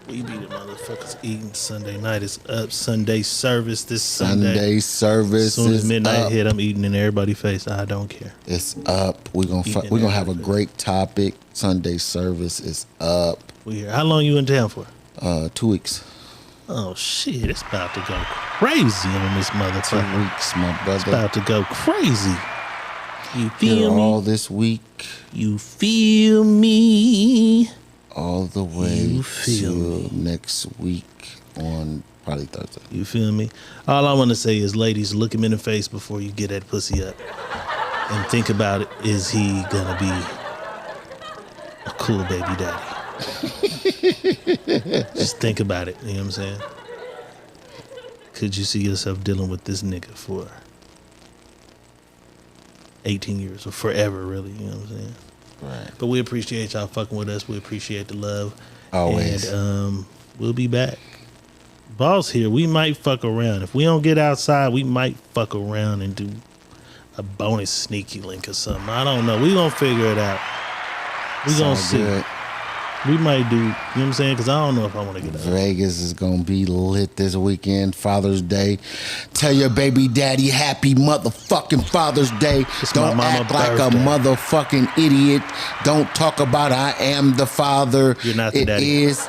We be the motherfuckers eating. Sunday night is up. Sunday service this Sunday. Sunday service As soon as is midnight up. hit, I'm eating in everybody's face. I don't care. It's up. We're gonna have a great topic. Sunday service is up. We here. How long you in town for? 2 weeks. Oh shit! It's about to go crazy on this motherfucker. 2 weeks, my brother. It's about to go crazy. You Here feel me? all this week. You feel me? All the way You feel to next week on probably Thursday. You feel me? All I want to say is, ladies, look him in the face before you get that pussy up, and think about it. Is he gonna be a cool baby daddy? Just think about it. You know what I'm saying? Could you see yourself dealing with this nigga for 18 years or forever, really? You know what I'm saying? Right. But we appreciate y'all fucking with us. We appreciate the love. Always. And we'll be back. Boss here, we might fuck around. If we don't get outside, we might fuck around and do a bonus sneaky link or something. I don't know. We gonna figure it out. We gonna Sound see. good. We might do, you know what I'm saying? Because I don't know if I want to get out. Vegas is gonna be lit this weekend, Father's Day. Tell your baby daddy happy motherfucking Father's Day. It's my Don't mama act like a birthday. motherfucking idiot. Don't talk about I am the father. You're not the It daddy. is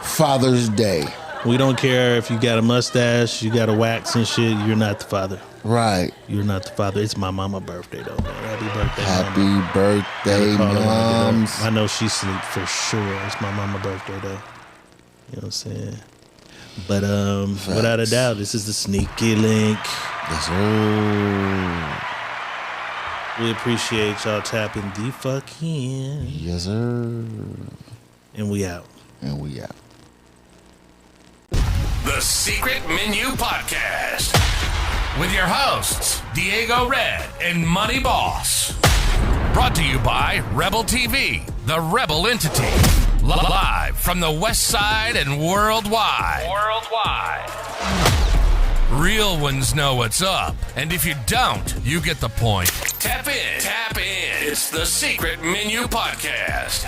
Father's Day. We don't care if you got a mustache, you got a wax and shit. You're not the father. Right. You're not the father. It's my mama birthday though, man. Happy birthday, Happy mama. birthday, Gotta call her when I get up. moms. I know she sleep for sure. It's my mama birthday though. You know what I'm saying? But without a doubt, this is the sneaky link. Yes, sir. We appreciate y'all tapping the fuck in. Yes, sir. And we out. And we out. The Secret Menu Podcast with your hosts, Diego Red and Money Boss. Brought to you by Rebel TV, the Rebel entity. Live from the West Side and worldwide. Real ones know what's up. And if you don't, you get the point. Tap in. It's the Secret Menu Podcast.